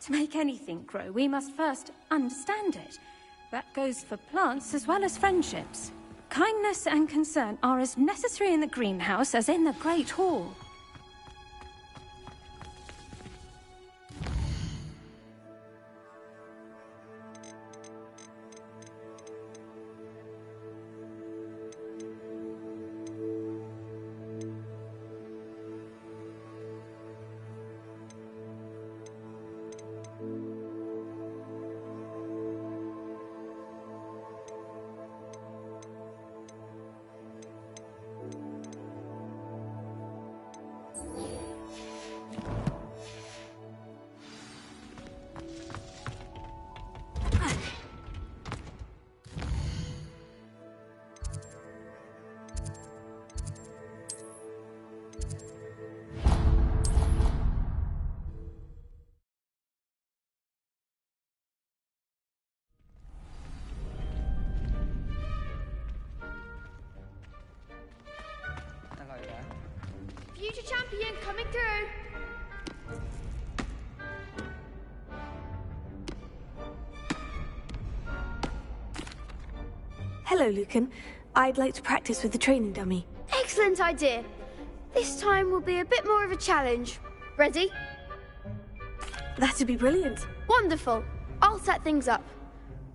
To make anything grow, we must first understand it. That goes for plants as well as friendships. Kindness and concern are as necessary in the greenhouse as in the Great Hall. Future champion coming through. Hello, Lucan. I'd like to practice with the training dummy. Excellent idea. This time will be a bit more of a challenge. Ready? That'd be brilliant. Wonderful. I'll set things up.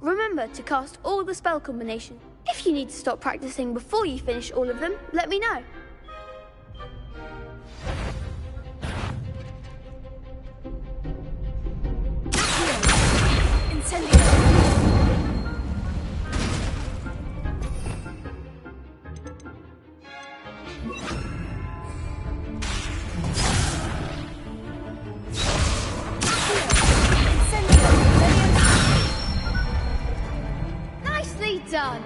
Remember to cast all the spell combinations. If you need to stop practicing before you finish all of them, let me know. Nicely done.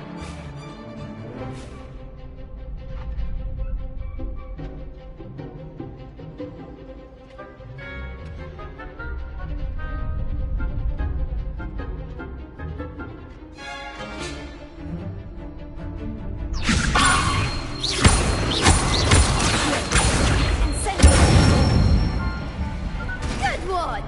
Good one.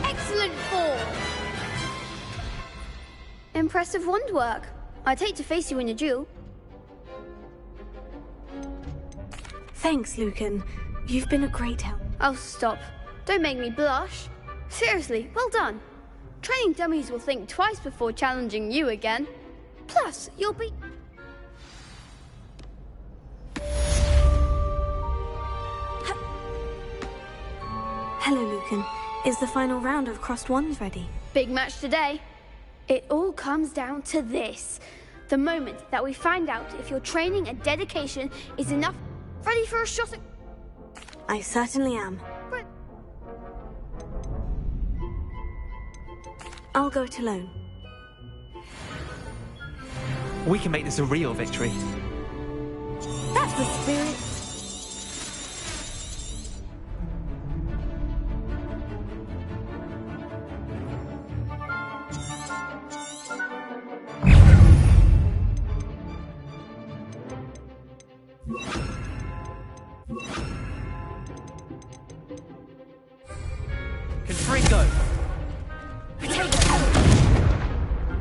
Excellent form. Impressive wand work. I'd hate to face you in a duel. Thanks, Lucan. You've been a great help. Oh, stop. Don't make me blush. Seriously, well done. Training dummies will think twice before challenging you again. Plus, you'll be... Hello, Lucan. Is the final round of crossed wands ready? Big match today. It all comes down to this. The moment that we find out if your training and dedication is enough... Ready for a shot at... I certainly am. But... I'll go it alone. We can make this a real victory. That's the spirit. Confringo!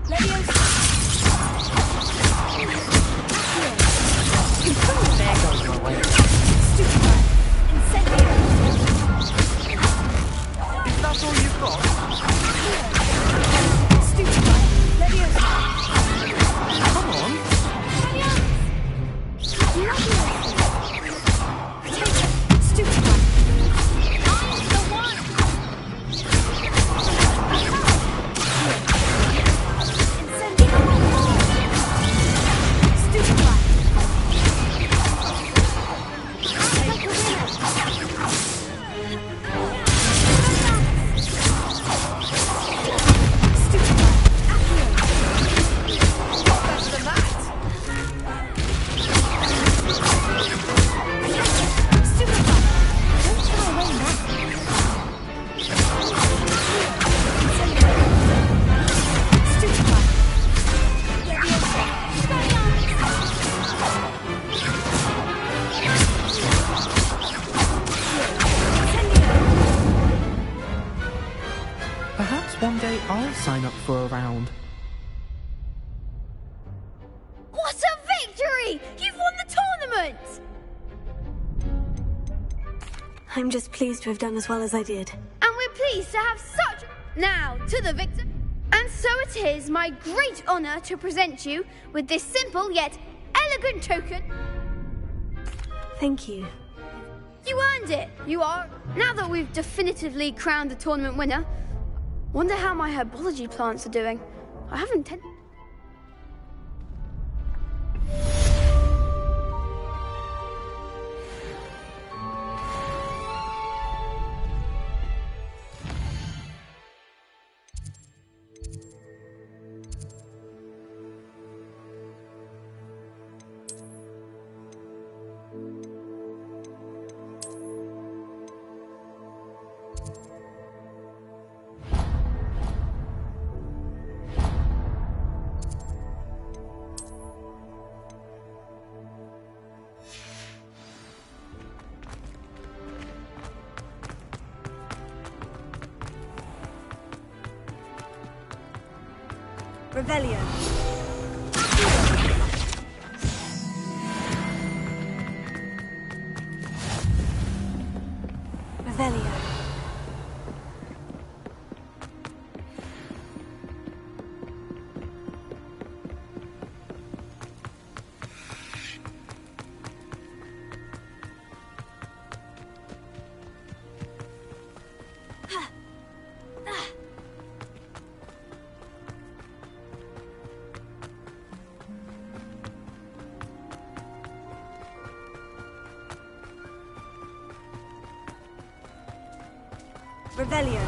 Leviosa! one day I'll sign up for a round. What a victory! You've won the tournament! I'm just pleased to have done as well as I did. And we're pleased to have such... Now, to the victor. And so it is my great honour to present you with this simple yet elegant token. Thank you. You earned it. You are. Now that we've definitively crowned the tournament winner, wonder how my herbology plants are doing. I haven't... Revelio. Revelio. Revelio.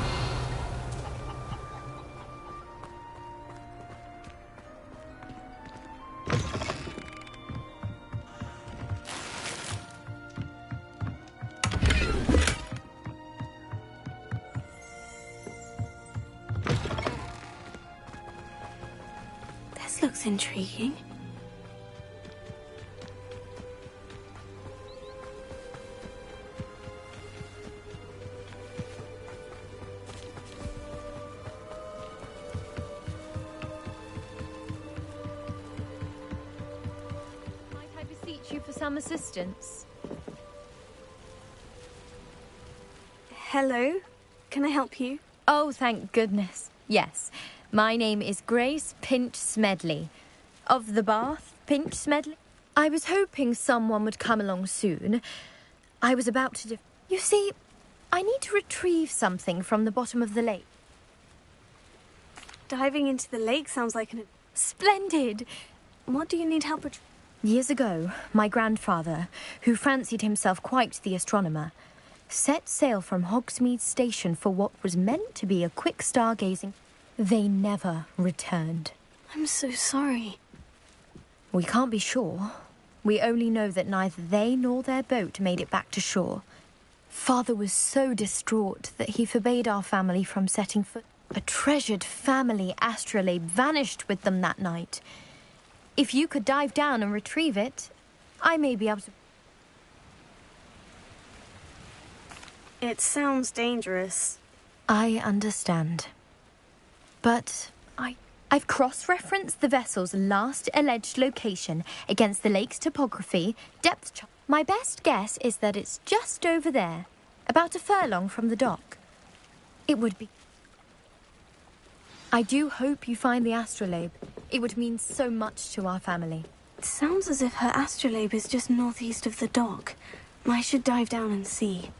This looks intriguing. You for some assistance. Hello. Can I help you? Oh, thank goodness. Yes. My name is Grace Pinch Smedley. Of the Bath, Pinch Smedley. I was hoping someone would come along soon. I was about to... You see, I need to retrieve something from the bottom of the lake. Diving into the lake sounds like an... Splendid! What do you need help with? Years ago, my grandfather, who fancied himself quite the astronomer, set sail from Hogsmeade Station for what was meant to be a quick stargazing. They never returned. I'm so sorry. We can't be sure. We only know that neither they nor their boat made it back to shore. Father was so distraught that he forbade our family from setting foot. A treasured family astrolabe vanished with them that night. If you could dive down and retrieve it, I may be able to... It sounds dangerous. I understand. But I've cross-referenced the vessel's last alleged location against the lake's topography, depth chart. My best guess is that it's just over there, about a furlong from the dock. It would be... I do hope you find the astrolabe. It would mean so much to our family. It sounds as if her astrolabe is just northeast of the dock. I should dive down and see.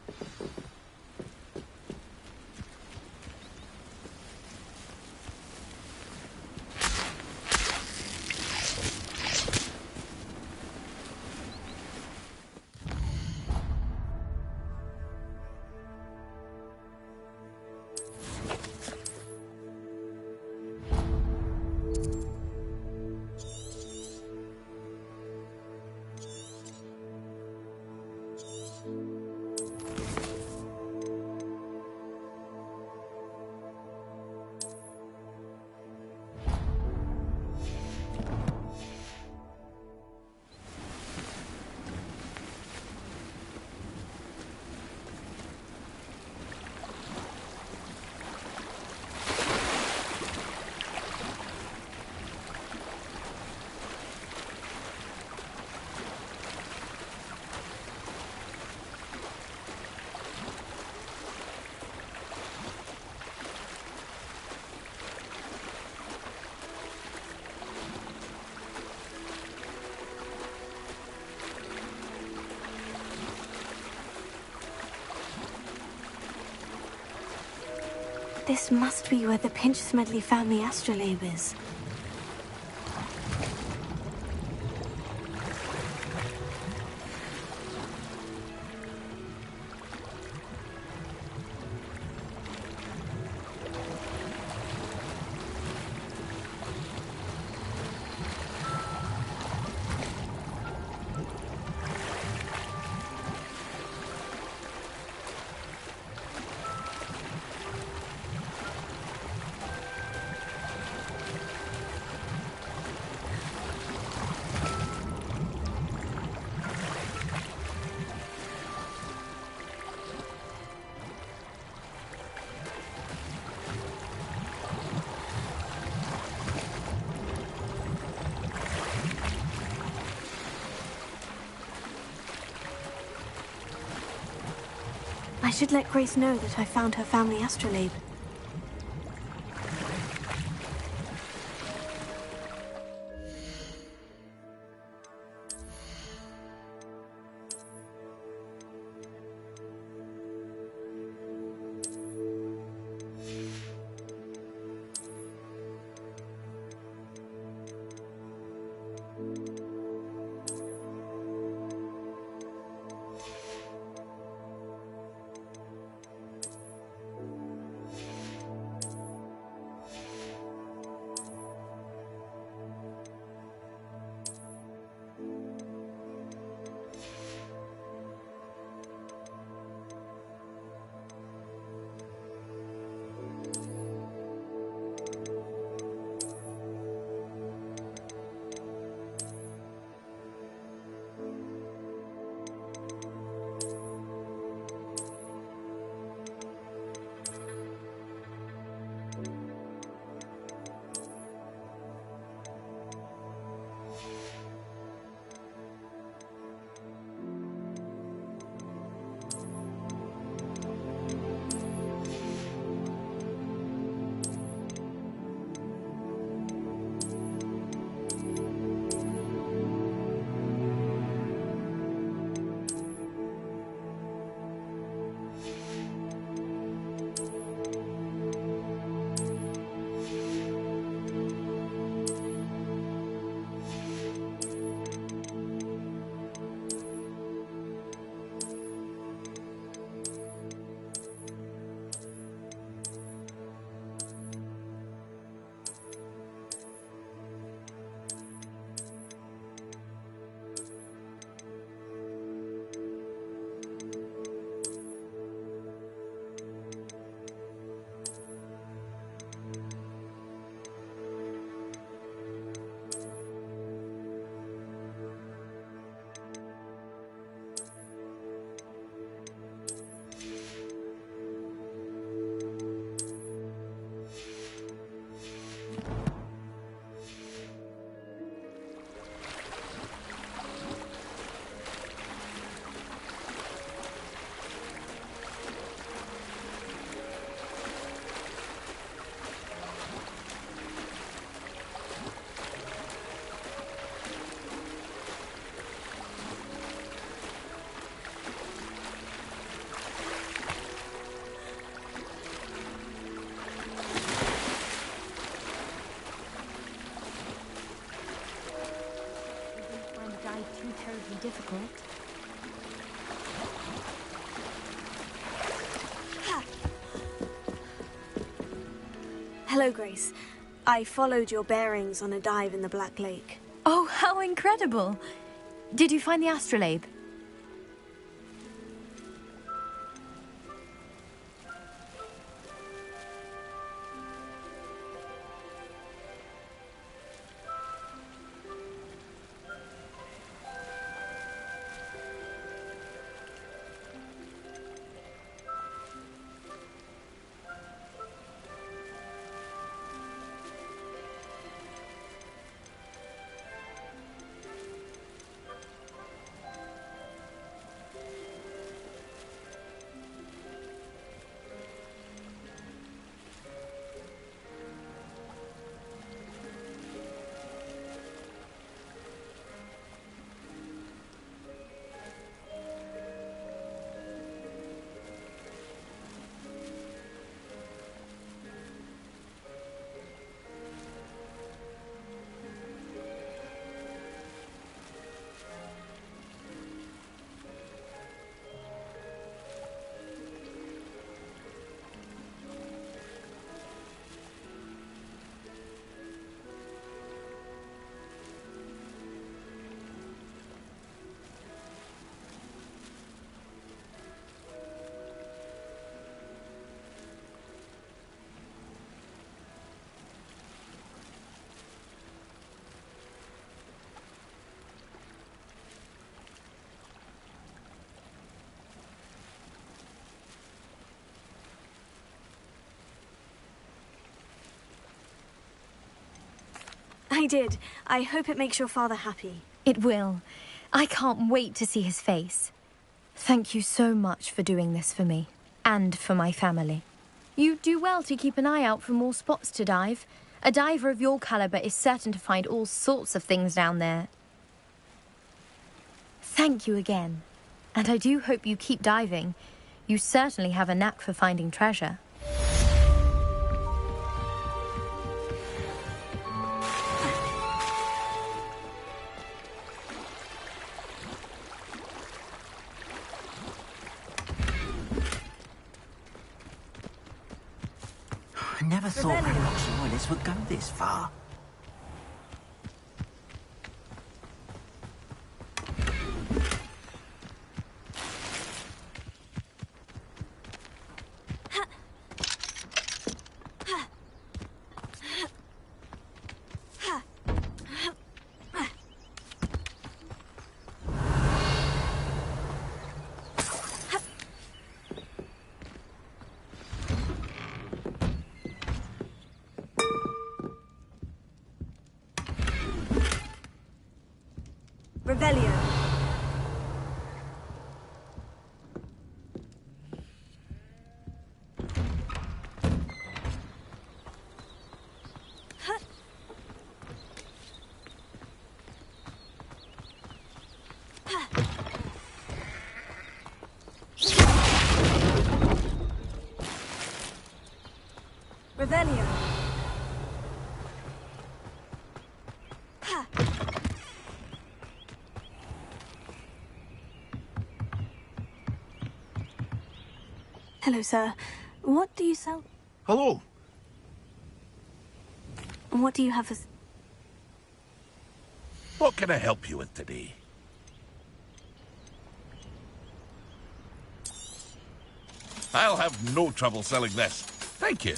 This must be where the Pinch-Smedley family astrolabe is. I should let Grace know that I found her family astrolabe. Difficult. Hello, Grace. I followed your bearings on a dive in the Black Lake. Oh, how incredible! Did you find the astrolabe? I did. I hope it makes your father happy. It will. I can't wait to see his face. Thank you so much for doing this for me. And for my family. You do well to keep an eye out for more spots to dive. A diver of your caliber is certain to find all sorts of things down there. Thank you again. And I do hope you keep diving. You certainly have a knack for finding treasure. I never thought Ramrock's loyalists would go this far. Revelio. Revelio. Hello, sir. What do you sell? Hello. What do you have as... What can I help you with today? I'll have no trouble selling this. Thank you.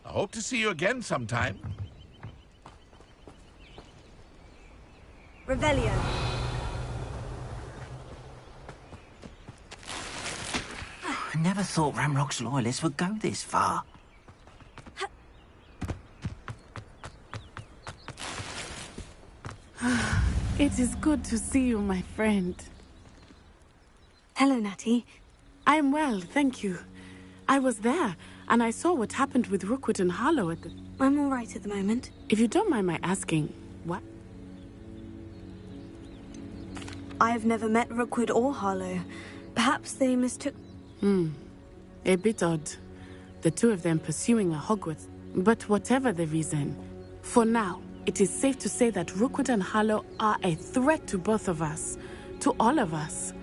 I hope to see you again sometime. Revelio. I never thought Ramrock's loyalists would go this far. It is good to see you, my friend. Hello, Natty. I am well, thank you. I was there, and I saw what happened with Rookwood and Harlow at the... I'm all right at the moment. If you don't mind my asking, what? I've never met Rookwood or Harlow. Perhaps they mistook... A bit odd. The two of them pursuing a Hogwarts. But whatever the reason, for now, it is safe to say that Rookwood and Harlow are a threat to both of us. To all of us.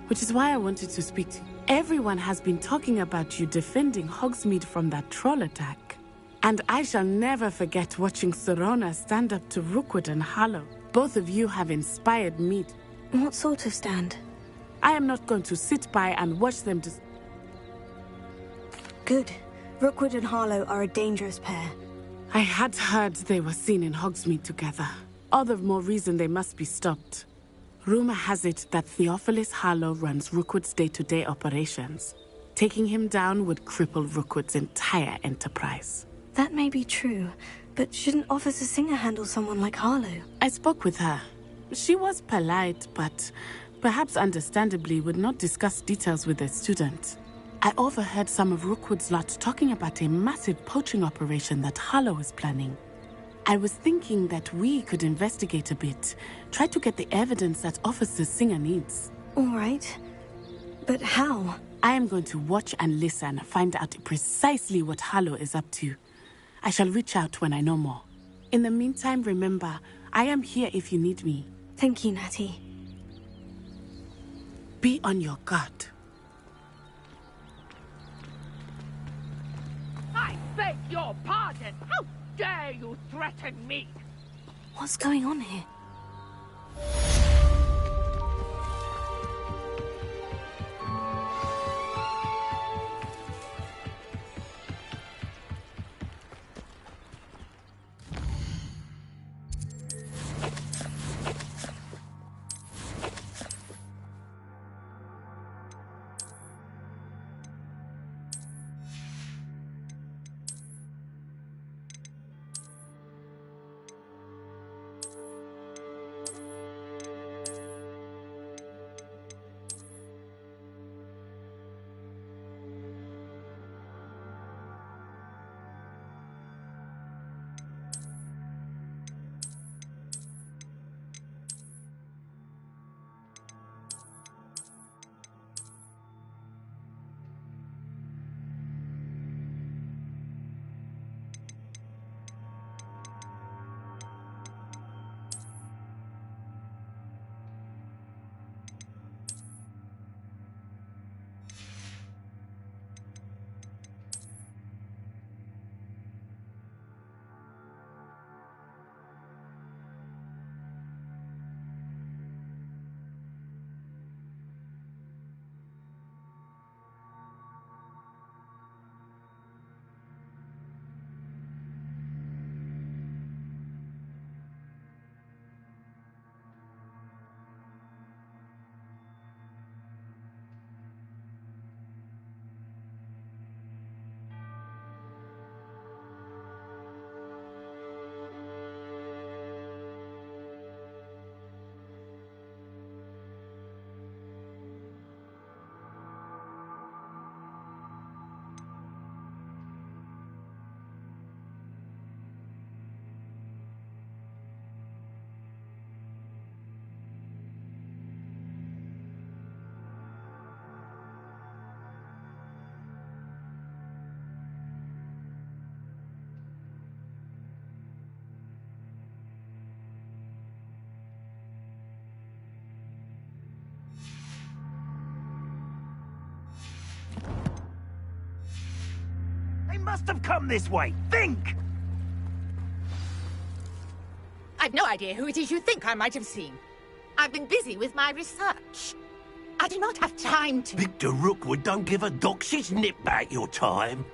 Which is why I wanted to speak to you. Everyone has been talking about you defending Hogsmeade from that troll attack. And I shall never forget watching Sorona stand up to Rookwood and Harlow. Both of you have inspired me. What sort of stand? I am not going to sit by and watch them just... Good. Rookwood and Harlow are a dangerous pair. I had heard they were seen in Hogsmeade together. All the more reason they must be stopped. Rumor has it that Theophilus Harlow runs Rookwood's day-to-day operations. Taking him down would cripple Rookwood's entire enterprise. That may be true, but shouldn't Officer Singer handle someone like Harlow? I spoke with her. She was polite, but perhaps understandably would not discuss details with a student. I overheard some of Rookwood's lot talking about a massive poaching operation that Harlow is planning. I was thinking that we could investigate a bit, try to get the evidence that Officer Singer needs. All right. But how? I am going to watch and listen, find out precisely what Harlow is up to. I shall reach out when I know more. In the meantime, remember, I am here if you need me. Thank you, Natty. Be on your guard. I beg your pardon! How dare you threaten me? What's going on here? must have come this way. Think! I've no idea who it is you think I might have seen. I've been busy with my research. I do not have time to... Victor Rookwood don't give a doxy's nip back your time.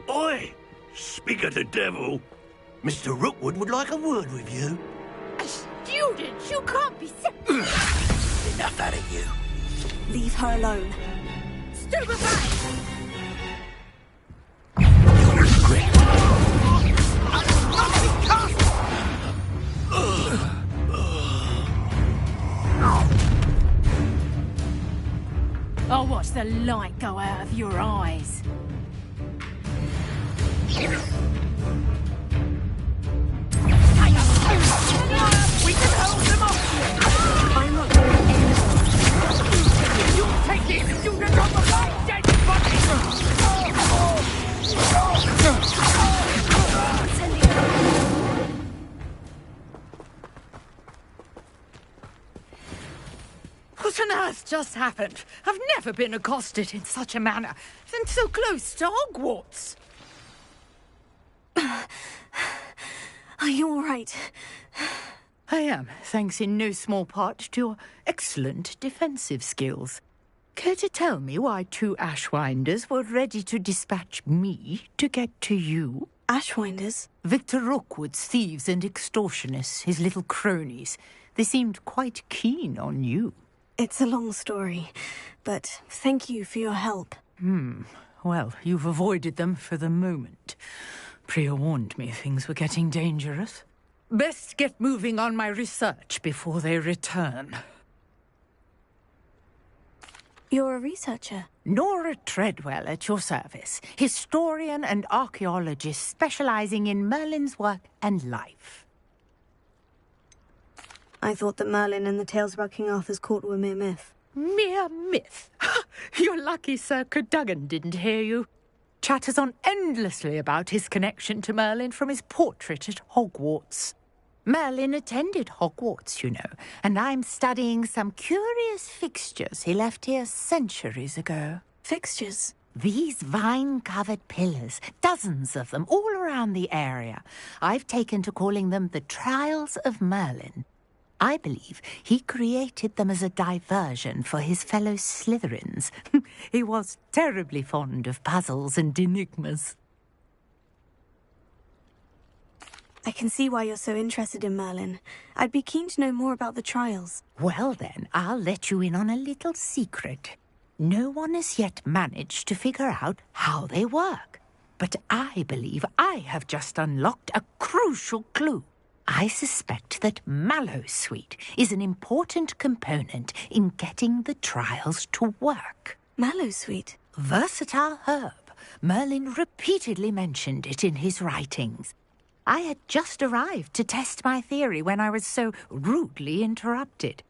Oi! Speak of the devil. Mr. Rookwood would like a word with you. A student? You can't be... Enough out of you. Leave her alone. Stupefy! You'll regret. I'll watch the light go out of your eyes. We can hold them off! I'm not going anywhere. You take this student on the right, dead body! What on earth just happened? I've never been accosted in such a manner, and so close to Hogwarts. Are you all right? I am, thanks in no small part to your excellent defensive skills. Care to tell me why 2 Ashwinders were ready to dispatch me to get to you? Ashwinders? Victor Rookwood's thieves and extortionists, his little cronies. They seemed quite keen on you. It's a long story, but thank you for your help. Well, you've avoided them for the moment. Priya warned me things were getting dangerous. Best get moving on my research before they return. You're a researcher? Nora Treadwell at your service, historian and archaeologist specializing in Merlin's work and life. I thought that Merlin and the tales about King Arthur's court were mere myth. Mere myth? You're lucky Sir Cadogan didn't hear you. Chatters on endlessly about his connection to Merlin from his portrait at Hogwarts. Merlin attended Hogwarts, you know, and I'm studying some curious fixtures he left here centuries ago. Fixtures? These vine-covered pillars, dozens of them, all around the area. I've taken to calling them the Trials of Merlin. I believe he created them as a diversion for his fellow Slytherins. He was terribly fond of puzzles and enigmas. I can see why you're so interested in Merlin. I'd be keen to know more about the trials. Well then, I'll let you in on a little secret. No one has yet managed to figure out how they work. But I believe I have just unlocked a crucial clue. I suspect that Mallowsweet is an important component in getting the trials to work. Mallowsweet? Versatile herb. Merlin repeatedly mentioned it in his writings. I had just arrived to test my theory when I was so rudely interrupted.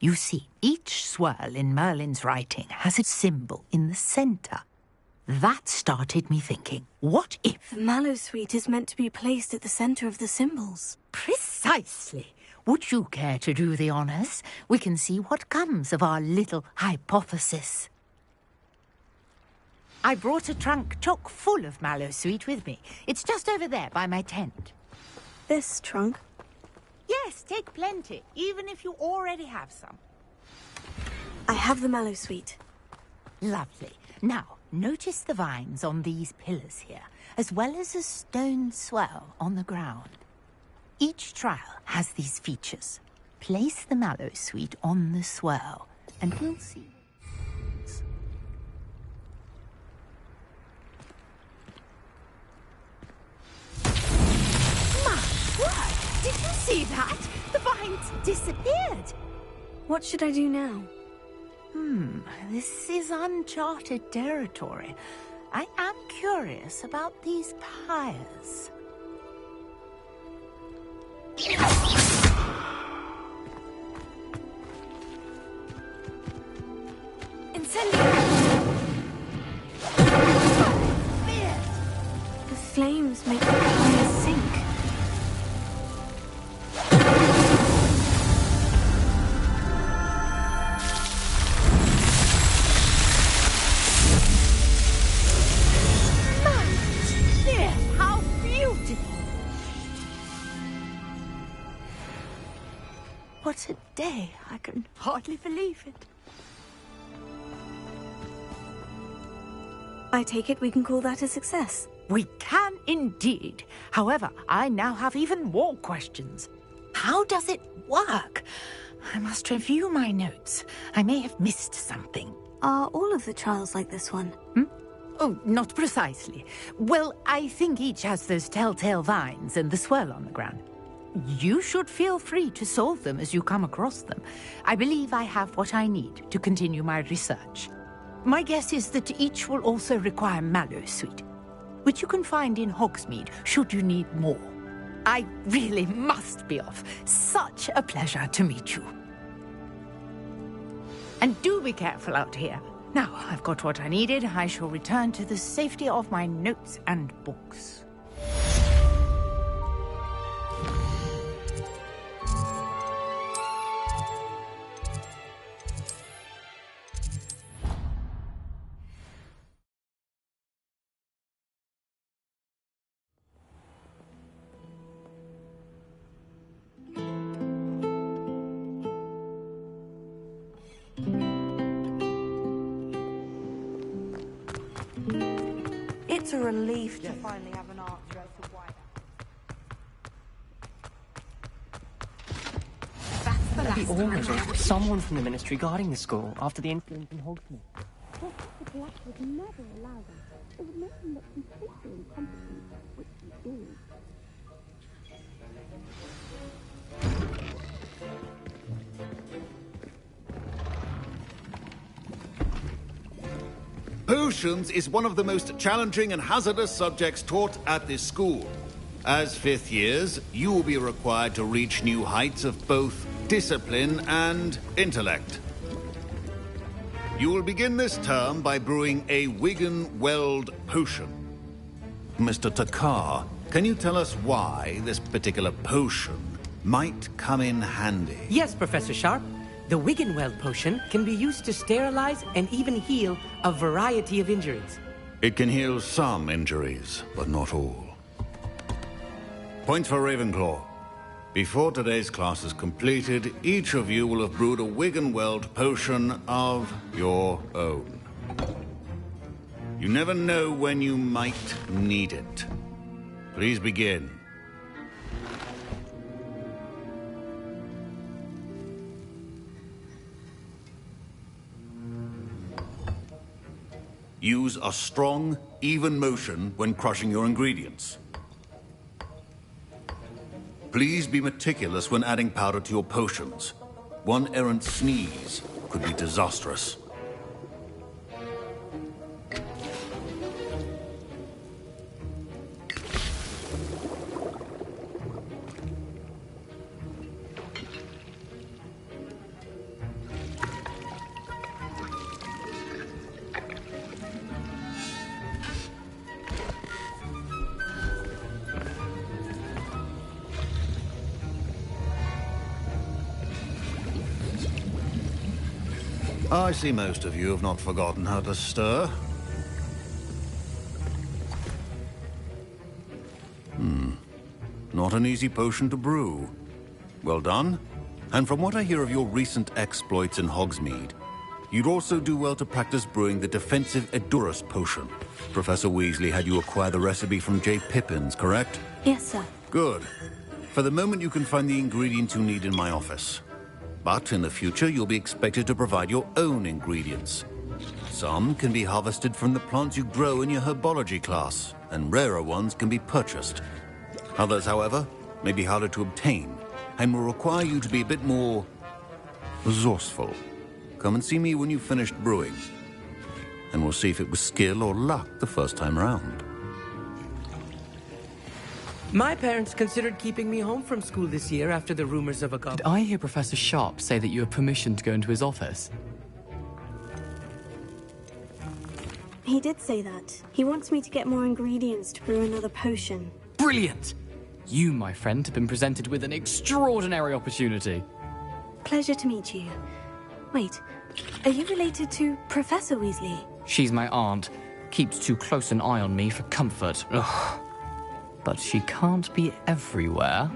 You see, each swirl in Merlin's writing has a symbol in the centre. That started me thinking, what if... The Mallowsweet is meant to be placed at the centre of the symbols. Precisely. Would you care to do the honours? We can see what comes of our little hypothesis. I brought a trunk chock full of Mallowsweet with me. It's just over there by my tent. This trunk? Yes, take plenty, even if you already have some. I have the Mallowsweet. Lovely. Now, notice the vines on these pillars here, as well as a stone swell on the ground. Each trial has these features. Place the Mallowsweet on the swirl, and we'll see. Did you see that? The vines disappeared. What should I do now? This is uncharted territory. I am curious about these pyres. Incendio! The flames make the pyres sink. day. I can hardly believe it. I take it we can call that a success. We can indeed. However, I now have even more questions. How does it work? I must review my notes. I may have missed something. Are all of the trials like this one? Oh, not precisely. Well, I think each has those telltale vines and the swirl on the ground. You should feel free to solve them as you come across them. I believe I have what I need to continue my research. My guess is that each will also require mallow sweet, which you can find in Hogsmeade should you need more. I really must be off. Such a pleasure to meet you. And do be careful out here. Now, I've got what I needed. I shall return to the safety of my notes and books. It's a relief to finally have an answer as to why. That's the last time. Someone from the ministry guarding the school after the incident in Hogsmeade. Professor Black would never allow that. It would make him look completely incompetent, which he is. Potions is one of the most challenging and hazardous subjects taught at this school. As fifth years, you will be required to reach new heights of both discipline and intellect. You will begin this term by brewing a Wigan-Weld potion. Mr. Takar, can you tell us why this particular potion might come in handy? Yes, Professor Sharp. The Wigan-Weld potion can be used to sterilize and even heal a variety of injuries. It can heal some injuries, but not all. Points for Ravenclaw. Before today's class is completed, each of you will have brewed a Wigan-Weld potion of your own. You never know when you might need it. Please begin. Use a strong, even motion when crushing your ingredients. Please be meticulous when adding powder to your potions. One errant sneeze could be disastrous. I see most of you have not forgotten how to stir. Not an easy potion to brew. Well done. And from what I hear of your recent exploits in Hogsmeade, you'd also do well to practice brewing the defensive Edurus potion. Professor Weasley had you acquire the recipe from J. Pippin's, correct? Yes, sir. Good. For the moment, you can find the ingredients you need in my office. But in the future, you'll be expected to provide your own ingredients. Some can be harvested from the plants you grow in your herbology class, and rarer ones can be purchased. Others, however, may be harder to obtain, and will require you to be a bit more resourceful. Come and see me when you've finished brewing, and we'll see if it was skill or luck the first time around. My parents considered keeping me home from school this year after the rumors of a Did I hear Professor Sharp say that you have permission to go into his office? He did say that. He wants me to get more ingredients to brew another potion. Brilliant! You, my friend, have been presented with an extraordinary opportunity. Pleasure to meet you. Wait, are you related to Professor Weasley? She's my aunt. Keeps too close an eye on me for comfort. Ugh. But she can't be everywhere.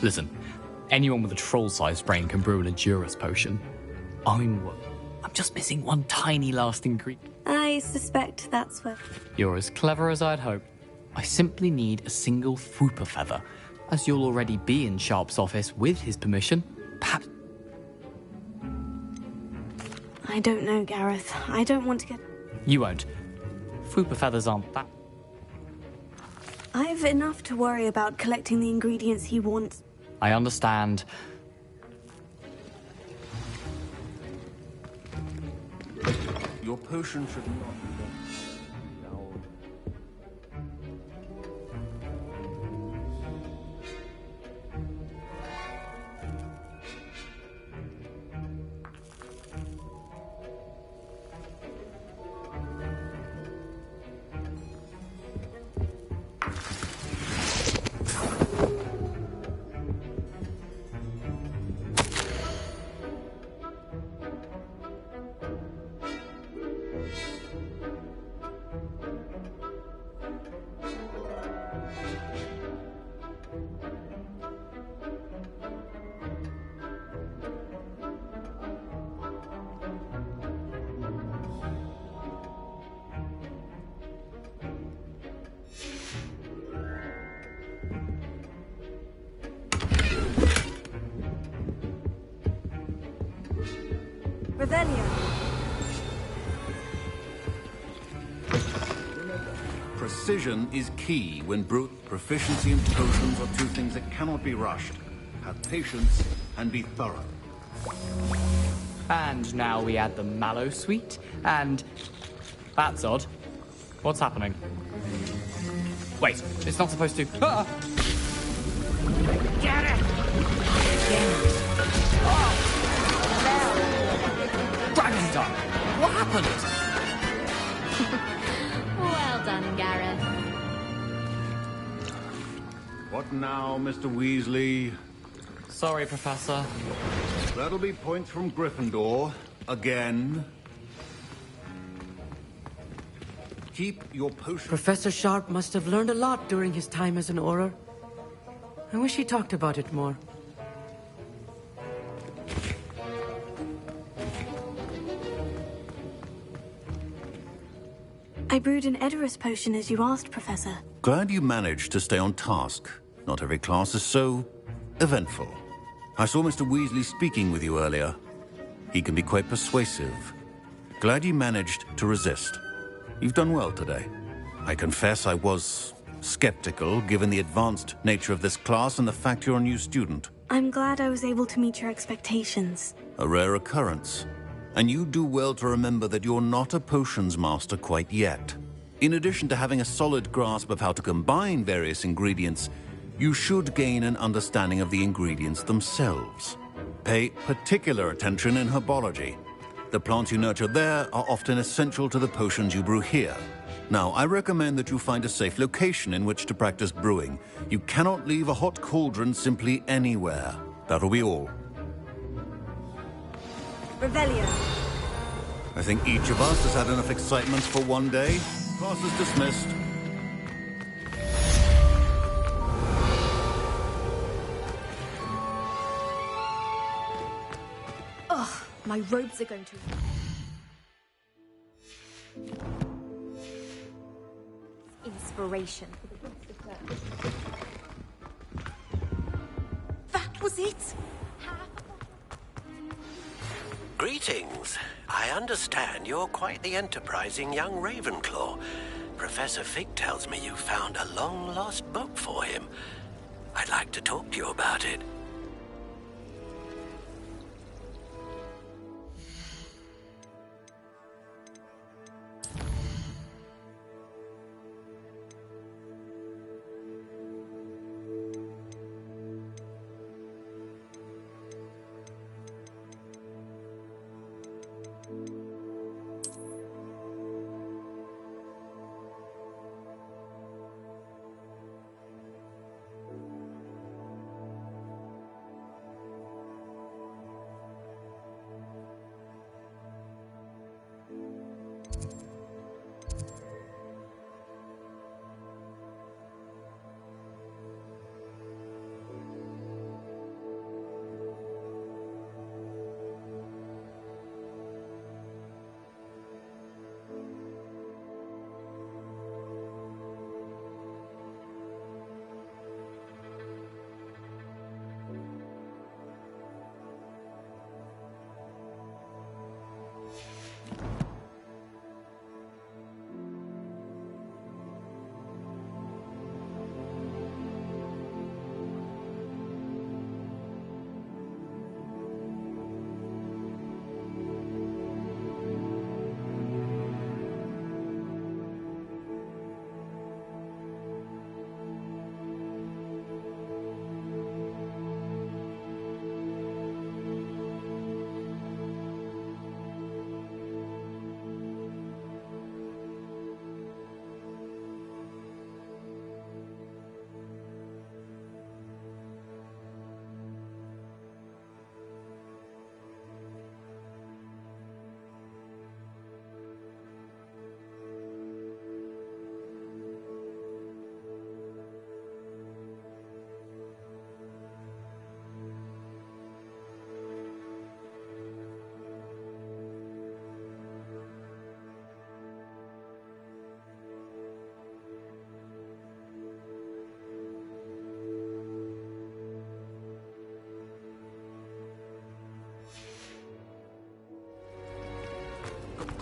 Listen, Anyone with a troll-sized brain can brew an Endurus potion. I'm just missing one tiny last ingredient. I suspect that's where... You're as clever as I'd hoped. I simply need a single Fwooper feather. As you'll already be in Sharp's office with his permission, perhaps... I don't know, Gareth. I don't want to get... You won't. Fwooper feathers aren't that... I've enough to worry about collecting the ingredients he wants. I understand. Your potion should not be done. Precision is key when brute. Proficiency and potions are two things that cannot be rushed. Have patience and be thorough. And now we add the mallow sweet, and... That's odd. What's happening? Wait, it's not supposed to... Ah! Get it! Dragon Dog! What happened? Well done, Gareth. What now, Mr. Weasley? Sorry, Professor. That'll be points from Gryffindor. Again. Keep your potion... Professor Sharp must have learned a lot during his time as an Auror. I wish he talked about it more. I brewed an Edorus potion as you asked, Professor. Glad you managed to stay on task. Not every class is so... eventful. I saw Mr. Weasley speaking with you earlier. He can be quite persuasive. Glad you managed to resist. You've done well today. I confess I was skeptical, given the advanced nature of this class and the fact you're a new student. I'm glad I was able to meet your expectations. A rare occurrence. And you do well to remember that you're not a potions master quite yet. In addition to having a solid grasp of how to combine various ingredients, you should gain an understanding of the ingredients themselves. Pay particular attention in herbology. The plants you nurture there are often essential to the potions you brew here. Now, I recommend that you find a safe location in which to practice brewing. You cannot leave a hot cauldron simply anywhere. That'll be all. Revelio. I think each of us has had enough excitement for one day. Class is dismissed. Ugh, my robes are going to... Inspiration. That was it! Greetings. I understand you're quite the enterprising young Ravenclaw. Professor Fig tells me you found a long-lost book for him. I'd like to talk to you about it.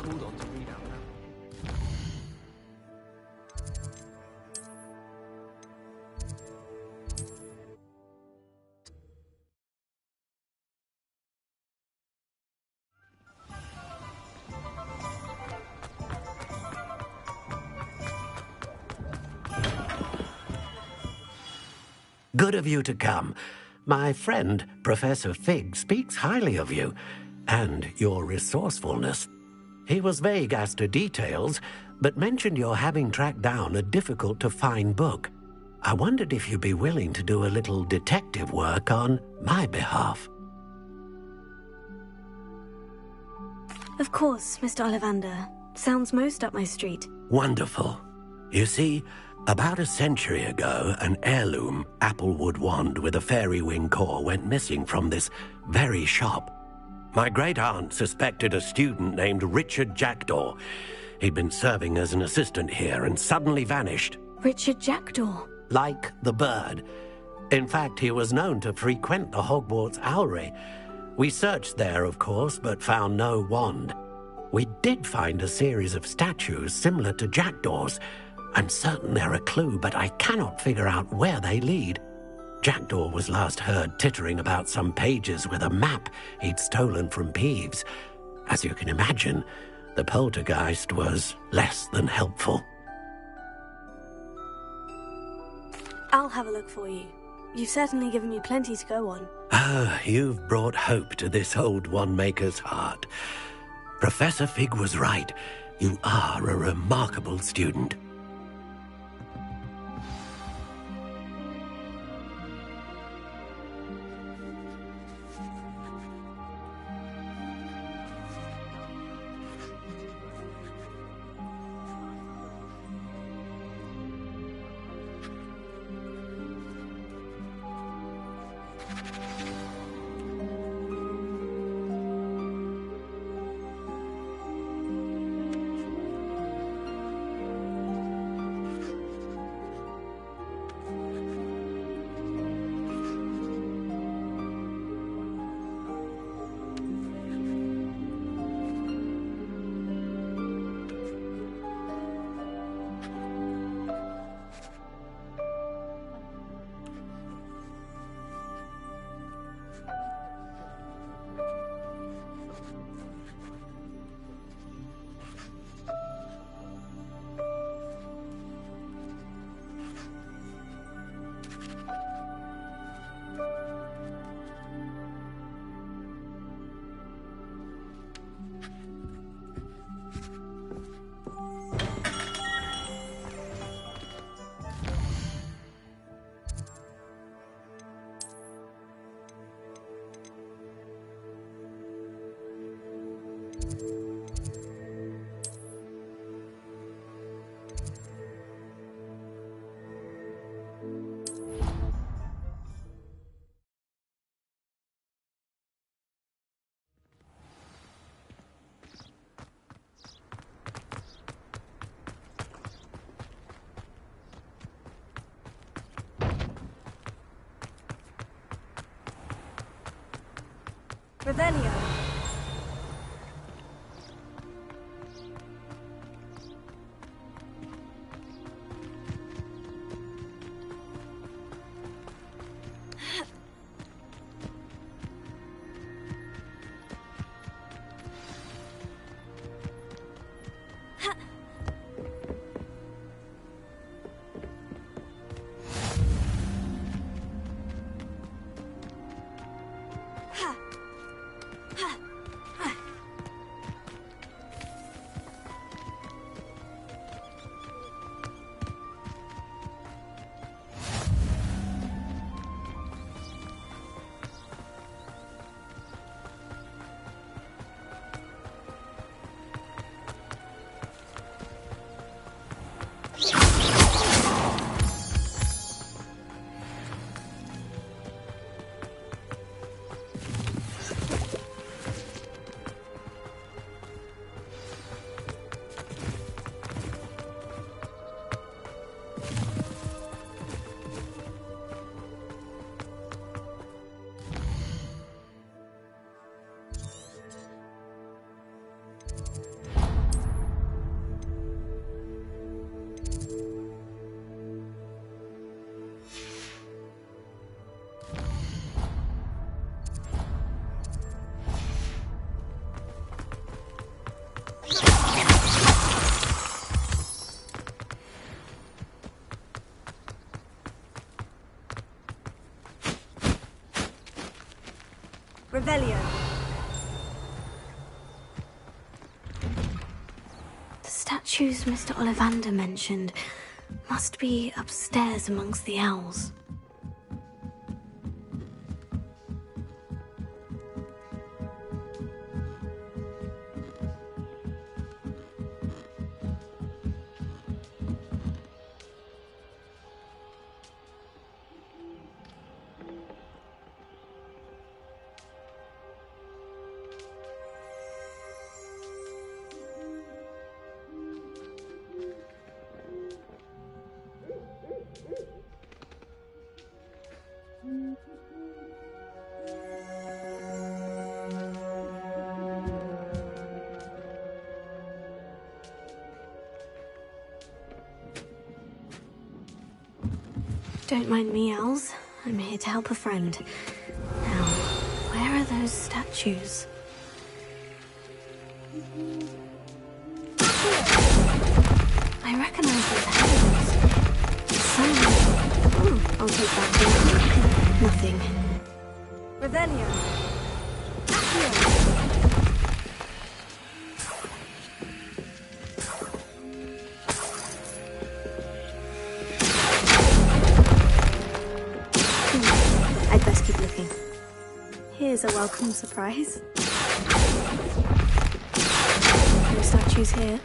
called on to read out loud. Good of you to come. My friend, Professor Fig, speaks highly of you and your resourcefulness. He was vague as to details, but mentioned your having tracked down a difficult-to-find book. I wondered if you'd be willing to do a little detective work on my behalf. Of course, Mr. Ollivander. Sounds most up my street. Wonderful. You see, about a century ago, an heirloom applewood wand with a fairy wing core went missing from this very shop. My great-aunt suspected a student named Richard Jackdaw. He'd been serving as an assistant here and suddenly vanished. Richard Jackdaw? Like the bird. In fact, he was known to frequent the Hogwarts Owlry. We searched there, of course, but found no wand. We did find a series of statues similar to Jackdaw's. I'm certain they're a clue, but I cannot figure out where they lead. Jackdaw was last heard tittering about some pages with a map he'd stolen from Peeves. As you can imagine, the poltergeist was less than helpful. I'll have a look for you. You've certainly given me plenty to go on. Ah, you've brought hope to this old one-maker's heart. Professor Fig was right. You are a remarkable student. Revelio. Revelio. The statues Mr. Ollivander mentioned must be upstairs amongst the owls. Don't mind me, owls. I'm here to help a friend. Now, where are those statues? I recognize those hands. I'll take that. Nothing. Revelio. I'd best keep looking. Here's a welcome surprise. No statues here.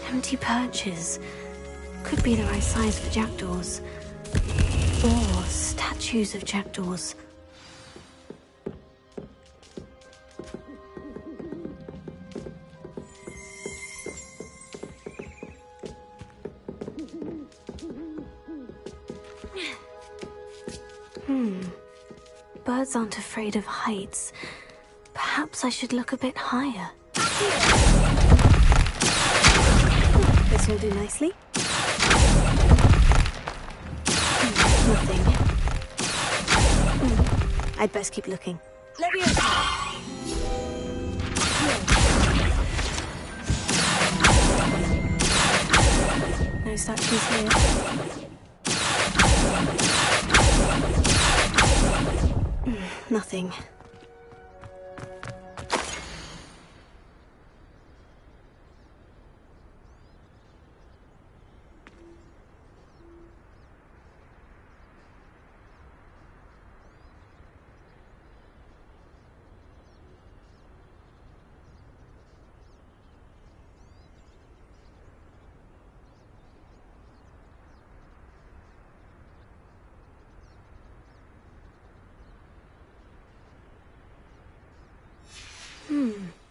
Empty perches. Could be the right size for jackdaws. Or statues of jackdaws. Birds aren't afraid of heights. Perhaps I should look a bit higher. This will do nicely. Nothing. I'd best keep looking. No statues here. Nothing.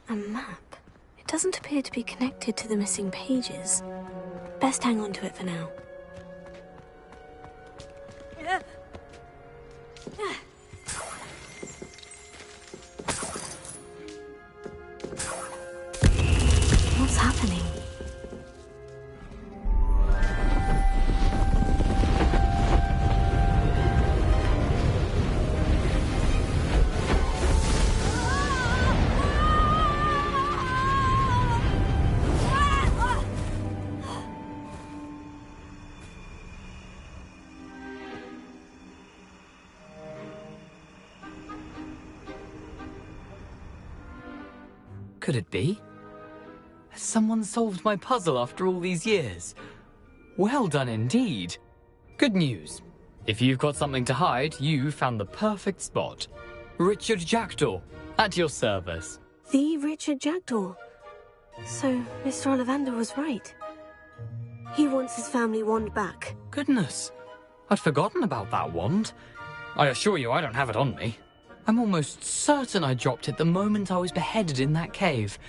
A map. It doesn't appear to be connected to the missing pages. Best hang on to it for now. What's happening? Could it be? Has someone solved my puzzle after all these years? Well done indeed. Good news. If you've got something to hide, you found the perfect spot. Richard Jackdaw, at your service. The Richard Jackdaw. So, Mr. Ollivander was right. He wants his family wand back. Goodness, I'd forgotten about that wand. I assure you I don't have it on me. I'm almost certain I dropped it the moment I was beheaded in that cave.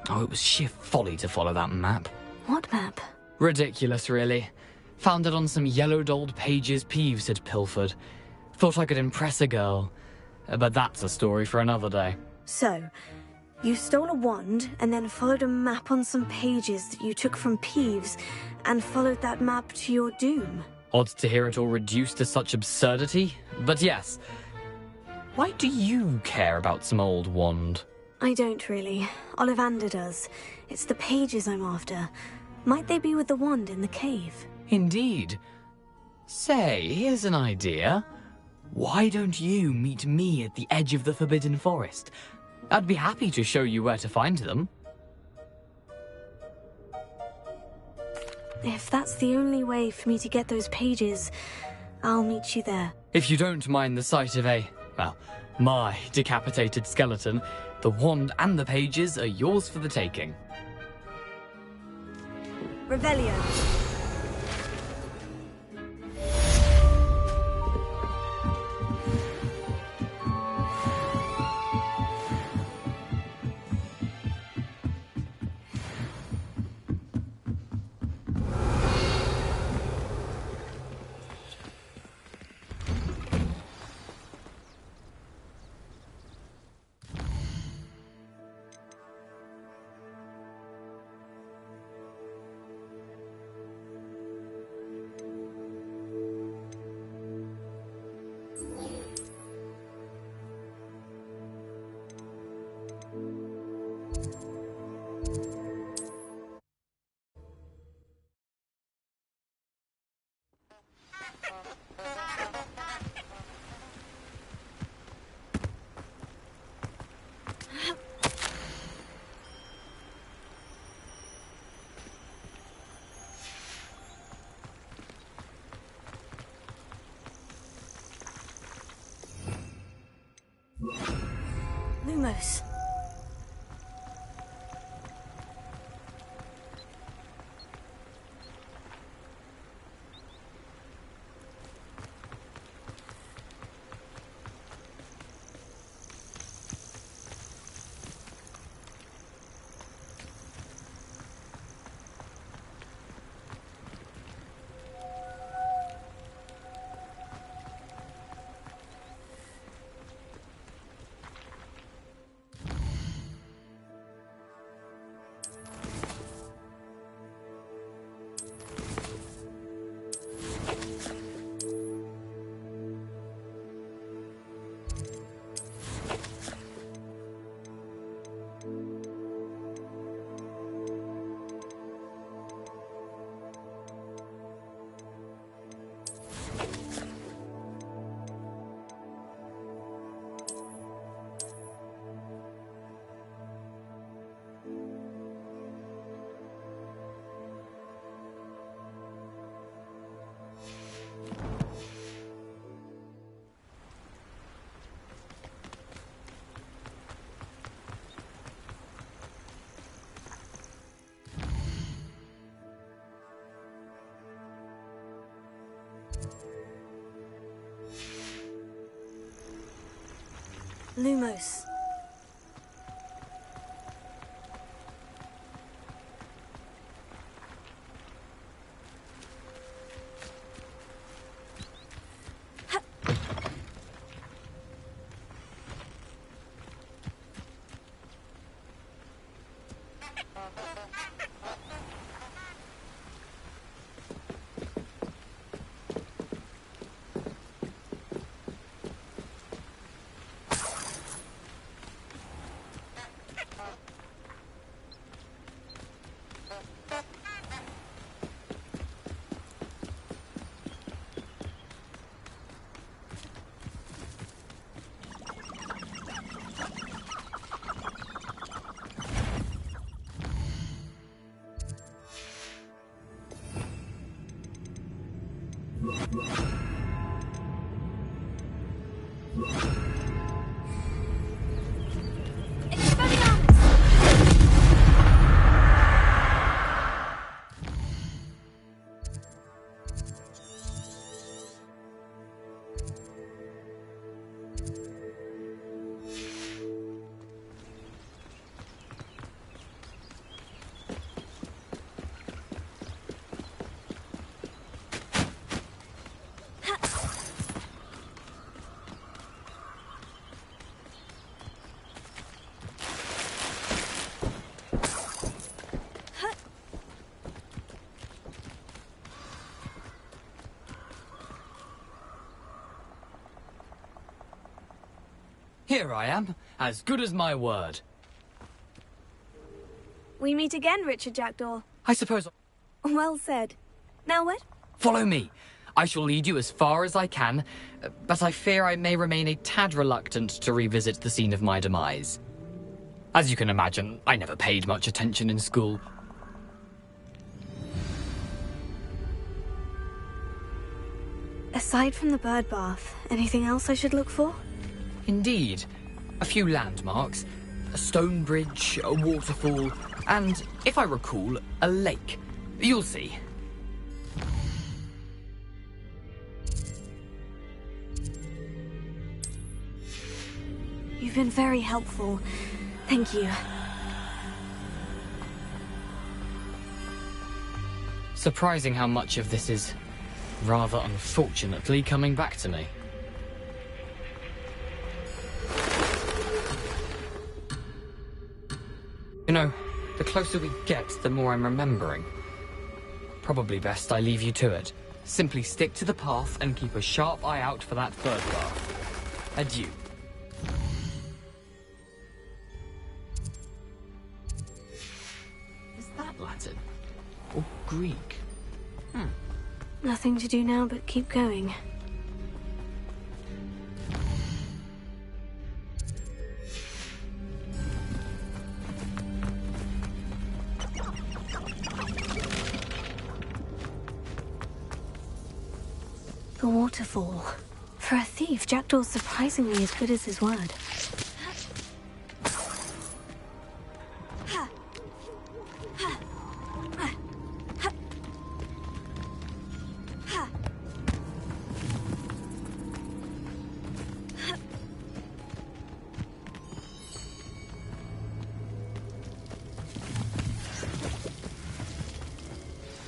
Oh, it was sheer folly to follow that map. What map? Ridiculous, really. Found it on some yellowed old pages Peeves had pilfered. Thought I could impress a girl. But that's a story for another day. So, you stole a wand and then followed a map on some pages that you took from Peeves and followed that map to your doom. Odd to hear it all reduced to such absurdity, but yes. Why do you care about some old wand? I don't really. Ollivander does. It's the pages I'm after. Might they be with the wand in the cave? Indeed. Say, here's an idea. Why don't you meet me at the edge of the Forbidden Forest? I'd be happy to show you where to find them. If that's the only way for me to get those pages, I'll meet you there. If you don't mind the sight of my decapitated skeleton, the wand and the pages are yours for the taking. Revelio. Lumos. Lumos. Here I am, as good as my word. We meet again, Richard Jackdaw. I suppose... Well said. Now what? Follow me. I shall lead you as far as I can, but I fear I may remain a tad reluctant to revisit the scene of my demise. As you can imagine, I never paid much attention in school. Aside from the bird bath, anything else I should look for? Indeed. A few landmarks, a stone bridge, a waterfall, and, if I recall, a lake. You'll see. You've been very helpful. Thank you. Surprising how much of this is, rather unfortunately, coming back to me. You know, the closer we get, the more I'm remembering. Probably best I leave you to it. Simply stick to the path and keep a sharp eye out for that bird bath. Adieu. Is that Latin? Or Greek? Nothing to do now but keep going. The waterfall. For a thief, Jackdaw's surprisingly as good as his word.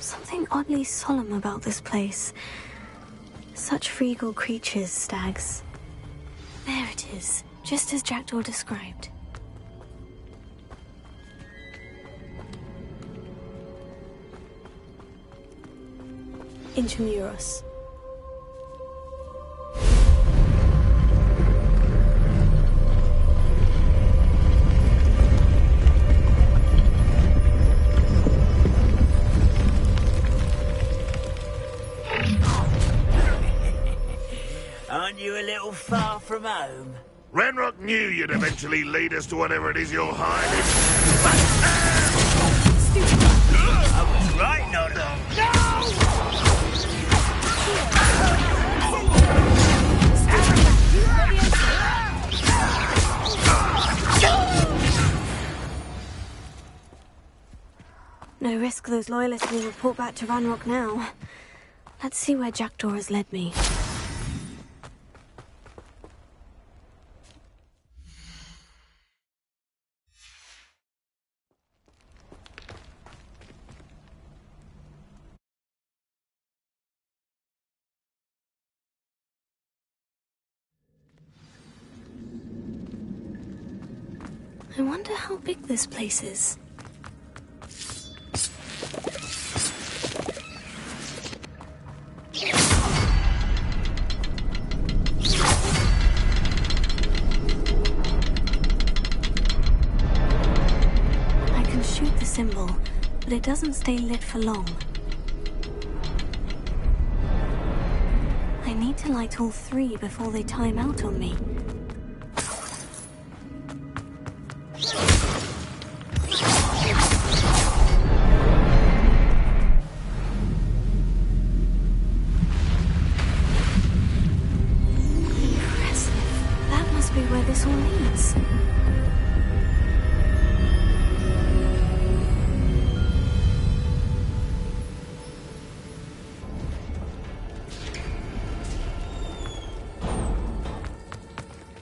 Something oddly solemn about this place. Such regal creatures, stags. There it is, just as Jackdaw described. Intramuros. Aren't you a little far from home? Ranrock knew you'd eventually lead us to whatever it is you're hiding. I was right not to. No risk those loyalists will report back to Ranrock now. Let's see where Jackdaw has led me. I wonder how big this place is. I can shoot the symbol, but it doesn't stay lit for long. I need to light all three before they time out on me.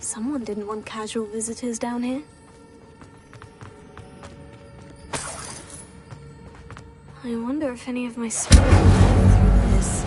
Someone didn't want casual visitors down here. I wonder if any of my spirit will go through this.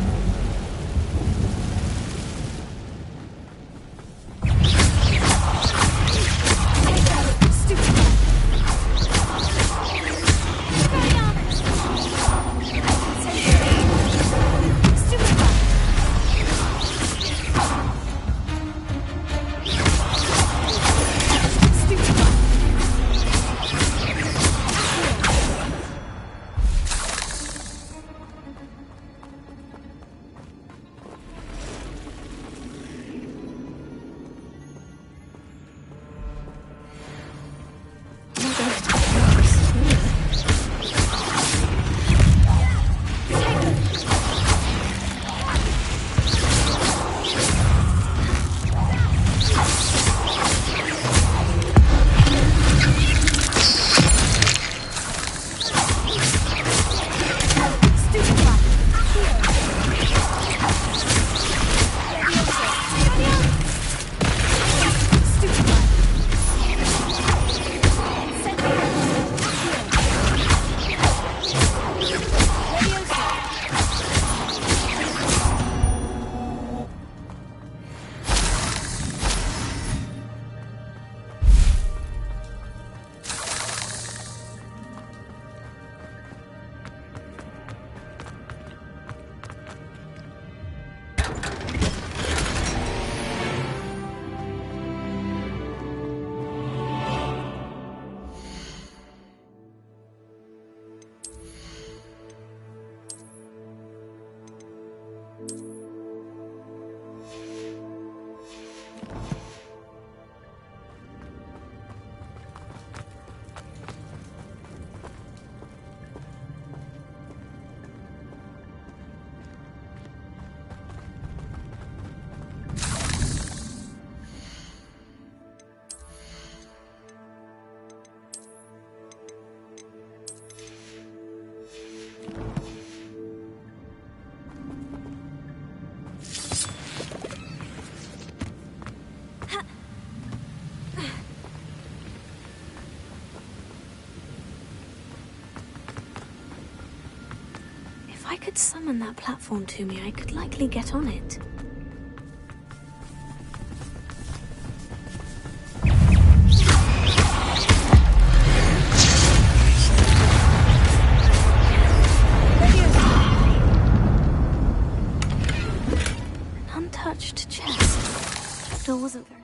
could summon that platform to me, I could likely get on it. An untouched chest. That door wasn't very...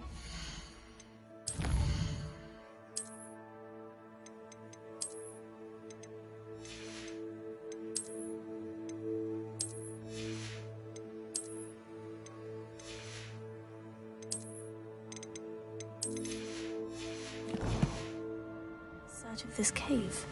of this cave.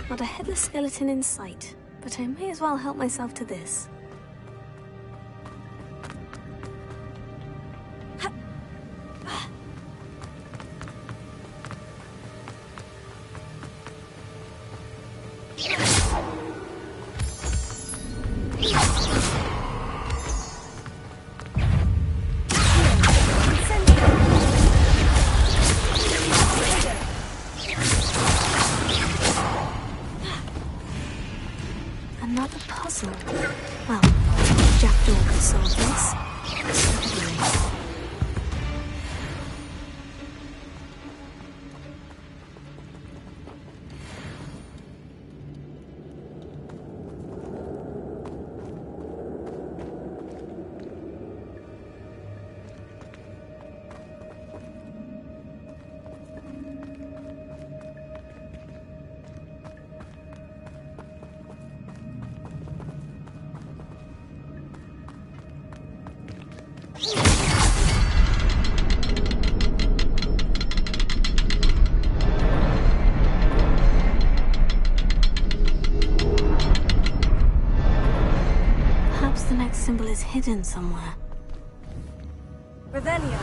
Not a headless skeleton in sight, but I may as well help myself to this. Another puzzle. Well, Jackdaw could solve this. Certainly. Perhaps the next symbol is hidden somewhere. Revelio.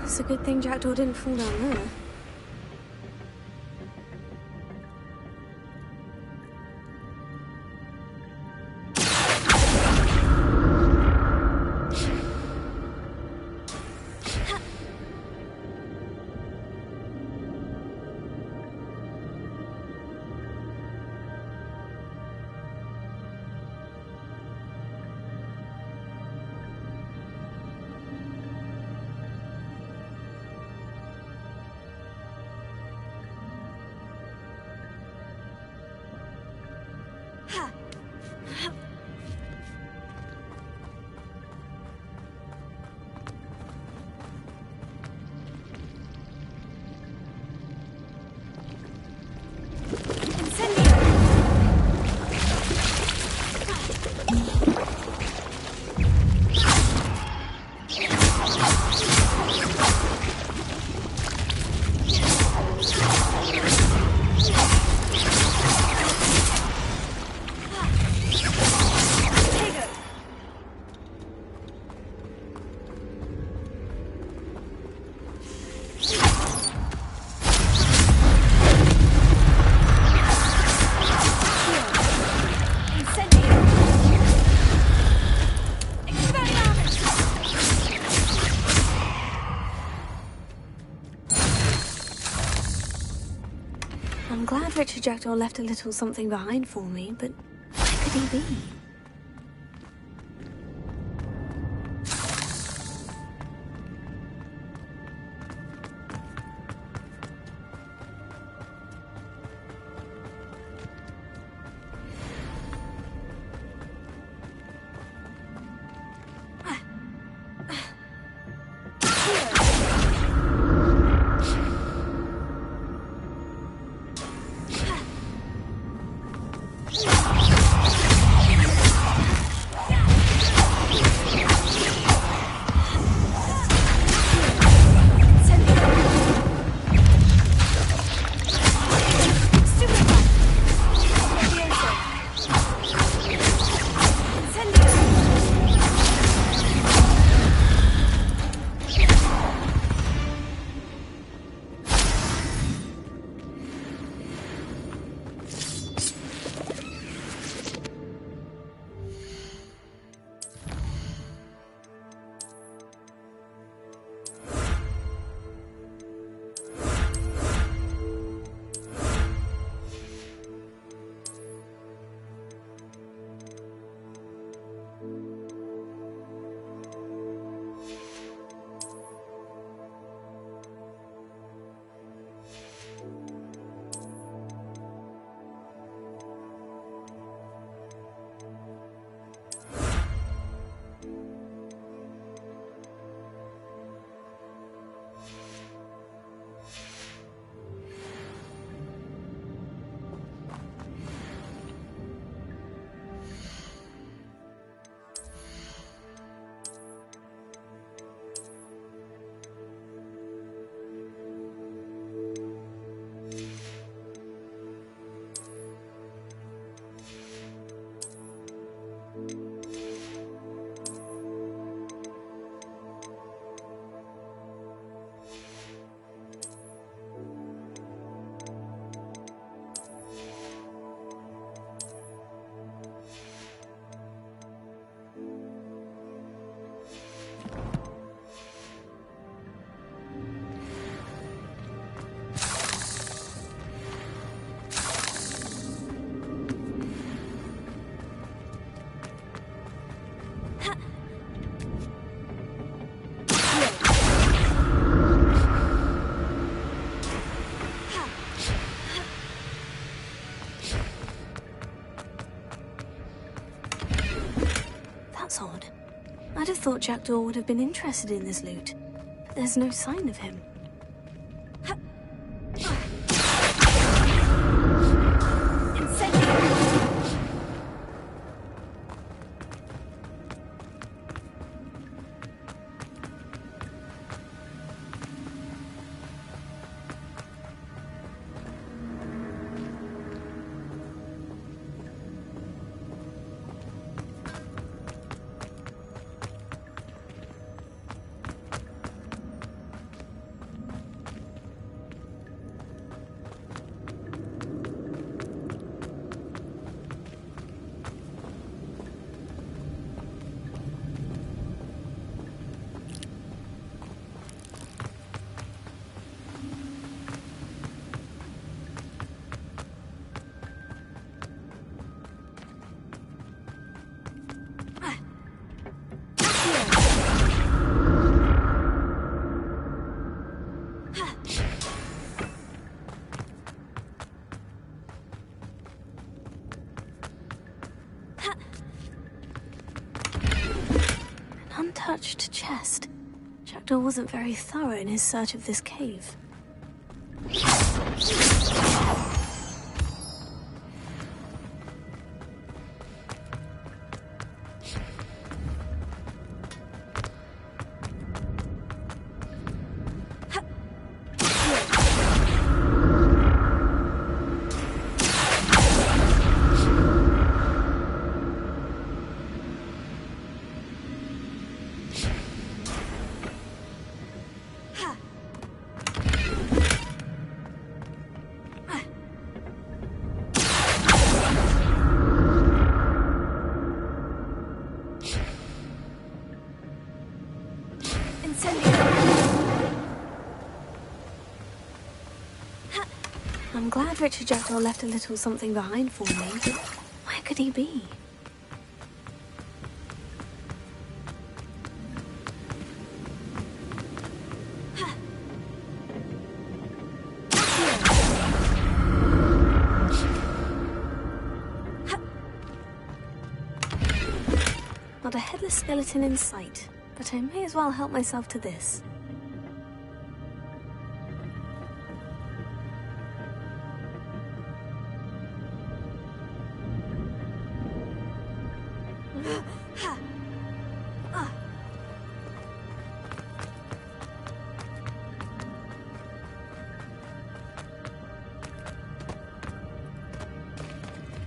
It's a good thing Jackdaw didn't fall down there. I'm glad Richard Jackdaw left a little something behind for me, but where could he be? That's odd. I'd have thought Jackdaw would have been interested in this loot. But there's no sign of him. Untouched chest. Jackdaw wasn't very thorough in his search of this cave. I'm glad Richard Jackdaw left a little something behind for me, but where could he be? Not a headless skeleton in sight, but I may as well help myself to this.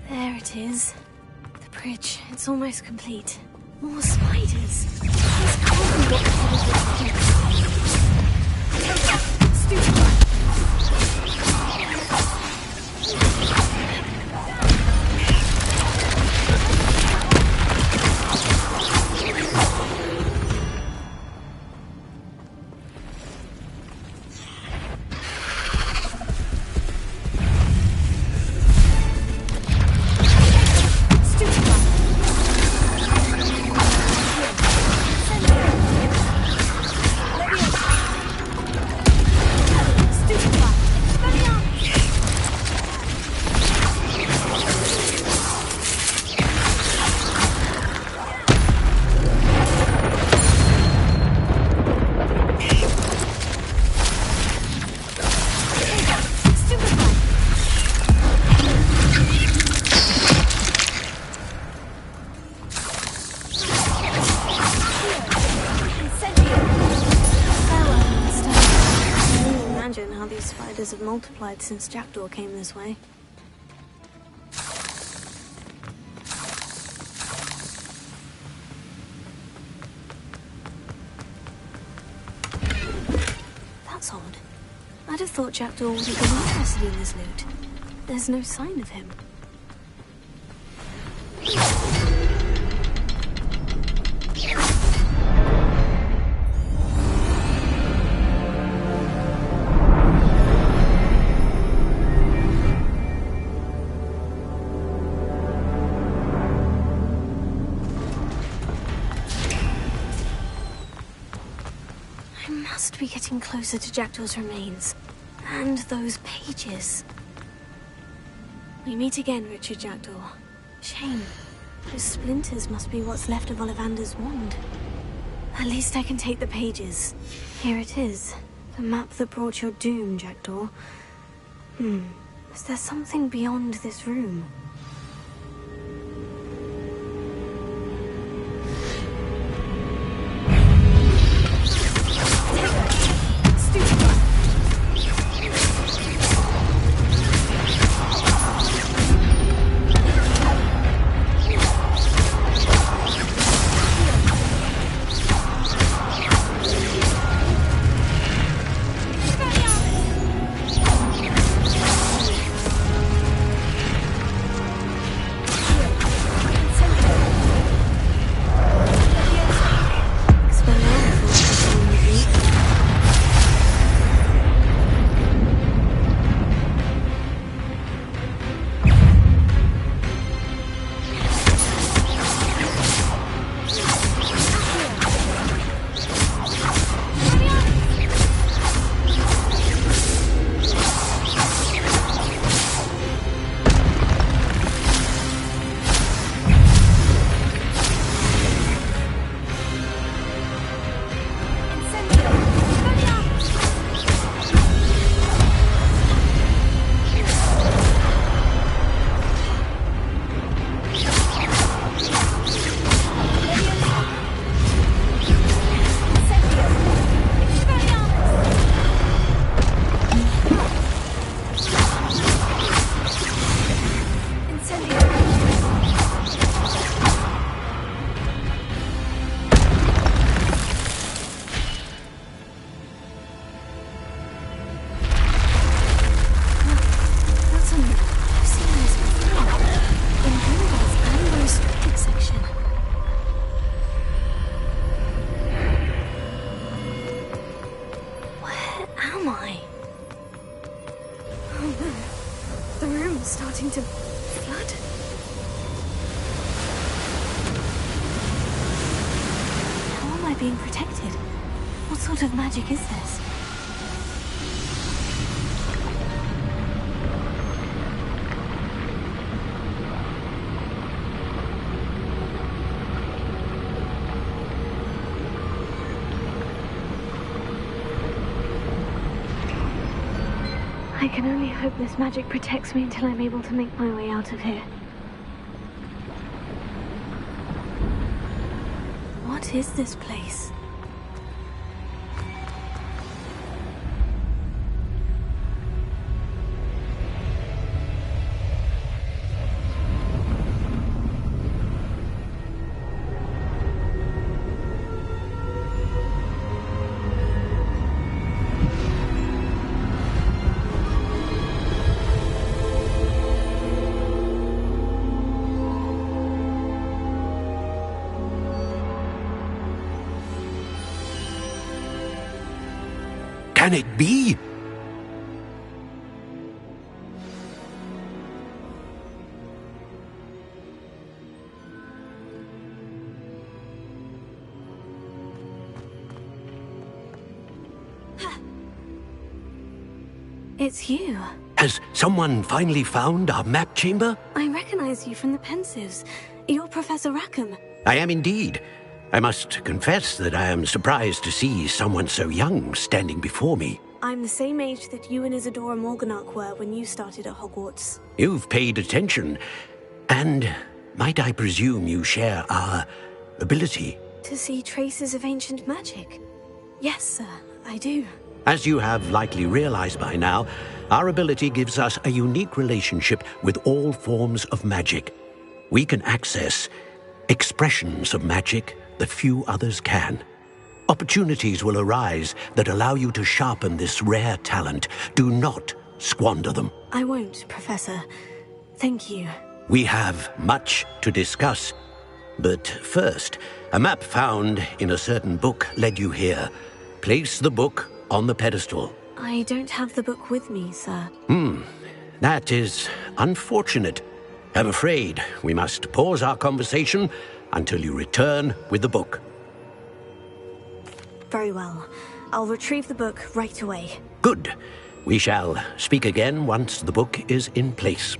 There it is. The bridge, it's almost complete. More spiders. This can't be what the spiders have multiplied since Jackdaw came this way. That's odd. I'd have thought Jackdaw would have been interested in this loot. There's no sign of him. Must be getting closer to Jackdaw's remains. And those pages. We meet again, Richard Jackdaw. Shame. Those splinters must be what's left of Ollivander's wand. At least I can take the pages. Here it is. The map that brought your doom, Jackdaw. Is there something beyond this room? Am I? Oh no. starting to flood. How am I being protected? What sort of magic is this? I can only hope this magic protects me until I'm able to make my way out of here. What is this place? Can it be? It's you. Has someone finally found our map chamber? I recognize you from the Pensives. You're Professor Rackham. I am indeed. I must confess that I am surprised to see someone so young standing before me. I'm the same age that you and Isadora Morganach were when you started at Hogwarts. You've paid attention. And might I presume you share our ability? To see traces of ancient magic? Yes, sir, I do. As you have likely realized by now, our ability gives us a unique relationship with all forms of magic. We can access expressions of magic that few others can. Opportunities will arise that allow you to sharpen this rare talent. Do not squander them. I won't, Professor. Thank you. We have much to discuss. But first, a map found in a certain book led you here. Place the book on the pedestal. I don't have the book with me, sir. That is unfortunate. I'm afraid we must pause our conversation until you return with the book. Very well. I'll retrieve the book right away. Good. We shall speak again once the book is in place.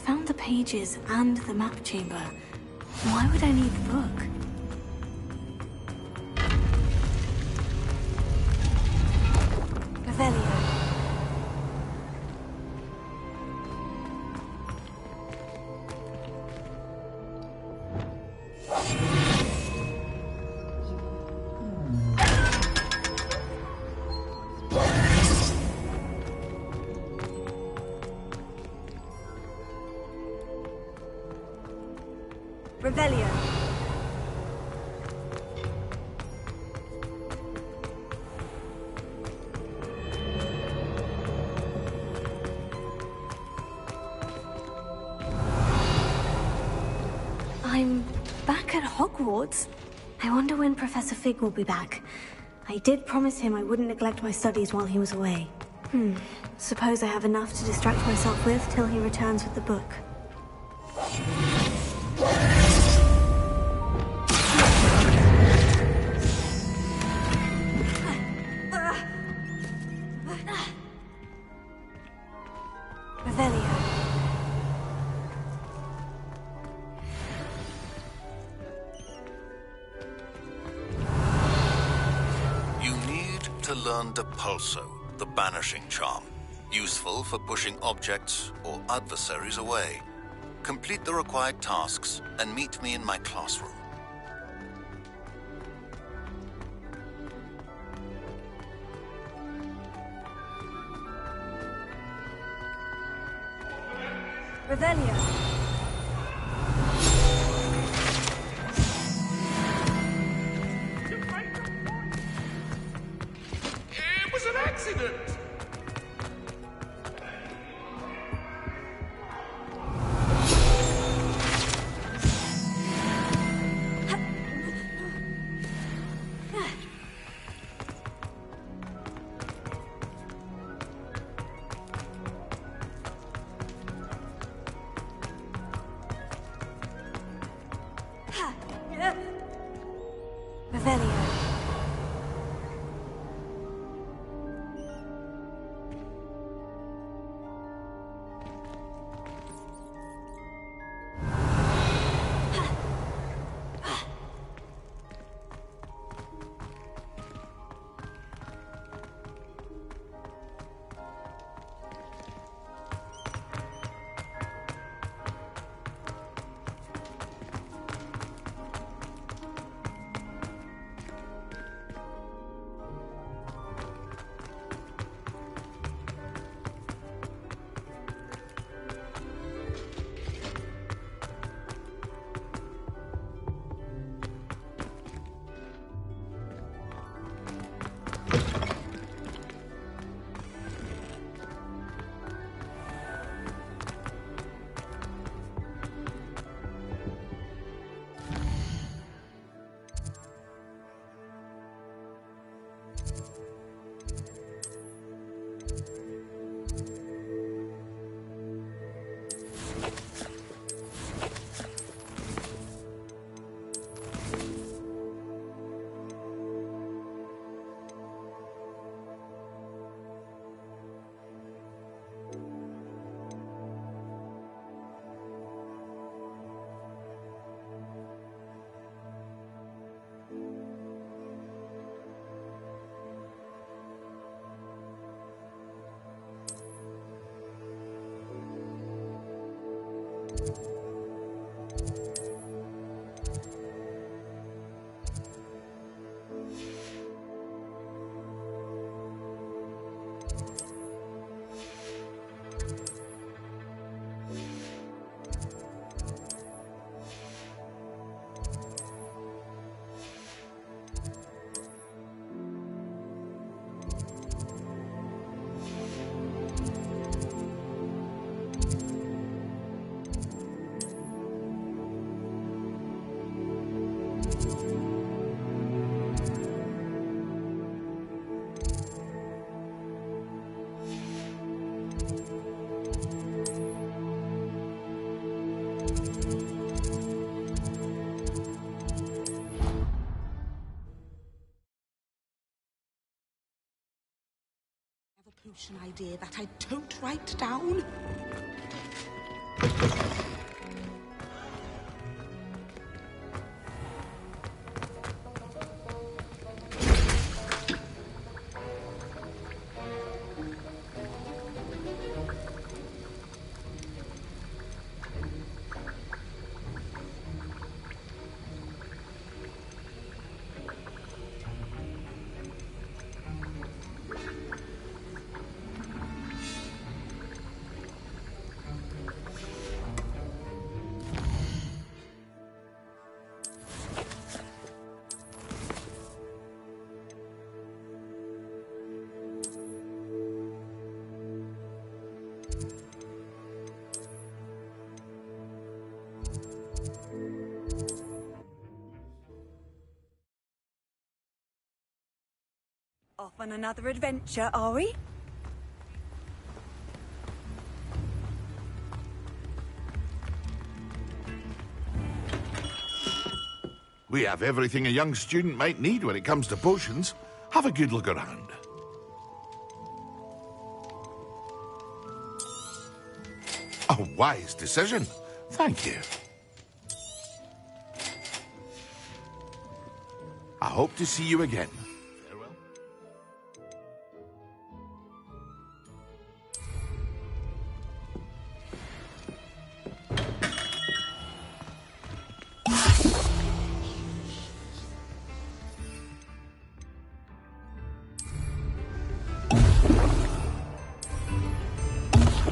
found the pages and the map chamber. Why would I need the book? Revelio. Revelio. I'm back at Hogwarts. I wonder when Professor Fig will be back. I did promise him I wouldn't neglect my studies while he was away. Suppose I have enough to distract myself with till he returns with the book. Revelio. You need to learn Depulso, the banishing charm. Useful for pushing objects or adversaries away. Complete the required tasks and meet me in my classroom. Revelio. It was an accident! Revelio. Potion idea that I don't write down. Off on another adventure, are we? We have everything a young student might need when it comes to potions. Have a good look around. A wise decision. Thank you. I hope to see you again. Farewell.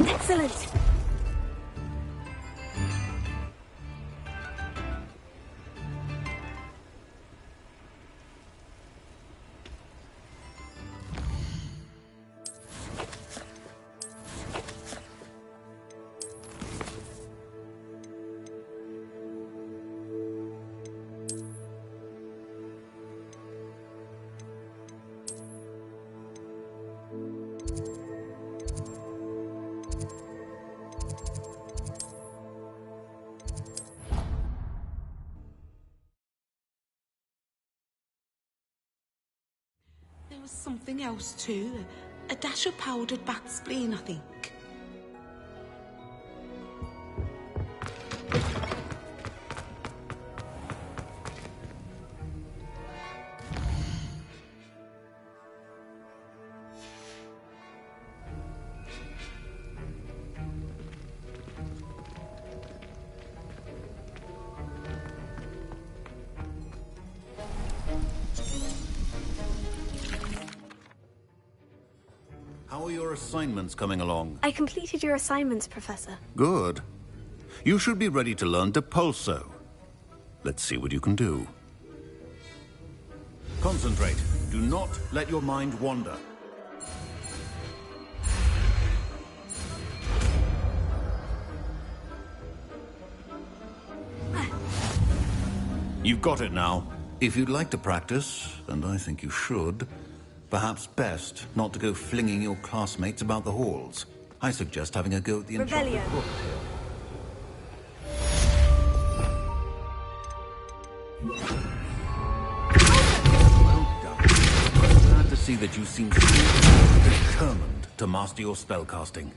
Excellent! There was something else too. A dash of powdered bat spleen, I think. How are your assignments coming along? I completed your assignments, Professor. Good. You should be ready to learn Depulso. Let's see what you can do. Concentrate. Do not let your mind wander. You've got it now. If you'd like to practice, and I think you should, perhaps best not to go flinging your classmates about the halls. I suggest having a go at the enchanted Revelio. book. Well done. I'm glad to see that you seem determined to master your spellcasting.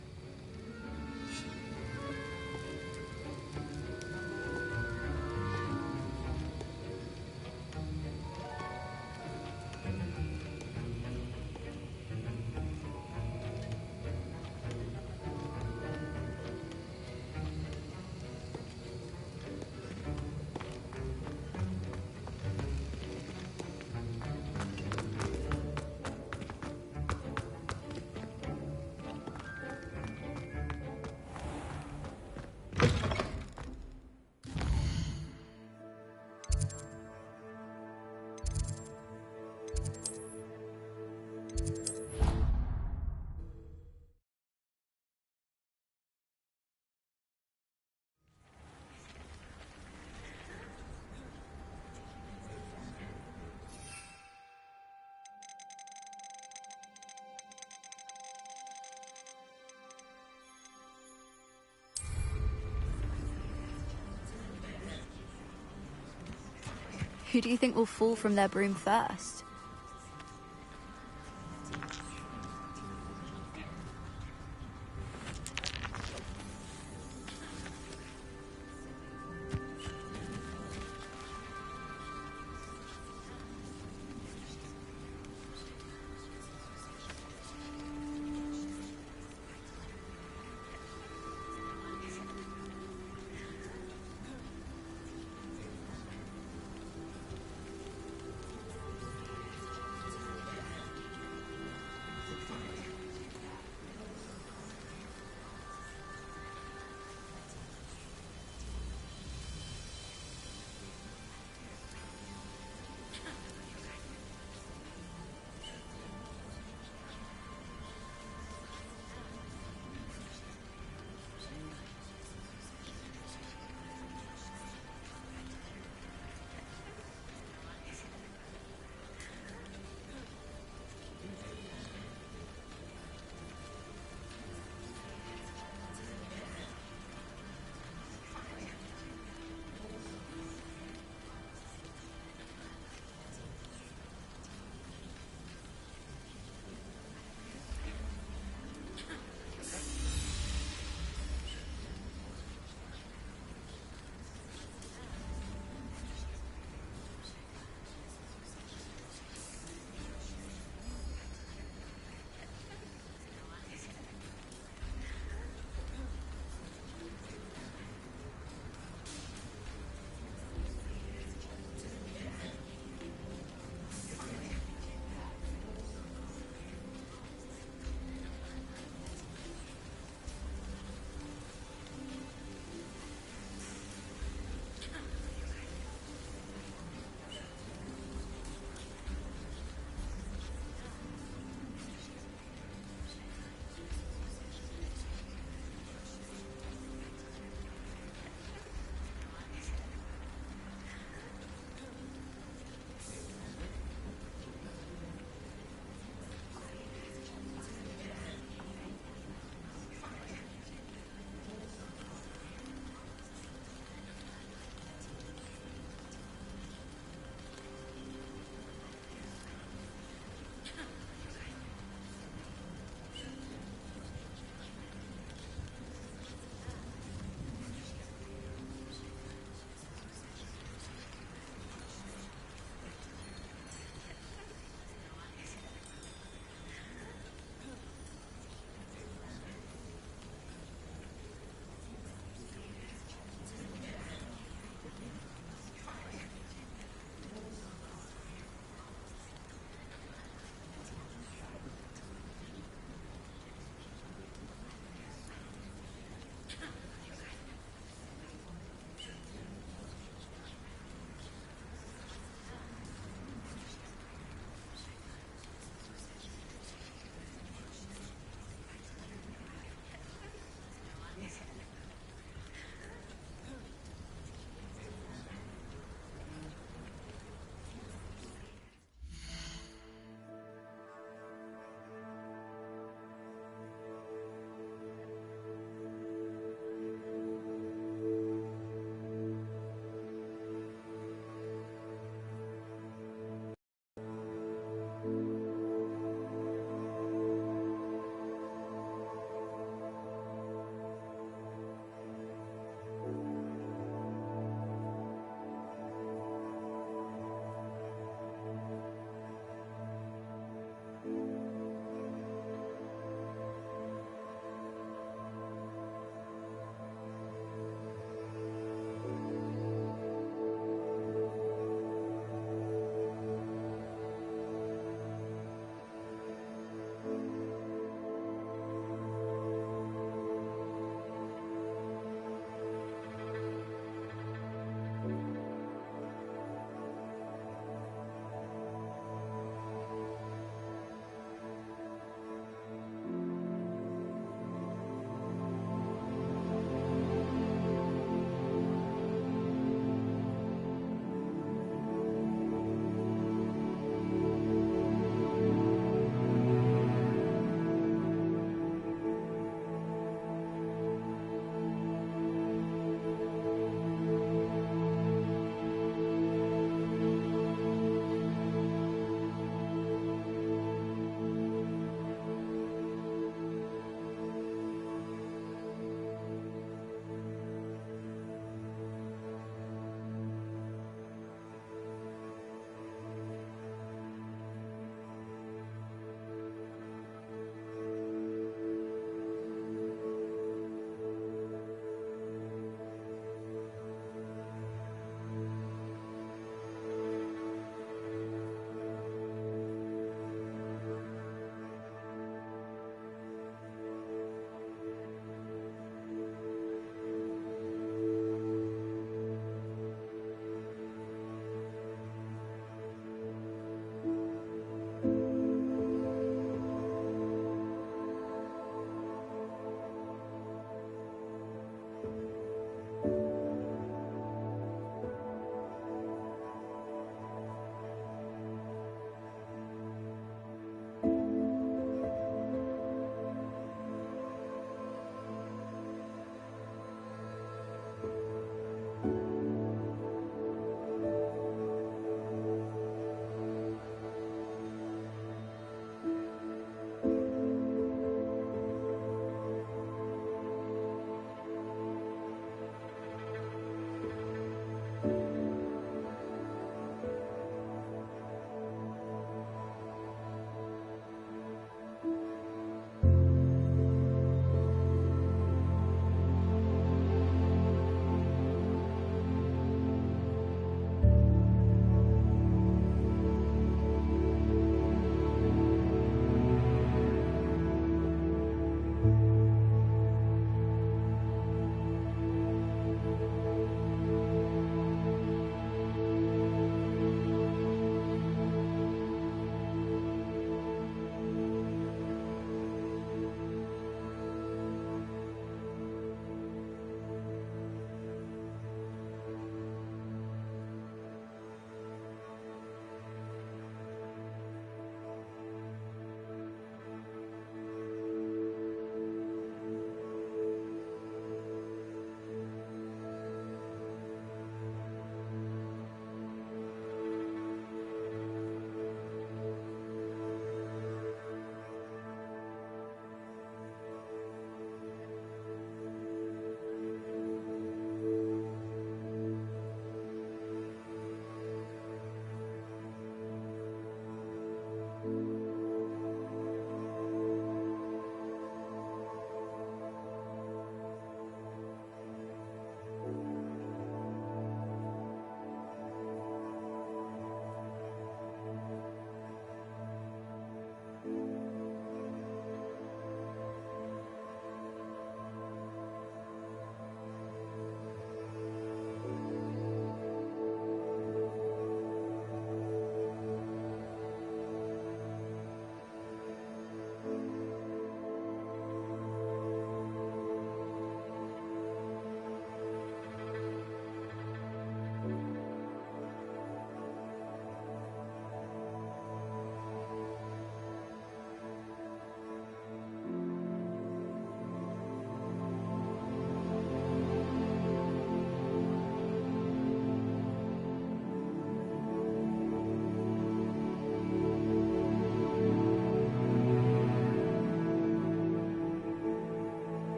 Who do you think will fall from their broom first?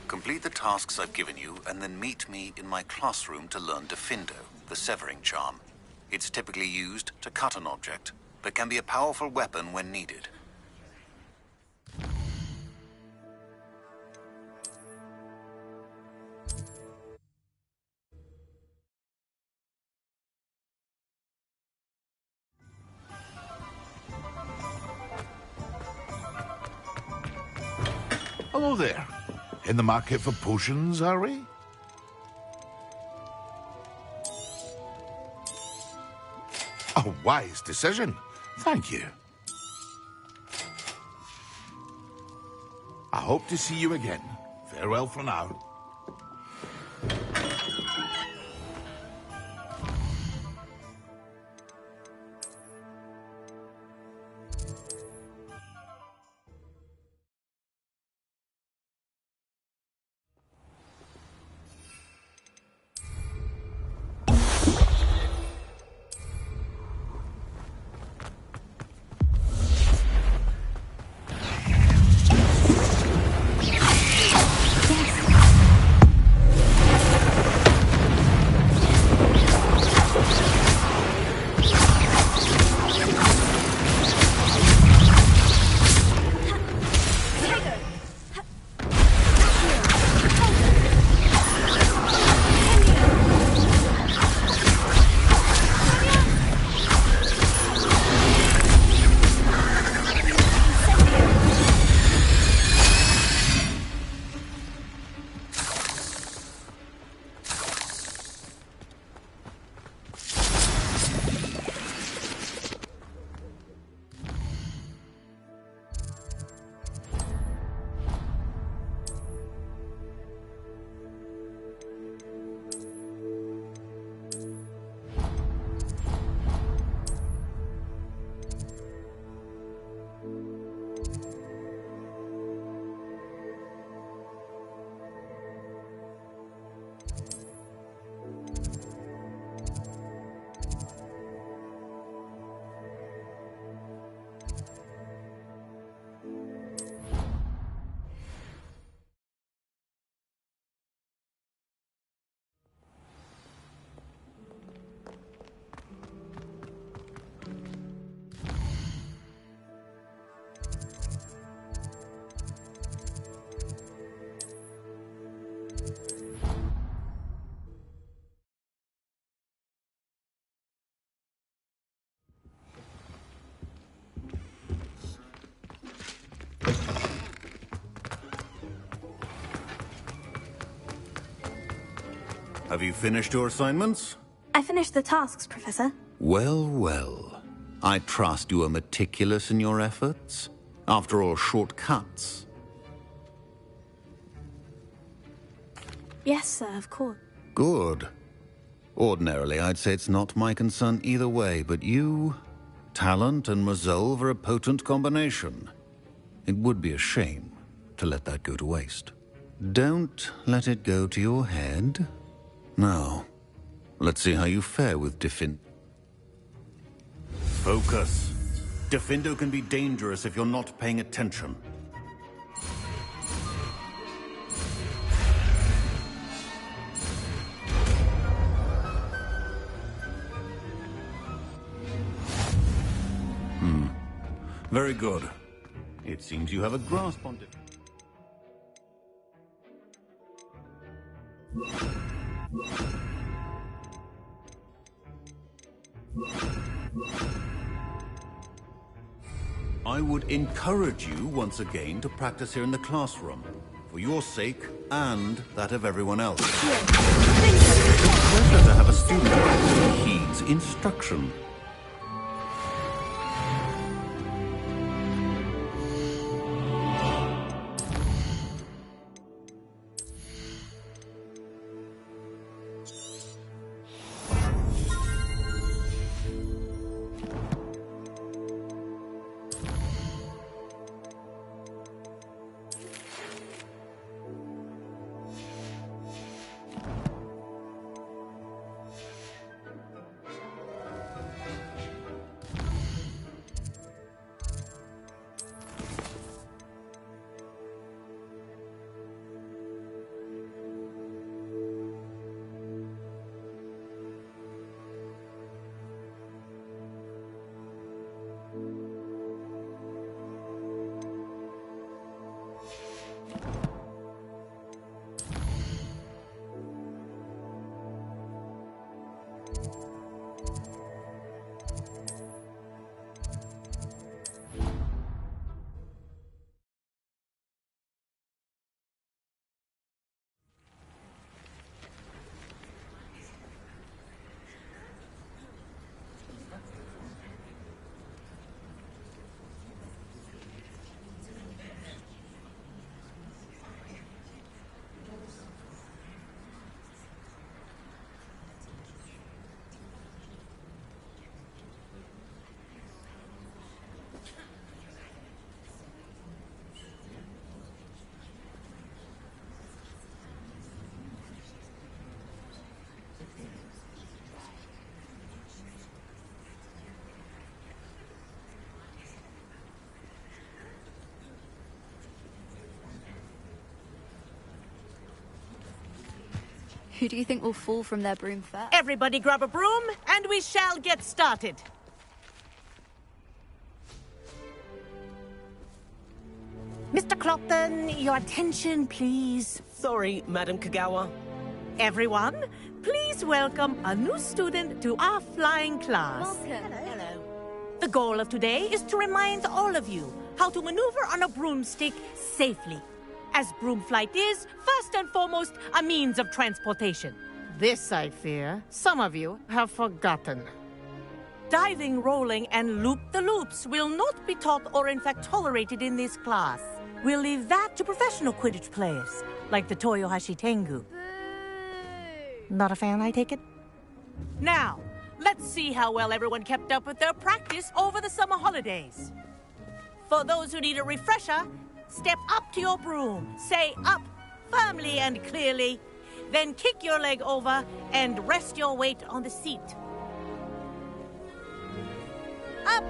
Complete the tasks I've given you, and then meet me in my classroom to learn Diffindo, the severing charm. It's typically used to cut an object, but can be a powerful weapon when needed. Hello there. In the market for potions, are we? A wise decision. Thank you. I hope to see you again. Farewell for now. Have you finished your assignments? I finished the tasks, Professor. Well, well. I trust you are meticulous in your efforts. After all, shortcuts. Yes, sir, of course. Good. Ordinarily, I'd say it's not my concern either way, but you... talent and resolve are a potent combination. It would be a shame to let that go to waste. Don't let it go to your head. Now, let's see how you fare with Focus. Diffindo can be dangerous if you're not paying attention. Very good. It seems you have a grasp on it. I would encourage you once again to practice here in the classroom, for your sake and that of everyone else. It's a pleasure to have a student who actually heeds instruction. Who do you think will fall from their broom first? Everybody grab a broom, and we shall get started. Mr. Clopton, your attention, please. Sorry, Madam Kagawa. Everyone, please welcome a new student to our flying class. Welcome. Hello. The goal of today is to remind all of you how to maneuver on a broomstick safely, as broom flight is, first and foremost, a means of transportation. This, I fear, some of you have forgotten. Diving, rolling, and loop-the-loops will not be taught or in fact tolerated in this class. We'll leave that to professional Quidditch players, like the Toyohashi Tengu. Not a fan, I take it? Now, let's see how well everyone kept up with their practice over the summer holidays. For those who need a refresher, step up to your broom, say up firmly and clearly, then kick your leg over and rest your weight on the seat. Up!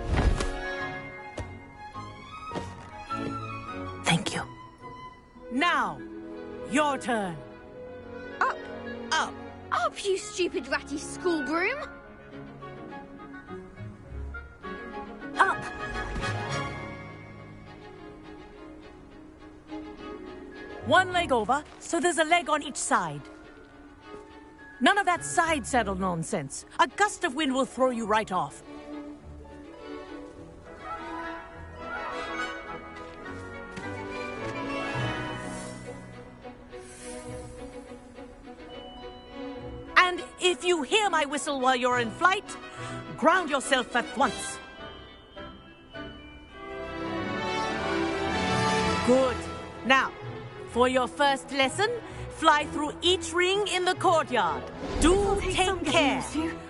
Thank you. Now, your turn. Up! Up! Up, you stupid ratty school broom! Up! One leg over, so there's a leg on each side. None of that side saddle nonsense. A gust of wind will throw you right off. And if you hear my whistle while you're in flight, ground yourself at once. Good. Now, for your first lesson, fly through each ring in the courtyard. Do take care.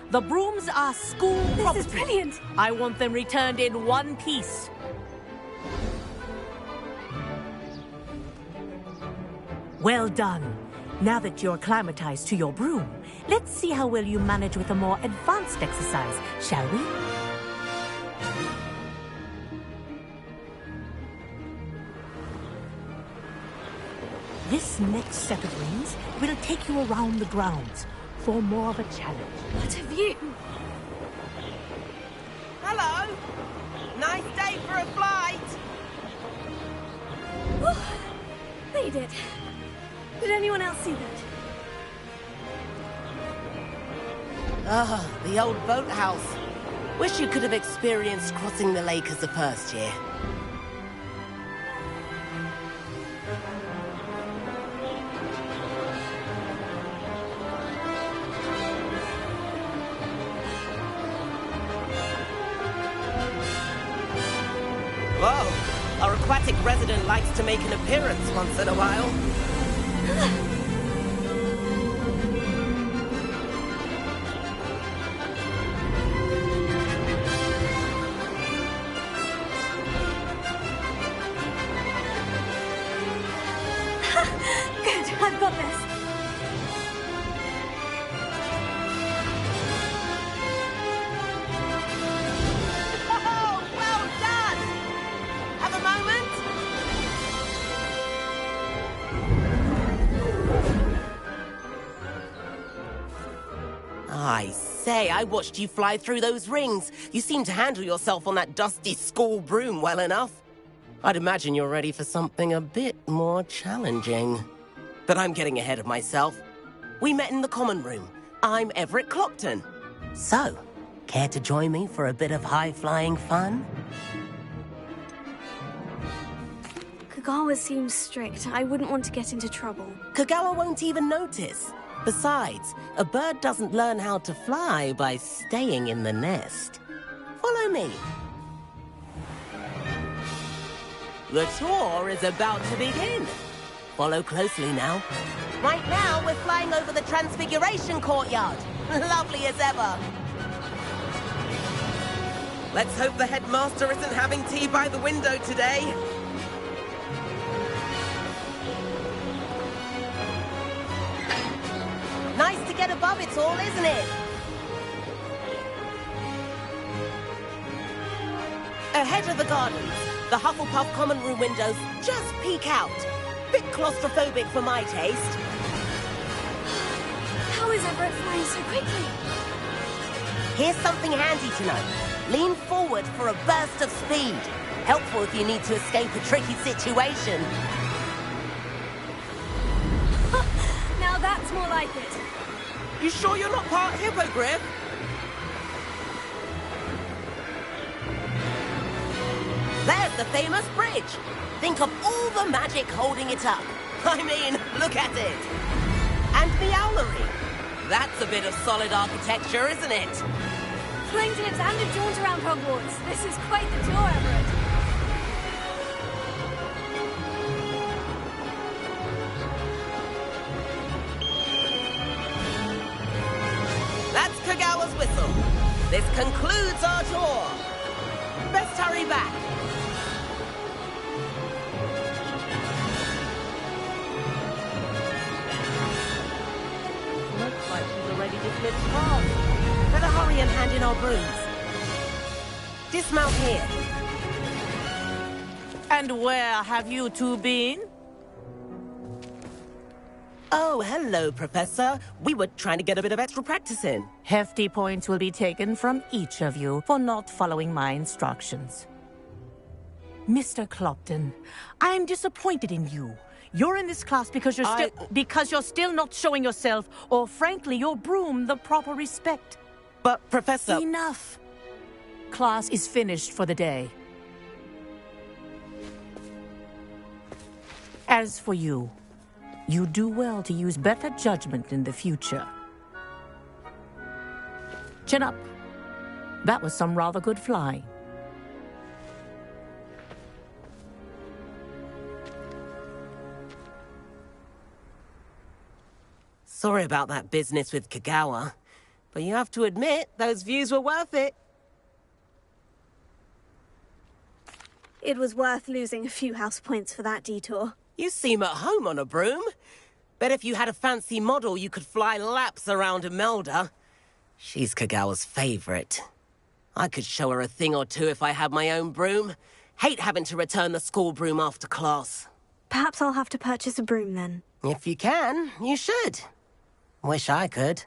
The brooms are school property. This is brilliant. I want them returned in one piece. Well done. Now that you're acclimatized to your broom, let's see how well you manage with a more advanced exercise, shall we? This next set of rings will take you around the grounds for more of a challenge. What a view! Hello! Nice day for a flight! Oh, they did. Did anyone else see that? Ah, the old boathouse. Wish you could have experienced crossing the lake as a first year. Whoa! Our aquatic resident likes to make an appearance once in a while. Good, I've got this. Oh, well done! Have a moment? I say, I watched you fly through those rings. You seem to handle yourself on that dusty school broom well enough. I'd imagine you're ready for something a bit more challenging. But I'm getting ahead of myself. We met in the common room. I'm Everett Clopton. So, care to join me for a bit of high-flying fun? Kagawa seems strict. I wouldn't want to get into trouble. Kagawa won't even notice. Besides, a bird doesn't learn how to fly by staying in the nest. Follow me. The tour is about to begin. Follow closely now. Right now, we're flying over the Transfiguration Courtyard. Lovely as ever. Let's hope the headmaster isn't having tea by the window today. Nice to get above it all, isn't it? Ahead of the gardens, the Hufflepuff common room windows just peek out. Bit claustrophobic for my taste. How is Everett flying so quickly? Here's something handy to know. Lean forward for a burst of speed. Helpful if you need to escape a tricky situation. Now that's more like it. You sure you're not part hippogriff? There's the famous bridge. Think of all the magic holding it up. I mean, look at it. And the owlery. That's a bit of solid architecture, isn't it? Flying tips and a jaunt around Hogwarts. This is quite the tour, Everett. That's Kagawa's whistle. This concludes our tour. Best hurry back. Looks like she's already dismissed class. Better hurry and hand in our brooms. Dismount here. And where have you two been? Oh, hello, Professor. We were trying to get a bit of extra practice in. Hefty points will be taken from each of you for not following my instructions. Mr. Clopton, I'm disappointed in you. You're in this class because you're still not showing yourself, or frankly, your broom, the proper respect. But, Professor... Enough. Class is finished for the day. As for you, you do well to use better judgment in the future. Chin up. That was some rather good flying. Sorry about that business with Kagawa, but you have to admit, those views were worth it. It was worth losing a few house points for that detour. You seem at home on a broom. Bet if you had a fancy model, you could fly laps around Imelda. She's Kagawa's favorite. I could show her a thing or two if I had my own broom. Hate having to return the school broom after class. Perhaps I'll have to purchase a broom then. If you can, you should. Wish I could.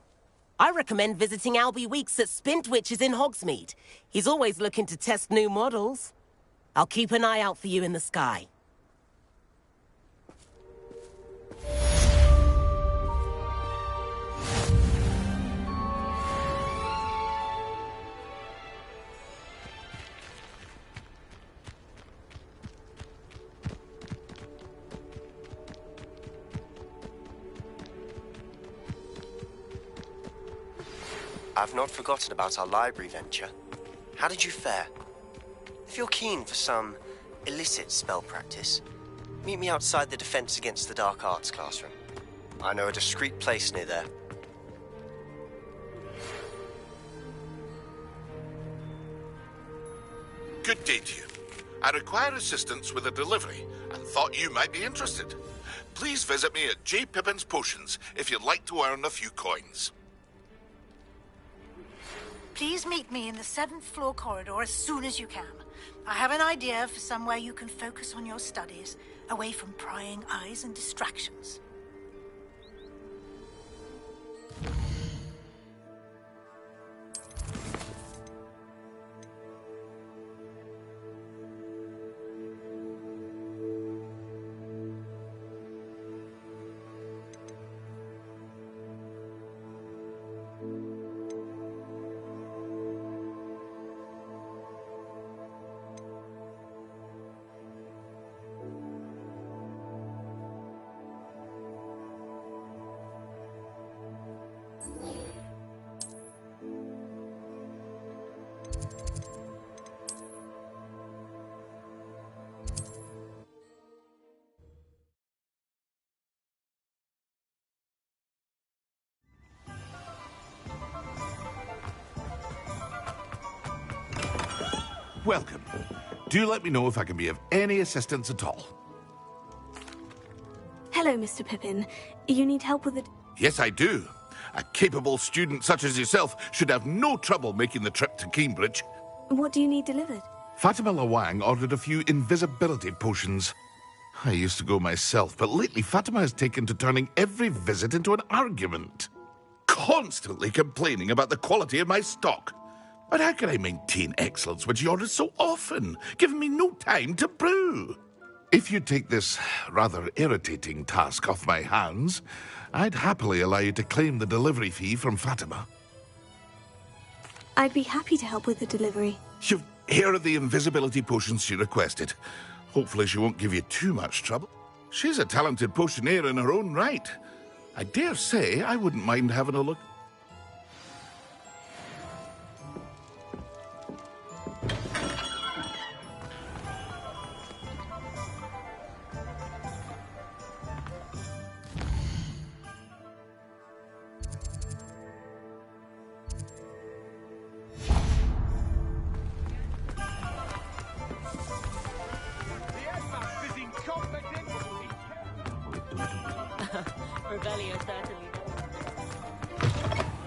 I recommend visiting Albie Weeks at Spintwitches in Hogsmeade. He's always looking to test new models. I'll keep an eye out for you in the sky. I've not forgotten about our library venture. How did you fare? If you're keen for some illicit spell practice, meet me outside the Defense Against the Dark Arts classroom. I know a discreet place near there. Good day to you. I require assistance with a delivery and thought you might be interested. Please visit me at J. Pippin's Potions if you'd like to earn a few coins. Please meet me in the 7th floor corridor as soon as you can. I have an idea for somewhere you can focus on your studies, away from prying eyes and distractions. Welcome. Do let me know if I can be of any assistance at all. Hello, Mr. Pippin. You need help with it? Yes, I do. A capable student such as yourself should have no trouble making the trip to Cambridge. What do you need delivered? Fatima Lawang ordered a few invisibility potions. I used to go myself, but lately Fatima has taken to turning every visit into an argument. constantly complaining about the quality of my stock. But how can I maintain excellence when she orders so often, giving me no time to brew? If you take this rather irritating task off my hands, I'd happily allow you to claim the delivery fee from Fatima. I'd be happy to help with the delivery. Here are the invisibility potions she requested. Hopefully she won't give you too much trouble. She's a talented potioneer in her own right. I dare say I wouldn't mind having a look.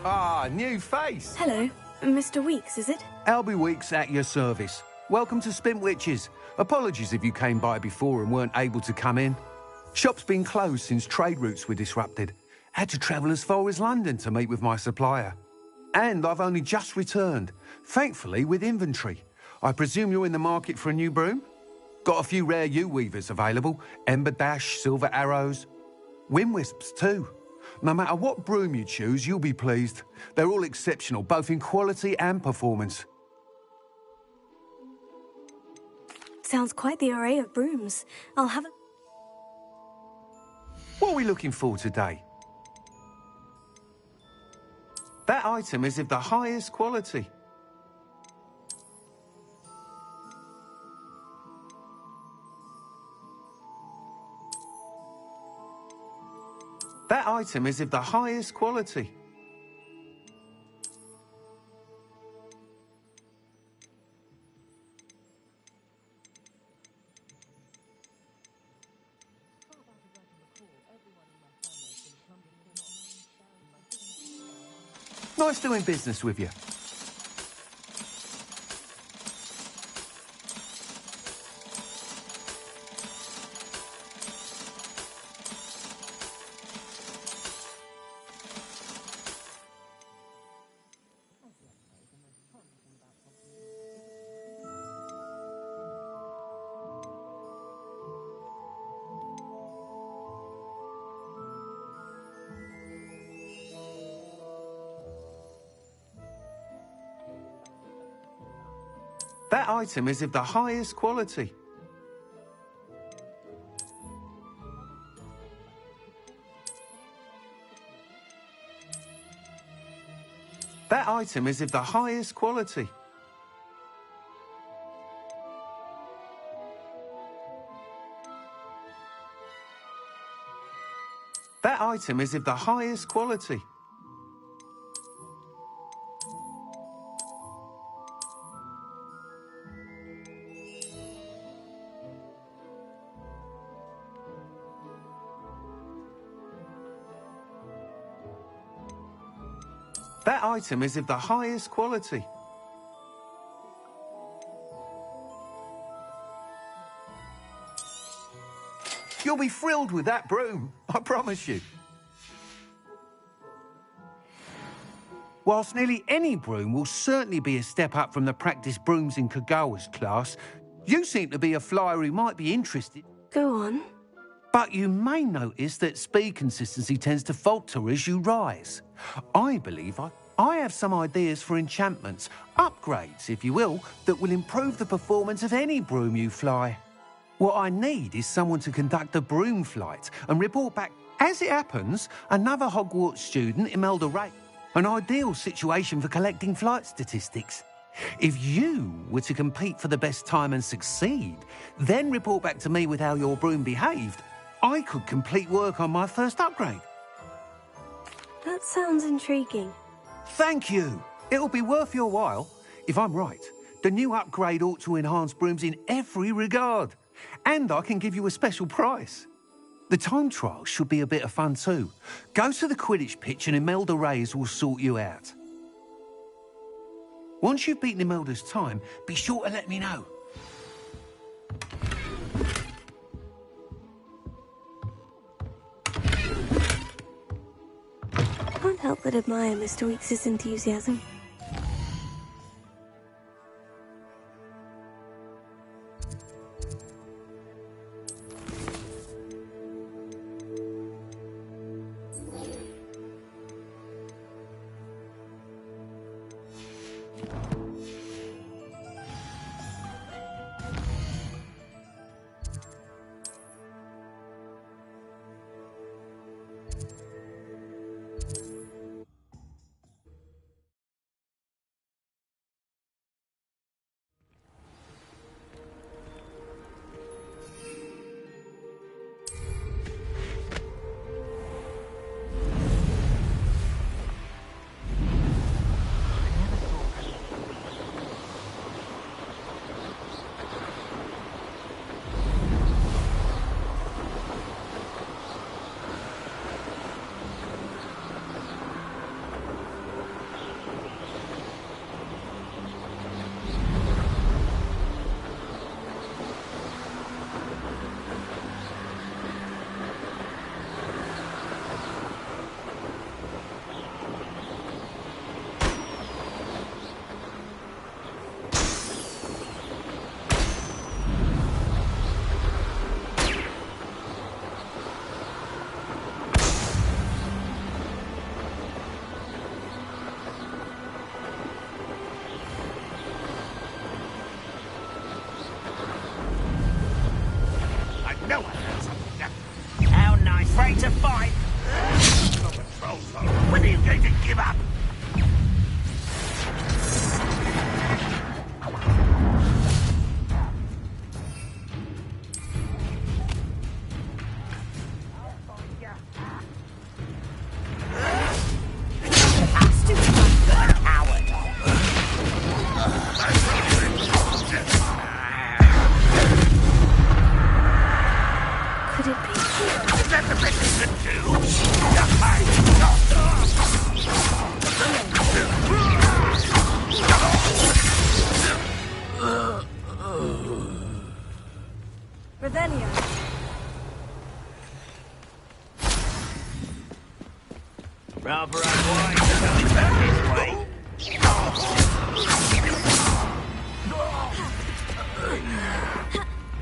Ah, new face. Hello. Mr. Weeks, is it? Albie Weeks at your service. Welcome to Spint Witches. Apologies if you came by before and weren't able to come in. Shop's been closed since trade routes were disrupted. Had to travel as far as London to meet with my supplier. And I've only just returned, thankfully with inventory. I presume you're in the market for a new broom? Got a few rare yew-weavers available. Ember Dash, Silver Arrows. Wind Wisps too. No matter what broom you choose, you'll be pleased. They're all exceptional, both in quality and performance. Sounds quite the array of brooms. I'll have a... What are we looking for today? That item is of the highest quality. That item is of the highest quality. Nice doing business with you. That item is of the highest quality. That item is of the highest quality. That item is of the highest quality. That item is of the highest quality. You'll be thrilled with that broom, I promise you. Whilst nearly any broom will certainly be a step up from the practice brooms in Kagawa's class, you seem to be a flyer who might be interested. Go on. But you may notice that speed consistency tends to falter as you rise. I believe I have some ideas for enchantments, upgrades, if you will, that will improve the performance of any broom you fly. What I need is someone to conduct a broom flight and report back. As it happens, another Hogwarts student, Imelda Ray, an ideal situation for collecting flight statistics. If you were to compete for the best time and succeed, then report back to me with how your broom behaved, I could complete work on my first upgrade. That sounds intriguing. Thank you. It'll be worth your while. If I'm right, the new upgrade ought to enhance brooms in every regard. And I can give you a special price. The time trial should be a bit of fun too. Go to the Quidditch pitch and Imelda Reyes will sort you out. Once you've beaten Imelda's time, be sure to let me know. Can't help but admire Mr. Weekes' enthusiasm. Afraid to fight? When are you going to give up? Rather unwise to go back this way.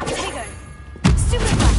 Tego! Stupid one!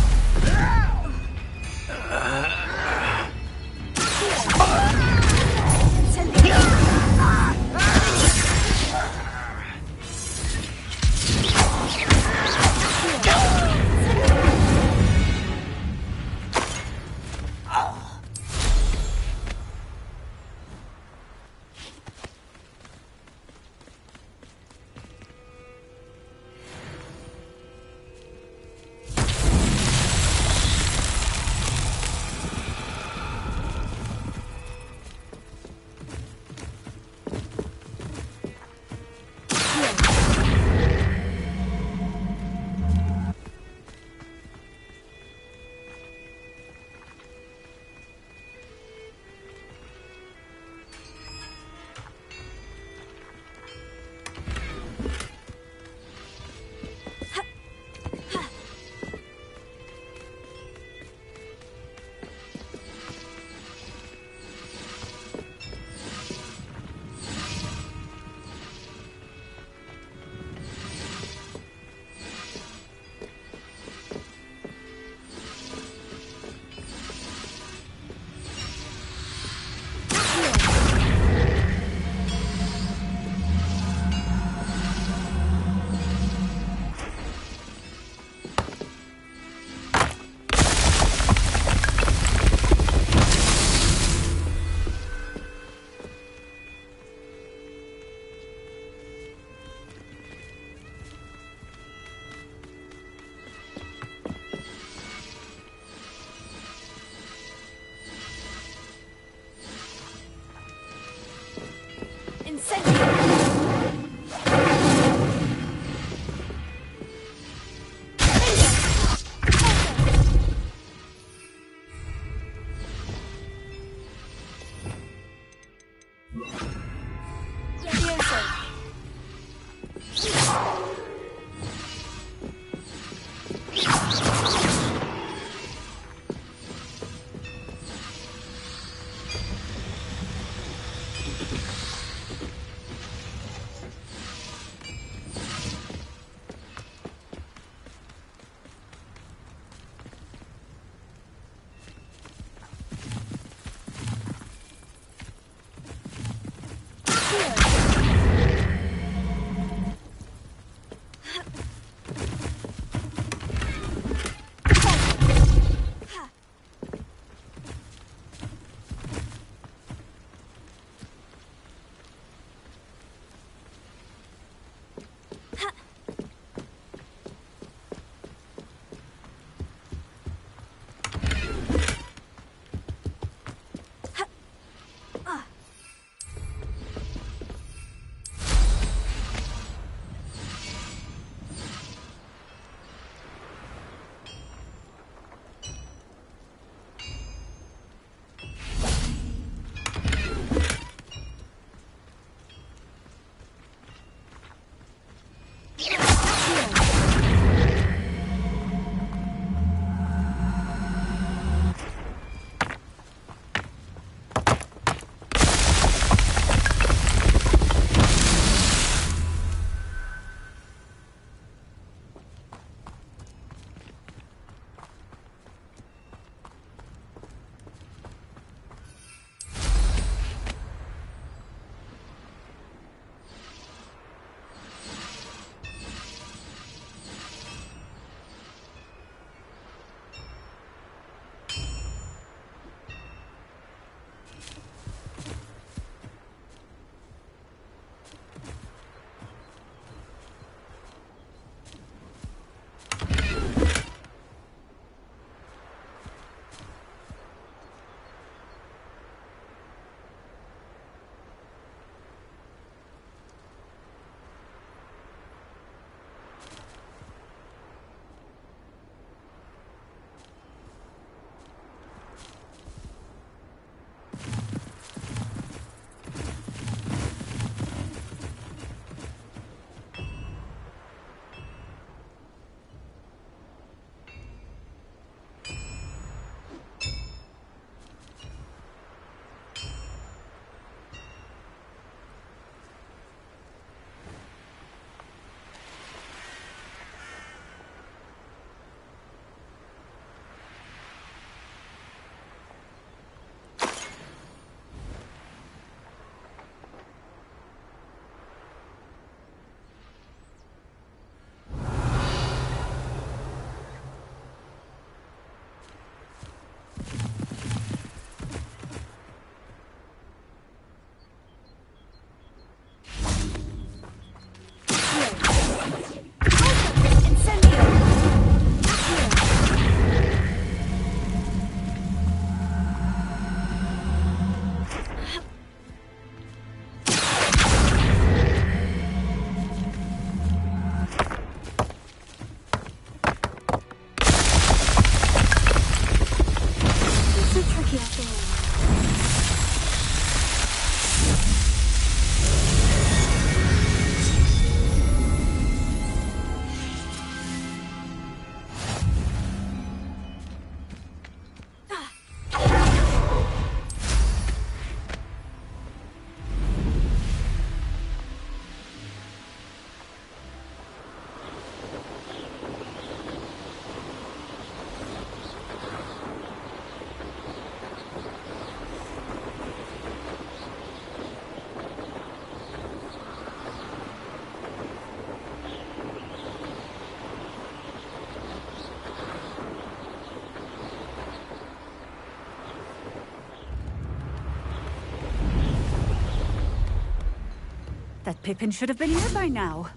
Pippin should have been here by now.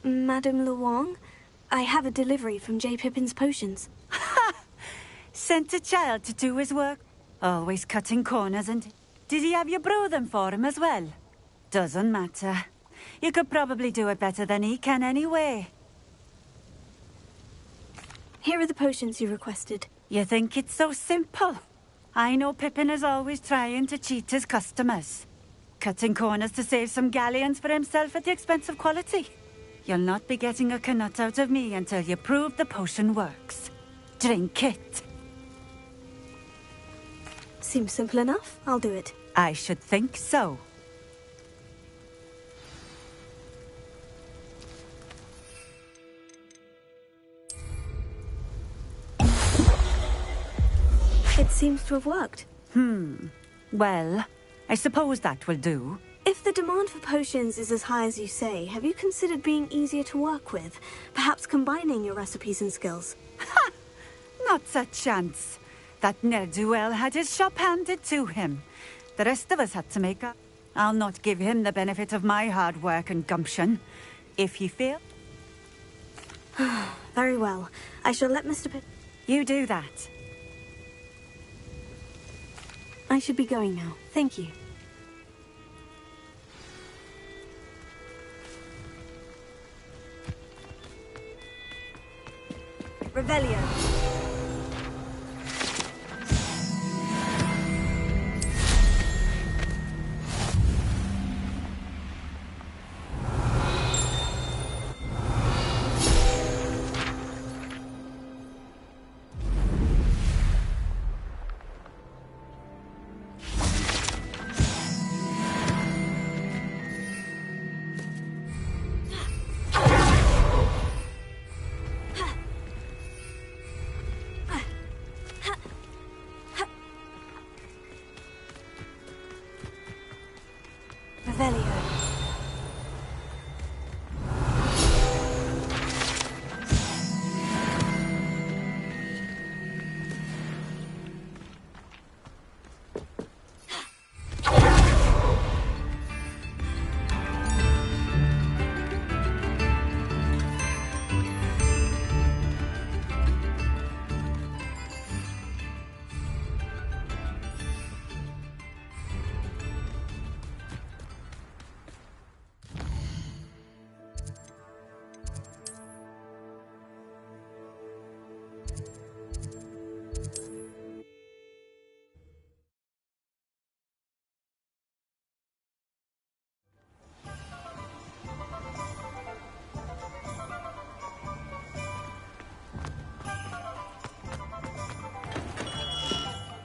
Madame Luong, I have a delivery from J. Pippin's potions. Ha! Sent a child to do his work. Always cutting corners, and did he have you brew them for him as well? Doesn't matter. You could probably do it better than he can anyway. Here are the potions you requested. You think it's so simple? I know Pippin is always trying to cheat his customers. Cutting corners to save some galleons for himself at the expense of quality. You'll not be getting a canut out of me until you prove the potion works. Drink it. Seems simple enough. I'll do it. I should think so. It seems to have worked. Well, I suppose that will do. If the demand for potions is as high as you say, have you considered being easier to work with? Perhaps combining your recipes and skills? Ha! Not a chance. That ne'er-do-well had his shop handed to him. The rest of us had to make up. I'll not give him the benefit of my hard work and gumption. If he fails... Very well. I shall let Mr. Pitt... You do that. I should be going now. Thank you. Revelio.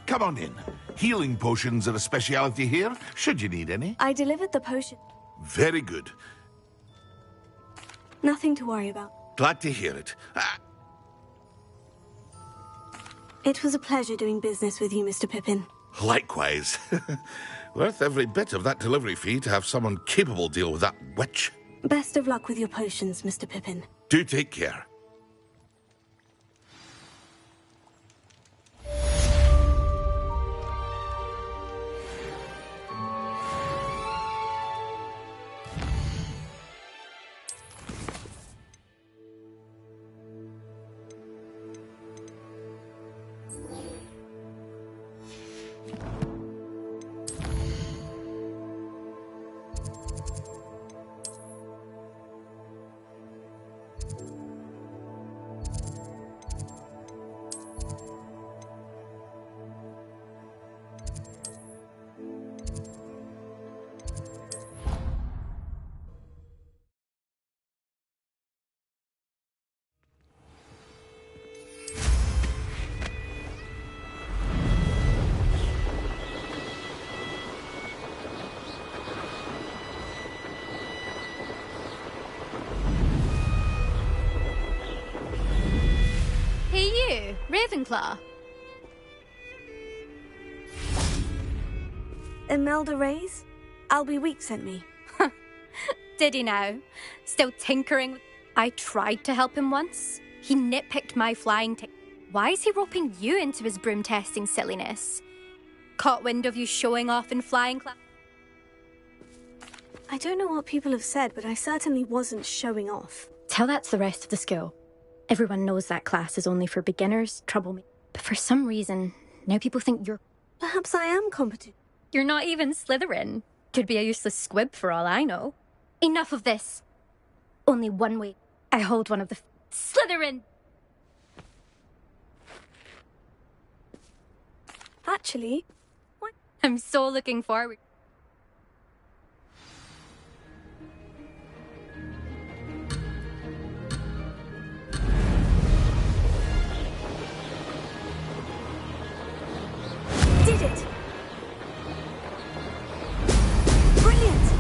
Come on in. Healing potions are a speciality here, should you need any. I delivered the potion. Very good. Nothing to worry about. Glad to hear it. It was a pleasure doing business with you, Mr. Pippin. Likewise. Worth every bit of that delivery fee to have someone capable deal with that witch. Best of luck with your potions, Mr. Pippin. Do take care. Ravenclaw. Imelda Reyes? Albie Week sent me. Did he now? Still tinkering? I tried to help him once. He nitpicked my flying Why is he roping you into his broom testing silliness? Caught wind of you showing off in flying class? I don't know what people have said, but I certainly wasn't showing off. Tell that to the rest of the school. Everyone knows that class is only for beginners, troublemakers. But for some reason, now people think you're... Perhaps I am competent. You're not even Slytherin. Could be a useless squib for all I know. Enough of this. Only one way. I hold one of the... Slytherin! Actually, what? I'm so looking forward. Did it! Brilliant!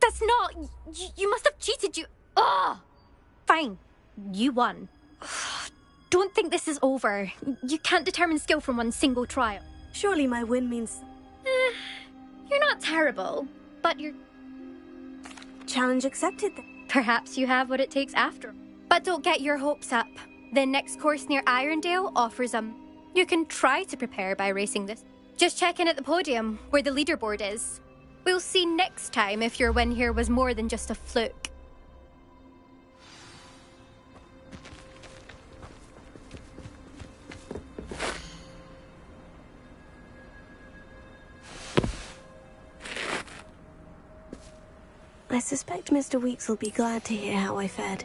That's not... You must have cheated, you... Ugh! Fine. You won. Don't think this is over. You can't determine skill from one single trial. Surely my win means... You're not terrible, but you're... Challenge accepted then. Perhaps you have what it takes after. But don't get your hopes up. The next course near Irondale offers You can try to prepare by racing this. Just check in at the podium, where the leaderboard is. We'll see next time if your win here was more than just a fluke. I suspect Mr. Weeks will be glad to hear how I fared.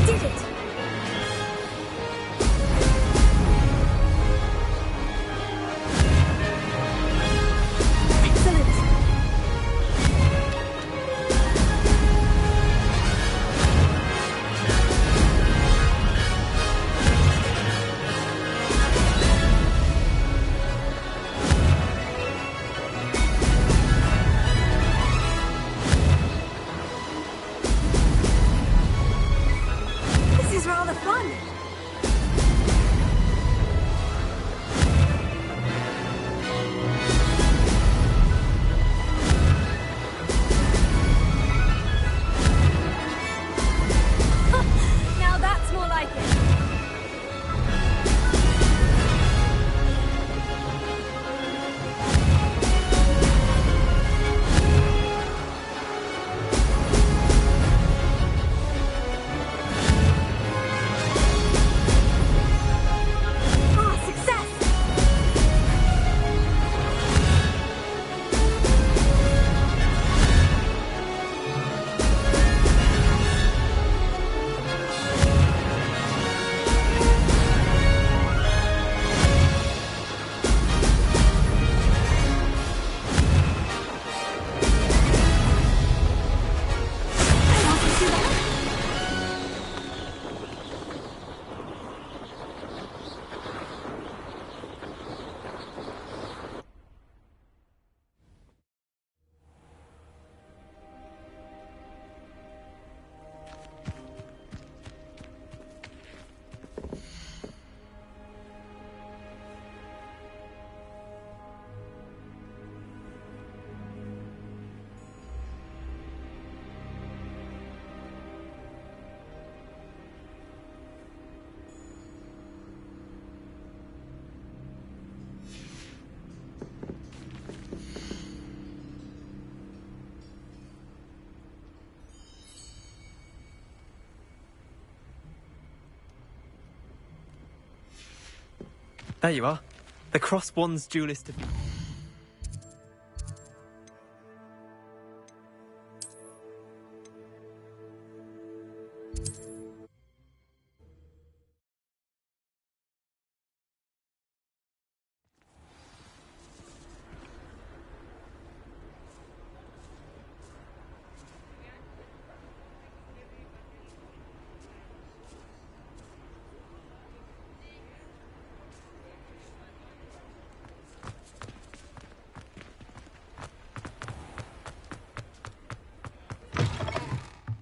Did it! Excellent! There you are. The Crosswands duelist.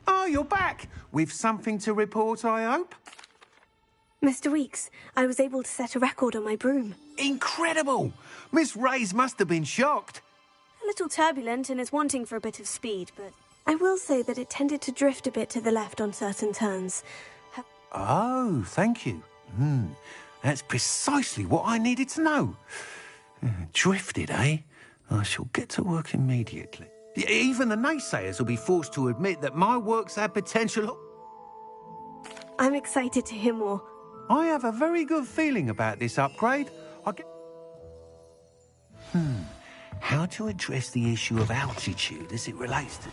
Oh, you're back! With something to report, I hope? Mr. Weeks, I was able to set a record on my broom. Incredible! Miss Reyes must have been shocked. A little turbulent and is wanting for a bit of speed, but I will say that it tended to drift a bit to the left on certain turns. Oh, thank you. That's precisely what I needed to know. Drifted, eh? I shall get to work immediately. Even the naysayers will be forced to admit that my works have potential. I'm excited to hear more. I have a very good feeling about this upgrade. How to address the issue of altitude as it relates to...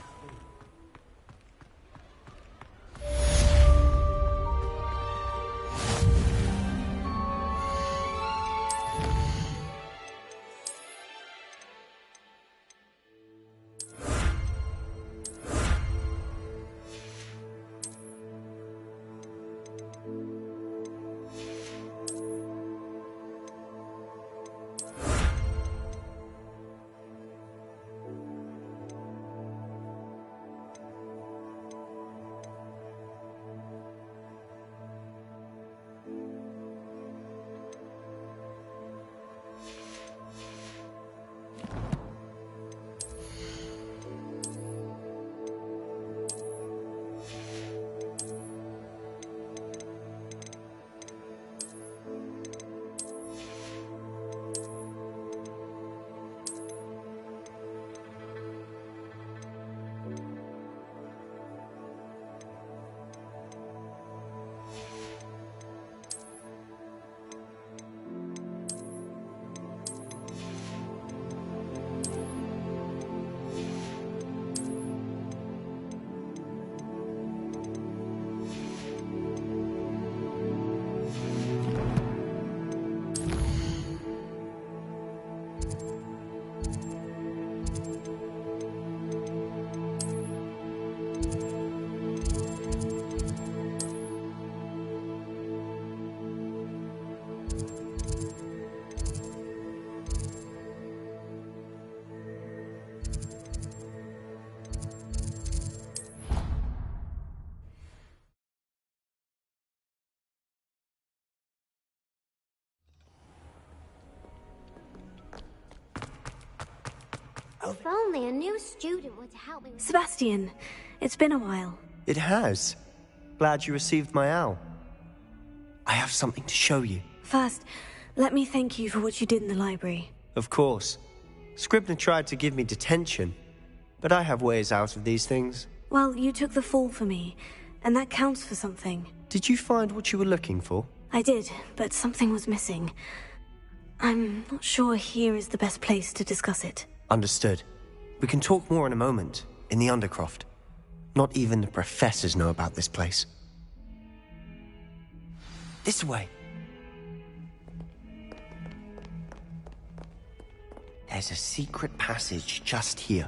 If only a new student were to help me with... Sebastian, it's been a while. It has. Glad you received my owl. I have something to show you. First, let me thank you for what you did in the library. Of course. Scribner tried to give me detention, but I have ways out of these things. Well, you took the fall for me, and that counts for something. Did you find what you were looking for? I did, but something was missing. I'm not sure here is the best place to discuss it. Understood. We can talk more in a moment, in the Undercroft. Not even the professors know about this place. This way. There's a secret passage just here.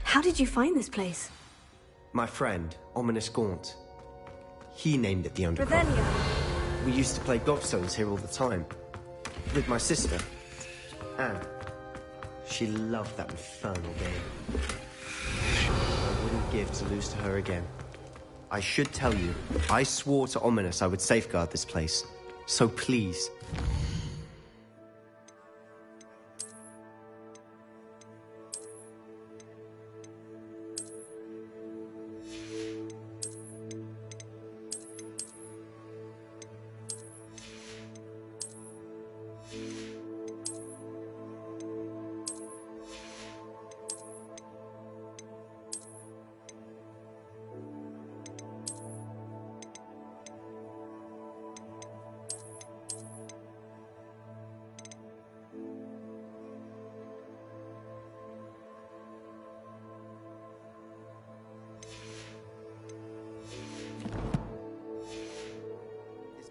How did you find this place? My friend, Ominous Gaunt. He named it the Undercroft. Revelio. We used to play gobstones here all the time. With my sister, Anne. She loved that infernal game. I wouldn't give to lose to her again. I should tell you, I swore to Ominous I would safeguard this place. So please.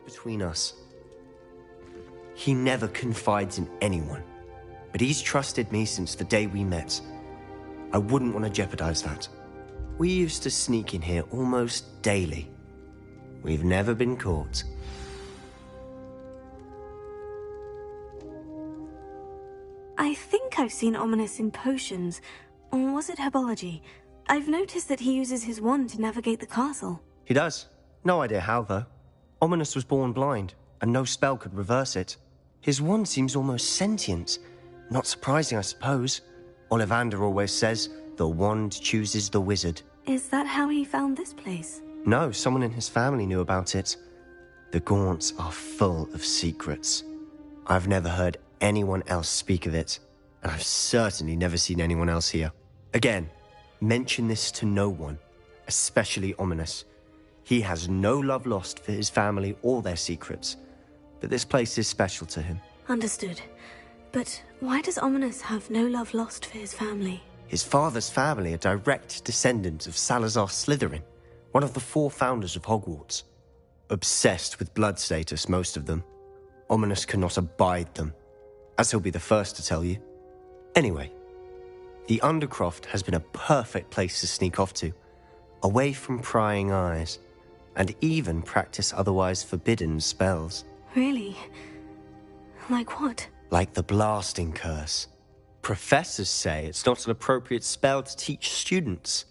between us. He never confides in anyone, but he's trusted me since the day we met. I wouldn't want to jeopardize that. We used to sneak in here almost daily. We've never been caught. I think I've seen Ominous in potions. Or was it herbology? I've noticed that he uses his wand to navigate the castle. He does. No idea how, though. Ominous was born blind, and no spell could reverse it. His wand seems almost sentient. Not surprising, I suppose. Ollivander always says, the wand chooses the wizard. Is that how he found this place? No, someone in his family knew about it. The Gaunts are full of secrets. I've never heard anyone else speak of it, and I've certainly never seen anyone else here. Again, mention this to no one, especially Ominous. He has no love lost for his family or their secrets, but this place is special to him. Understood. But why does Ominous have no love lost for his family? His father's family are direct descendants of Salazar Slytherin, one of the 4 founders of Hogwarts. Obsessed with blood status, most of them. Ominous cannot abide them, as he'll be the first to tell you. Anyway, the Undercroft has been a perfect place to sneak off to, away from prying eyes, and even practice otherwise forbidden spells. Really? Like what? Like the blasting curse. Professors say it's not an appropriate spell to teach students.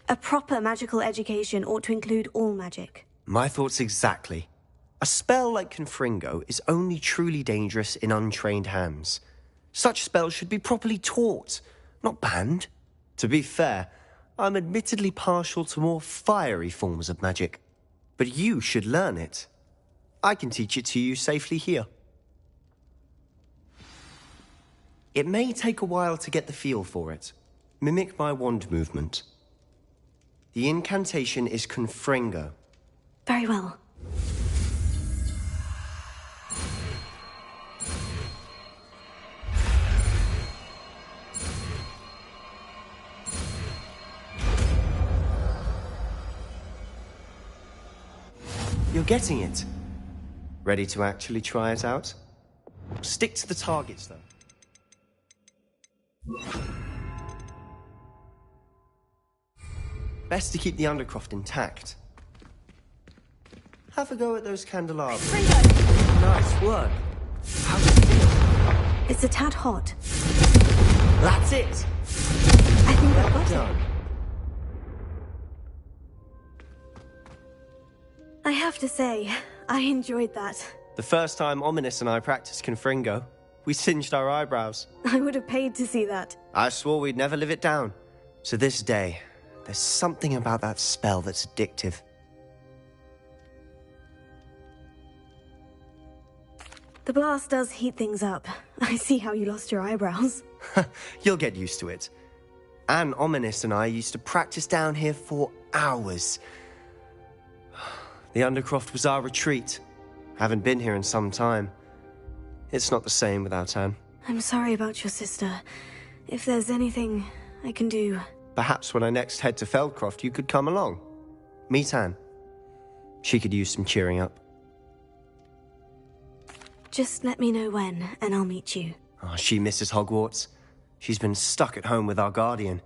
A proper magical education ought to include all magic. My thoughts exactly. A spell like Confringo is only truly dangerous in untrained hands. Such spells should be properly taught, not banned. To be fair, I'm admittedly partial to more fiery forms of magic. But you should learn it. I can teach it to you safely here. It may take a while to get the feel for it. Mimic my wand movement. The incantation is Confringo. Very well. You're getting it. Ready to actually try it out? Stick to the targets, though. Best to keep the Undercroft intact. Have a go at those candelabras. Nice work. How does it feel? It's a tad hot. That's it. I think I've got Done. it. I have to say, I enjoyed that. The first time Ominous and I practiced Confringo, we singed our eyebrows. I would have paid to see that. I swore we'd never live it down. To this day, there's something about that spell that's addictive. The blast does heat things up. I see how you lost your eyebrows. You'll get used to it. Anne, Ominous and I used to practice down here for hours. The Undercroft was our retreat. Haven't been here in some time. It's not the same without Anne. I'm sorry about your sister. If there's anything I can do... Perhaps when I next head to Feldcroft, you could come along. Meet Anne. She could use some cheering up. Just let me know when, and I'll meet you. Oh, she misses Hogwarts. She's been stuck at home with our guardian,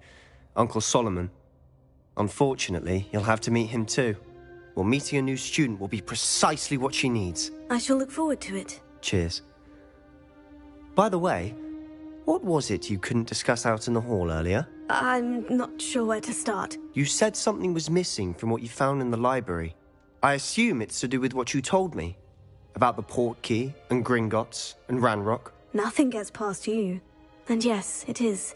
Uncle Solomon. Unfortunately, you'll have to meet him too. Well, meeting a new student will be precisely what she needs. I shall look forward to it. Cheers. By the way, what was it you couldn't discuss out in the hall earlier? I'm not sure where to start. You said something was missing from what you found in the library. I assume it's to do with what you told me. About the Portkey, and Gringotts, and Ranrock. Nothing gets past you. And yes, it is.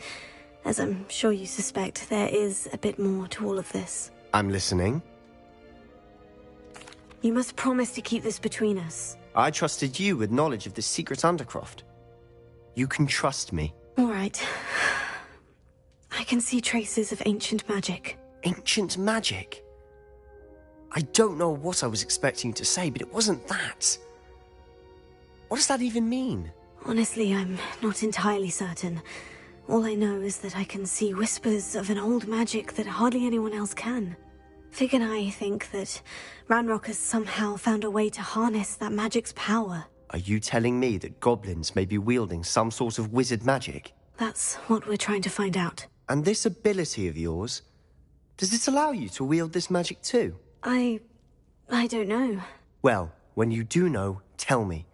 As I'm sure you suspect, there is a bit more to all of this. I'm listening. You must promise to keep this between us. I trusted you with knowledge of the secret Undercroft. You can trust me. All right. I can see traces of ancient magic. Ancient magic? I don't know what I was expecting to say, but it wasn't that. What does that even mean? Honestly, I'm not entirely certain. All I know is that I can see whispers of an old magic that hardly anyone else can. Fig and I think that Ranrock has somehow found a way to harness that magic's power. Are you telling me that goblins may be wielding some sort of wizard magic? That's what we're trying to find out. And this ability of yours, does it allow you to wield this magic too? I don't know. Well, when you do know, tell me.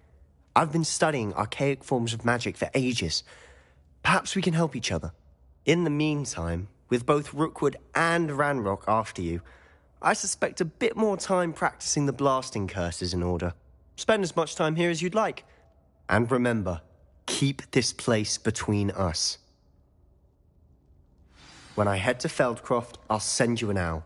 I've been studying archaic forms of magic for ages. Perhaps we can help each other. In the meantime, with both Rookwood and Ranrock after you, I suspect a bit more time practicing the blasting curse is in order. Spend as much time here as you'd like. And remember, keep this place between us. When I head to Feldcroft, I'll send you an owl.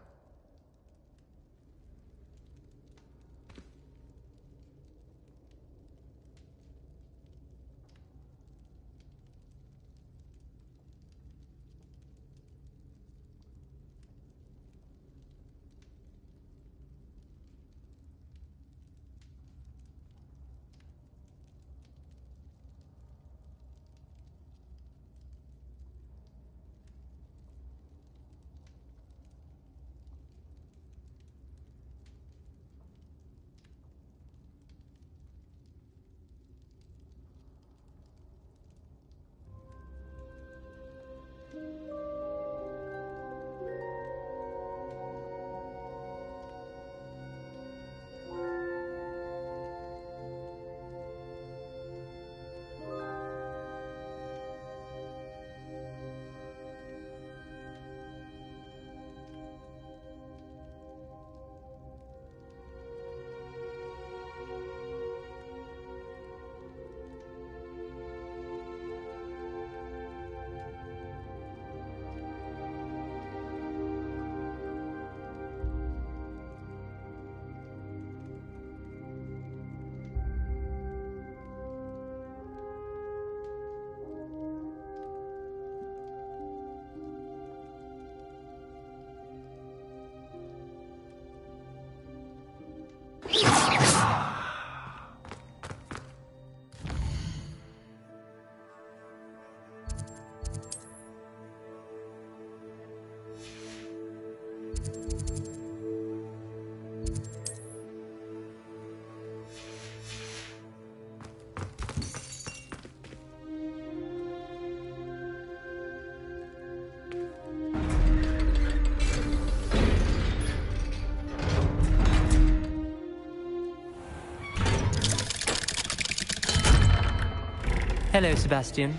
Hello, Sebastian.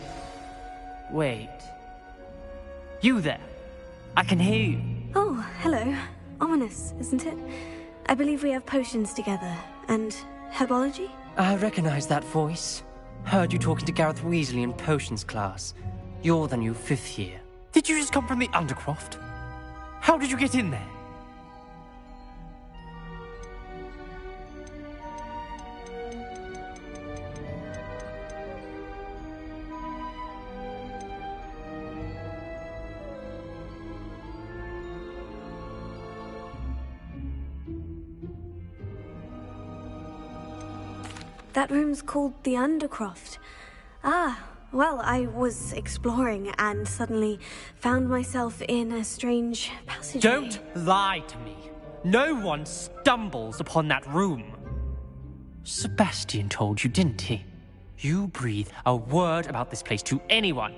Wait. You there? I can hear you. Oh, hello. Ominous, isn't it? I believe we have potions together. And herbology? I recognize that voice. Heard you talking to Gareth Weasley in potions class. You're the new 5th year. Did you just come from the Undercroft? How did you get in there? That room's called the Undercroft. Ah, well, I was exploring and suddenly found myself in a strange passageway. Don't lie to me. No one stumbles upon that room. Sebastian told you, didn't he? You breathe a word about this place to anyone,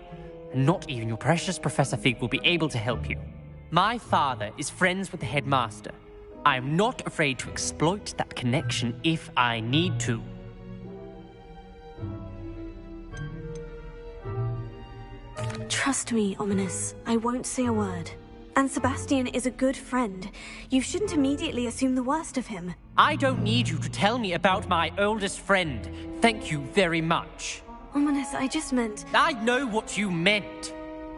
and not even your precious Professor Fig will be able to help you. My father is friends with the headmaster. I am not afraid to exploit that connection if I need to. Trust me, Ominous. I won't say a word. And Sebastian is a good friend. You shouldn't immediately assume the worst of him. I don't need you to tell me about my oldest friend. Thank you very much. Ominous, I just meant... I know what you meant.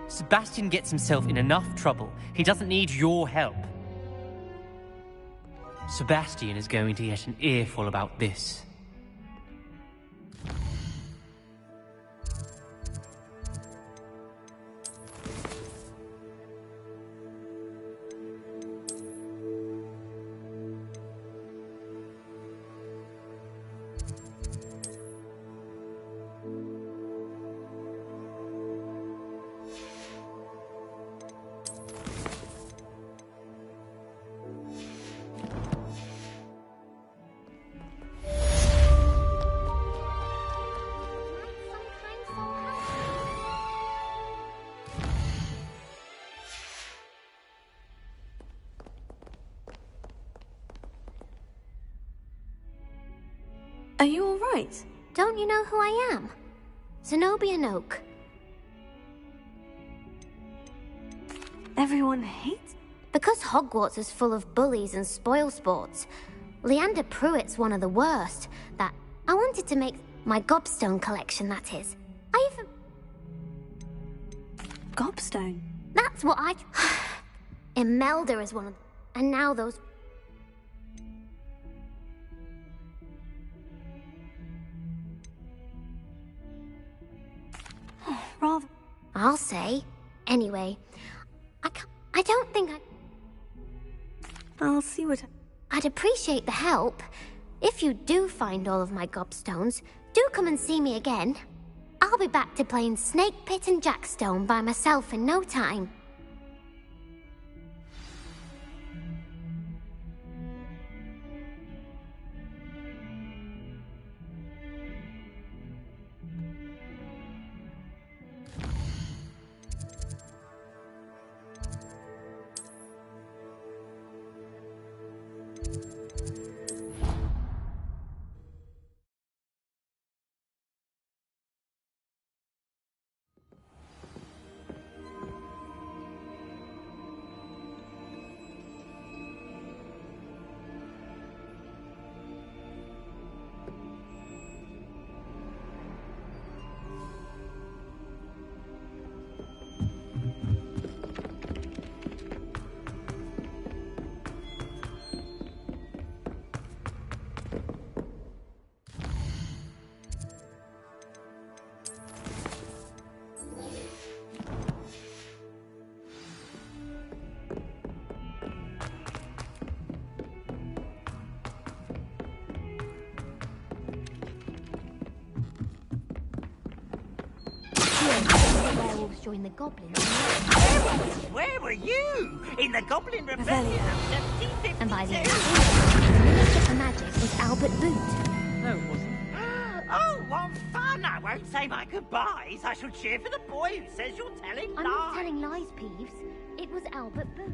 Sebastian gets himself in enough trouble. He doesn't need your help. Sebastian is going to get an earful about this. Are you all right? Don't you know who I am? Zenobia Noak. Everyone hates? Because Hogwarts is full of bullies and spoilsports. Leander Pruitt's one of the worst. That I wanted to make my gobstone collection, that is. I even... Gobstone? That's what I... Imelda is one of... And now those... Rather... I'll say. Anyway, I don't think I'll see what... I'd appreciate the help. If you do find all of my gobstones, do come and see me again. I'll be back to playing Snake Pit and Jackstone by myself in no time. Werewolves join the goblins. Where were you? In the Goblin Rebellion of 1752? And by the end the Minister for Magic was Albert Boot. No, it wasn't. Oh, what fun! I won't say my goodbyes. I shall cheer for the boy who says you're telling lies. I'm not telling lies, Peeves. It was Albert Boot.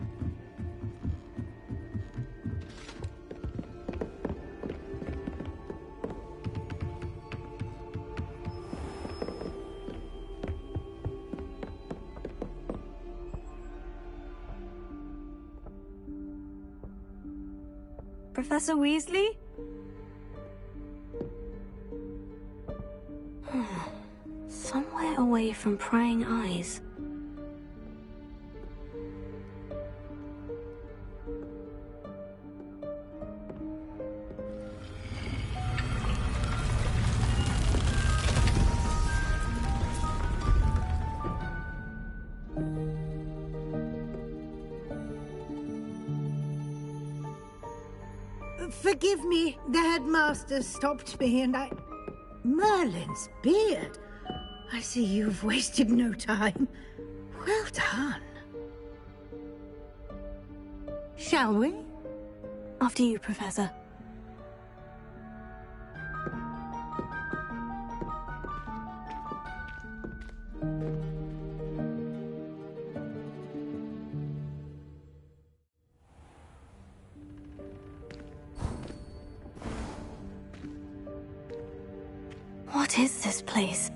Professor Weasley? Somewhere away from prying eyes. Forgive me, the headmaster stopped me and I... Merlin's beard. I see you've wasted no time. Well done. Shall we? After you, Professor. What is this place?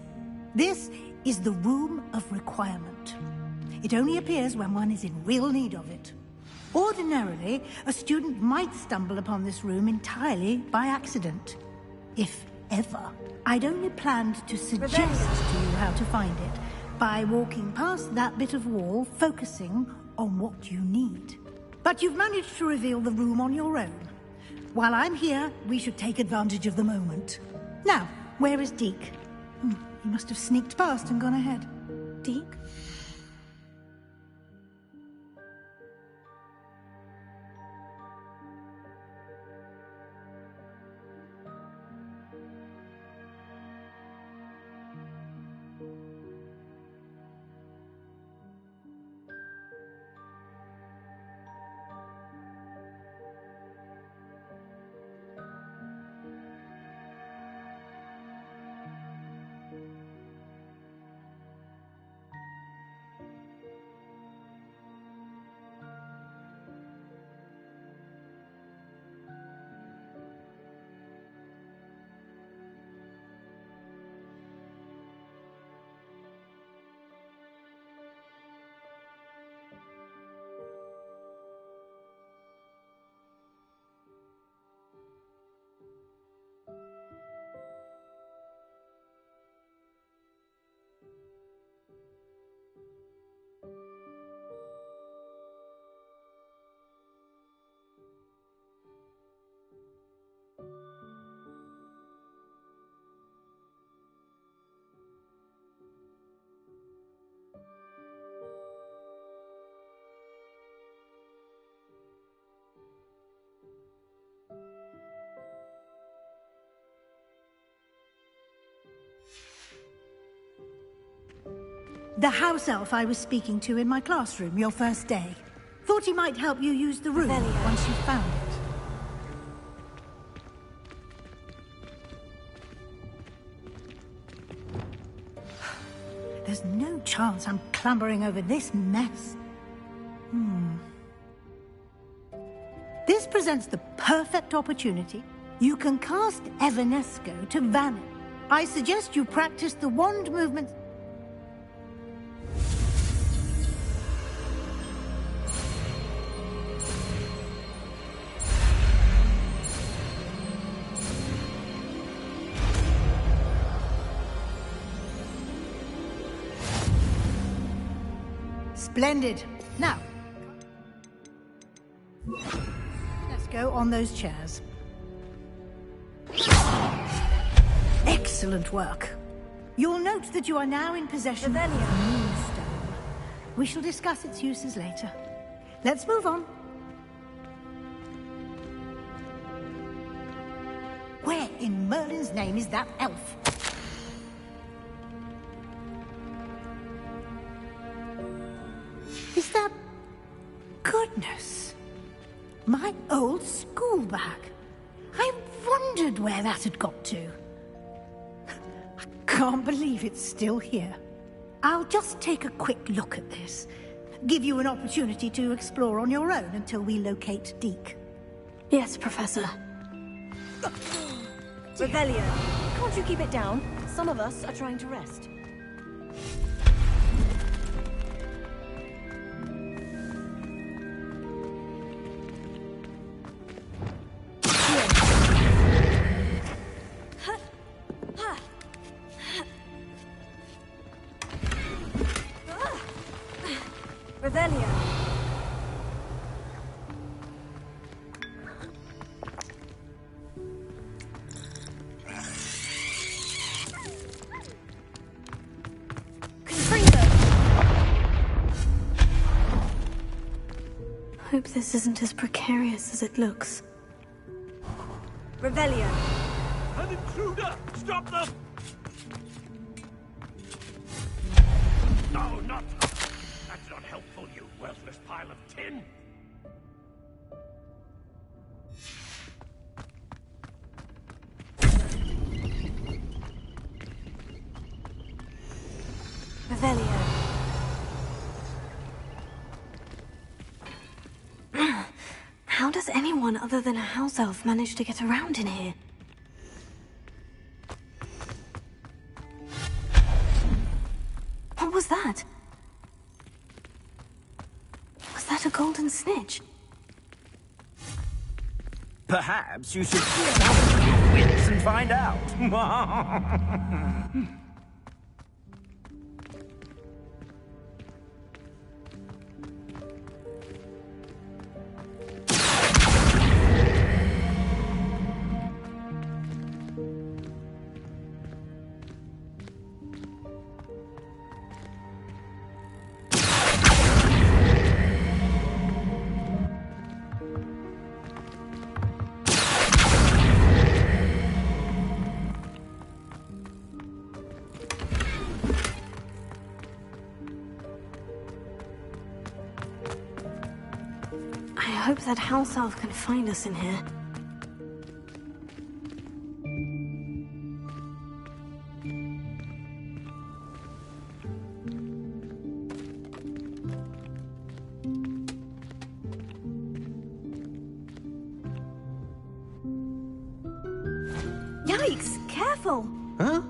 This is the Room of Requirement. It only appears when one is in real need of it. Ordinarily, a student might stumble upon this room entirely by accident. If ever. I'd only planned to suggest to you how to find it by walking past that bit of wall, focusing on what you need. But you've managed to reveal the room on your own. While I'm here, we should take advantage of the moment. Now, where is Deke? He must have sneaked past and gone ahead. Deke? The house elf I was speaking to in my classroom your first day. Thought he might help you use the room once you found it. There's no chance I'm clambering over this mess. This presents the perfect opportunity. You can cast Evanesco to vanish. I suggest you practice the wand movement. Splendid. Now, let's go on those chairs. Excellent work. You'll note that you are now in possession of the Moonstone. We shall discuss its uses later. Let's move on. Where in Merlin's name is that elf? Is that... Goodness. My old school bag. I wondered where that had got to. I can't believe it's still here. I'll just take a quick look at this. Give you an opportunity to explore on your own until we locate Deke. Yes, Professor. Revelio, can't you keep it down? Some of us are trying to rest. Revelio. Hope this isn't as precarious as it looks. Revelio. An intruder! Stop them! No, not... That's not helpful, you worthless pile of tin! Revelio. How does anyone other than a house elf manage to get around in here? What was that? Was that a golden snitch? Perhaps you should get out of your wits and find out. I hope that house elf can find us in here. Yikes! Careful! Huh?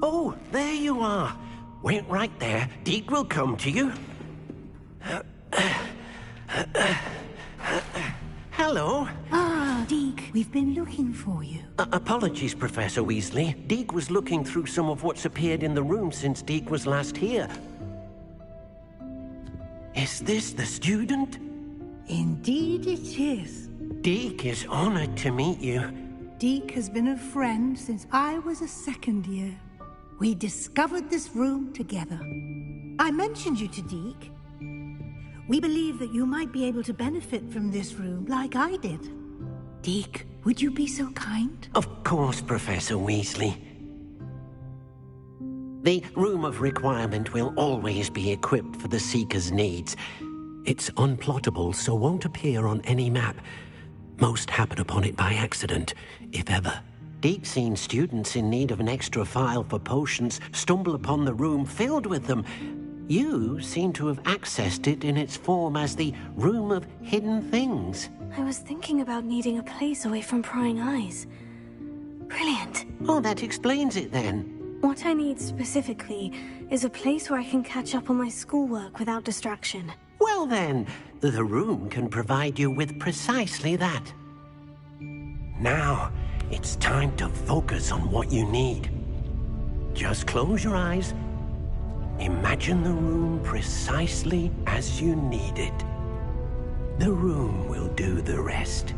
Oh, there you are. Wait right there. Deke will come to you. Hello. Ah, Deke, we've been looking for you. Apologies, Professor Weasley. Deke was looking through some of what's appeared in the room since Deke was last here. Is this the student? Indeed it is. Deke is honored to meet you. Deke has been a friend since I was a second year. We discovered this room together. I mentioned you to Deke. We believe that you might be able to benefit from this room like I did. Deke, would you be so kind? Of course, Professor Weasley. The Room of Requirement will always be equipped for the Seeker's needs. It's unplottable, so won't appear on any map. Most happen upon it by accident, if ever. Deke's seen students in need of an extra file for potions stumble upon the room filled with them. You seem to have accessed it in its form as the Room of Hidden Things. I was thinking about needing a place away from prying eyes. Brilliant. Oh, that explains it then. What I need specifically is a place where I can catch up on my schoolwork without distraction. Well then, the room can provide you with precisely that. Now, it's time to focus on what you need. Just close your eyes. Imagine the room precisely as you need it. The room will do the rest.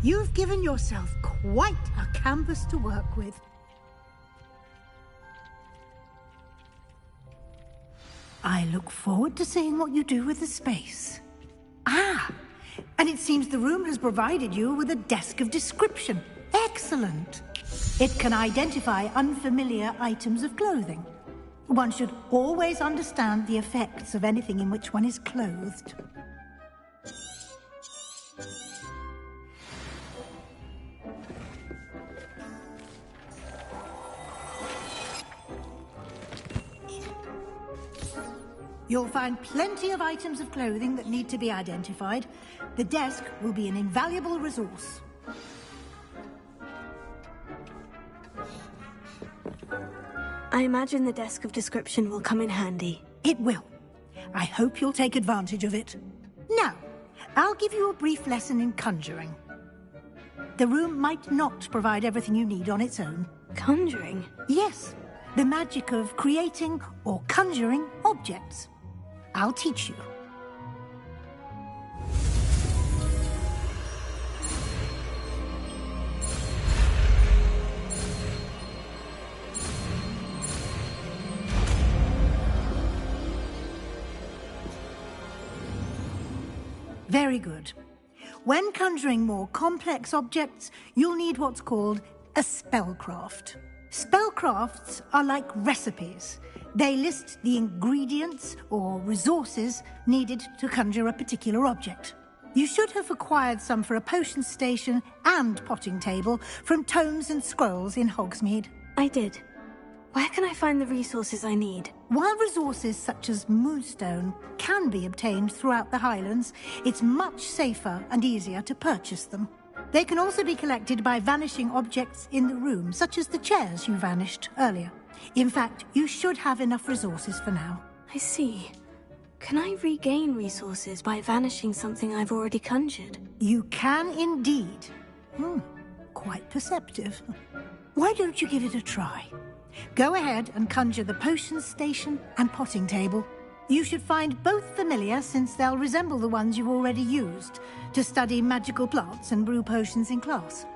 You've given yourself quite a canvas to work with. I look forward to seeing what you do with the space. Ah, and it seems the room has provided you with a desk of description. Excellent. It can identify unfamiliar items of clothing. One should always understand the effects of anything in which one is clothed. You'll find plenty of items of clothing that need to be identified. The desk will be an invaluable resource. I imagine the desk of description will come in handy. It will. I hope you'll take advantage of it. Now, I'll give you a brief lesson in conjuring. The room might not provide everything you need on its own. Conjuring? Yes, the magic of creating or conjuring objects. I'll teach you. Very good. When conjuring more complex objects, you'll need what's called a spellcraft. Spellcrafts are like recipes. They list the ingredients or resources needed to conjure a particular object. You should have acquired some for a potion station and potting table from tomes and scrolls in Hogsmeade. I did. Where can I find the resources I need? While resources such as moonstone can be obtained throughout the Highlands, it's much safer and easier to purchase them. They can also be collected by vanishing objects in the room, such as the chairs you vanished earlier. In fact, you should have enough resources for now. I see. Can I regain resources by vanishing something I've already conjured? You can indeed. Quite perceptive. Why don't you give it a try? Go ahead and conjure the potion station and potting table. You should find both familiar, since they'll resemble the ones you've already used to study magical plants and brew potions in class.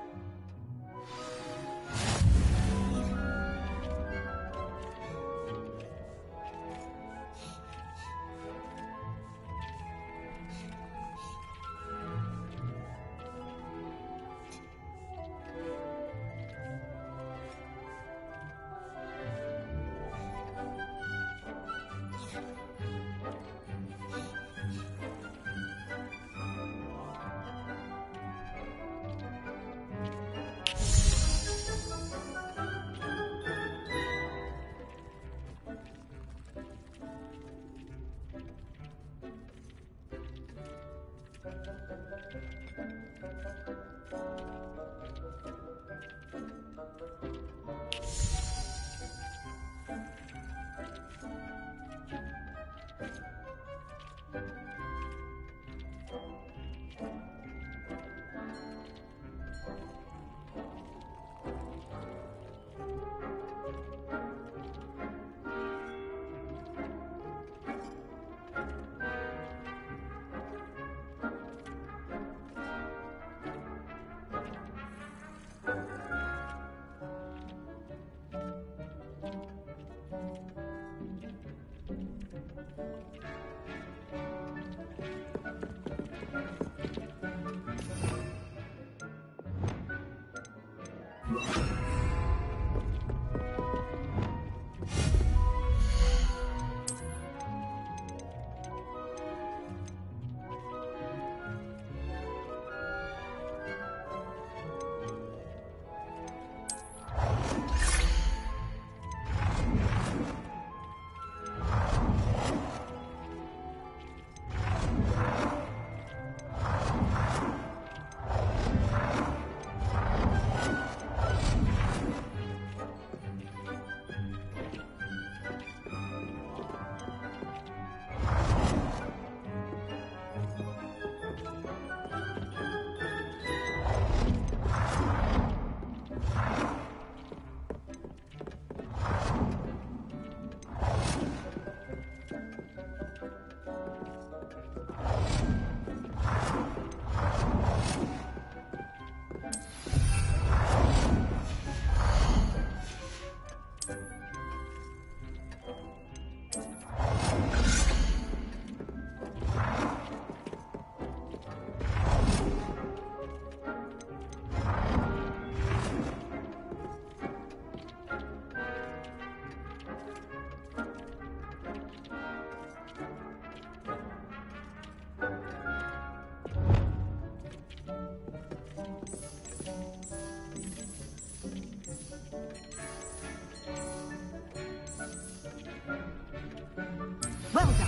Well done.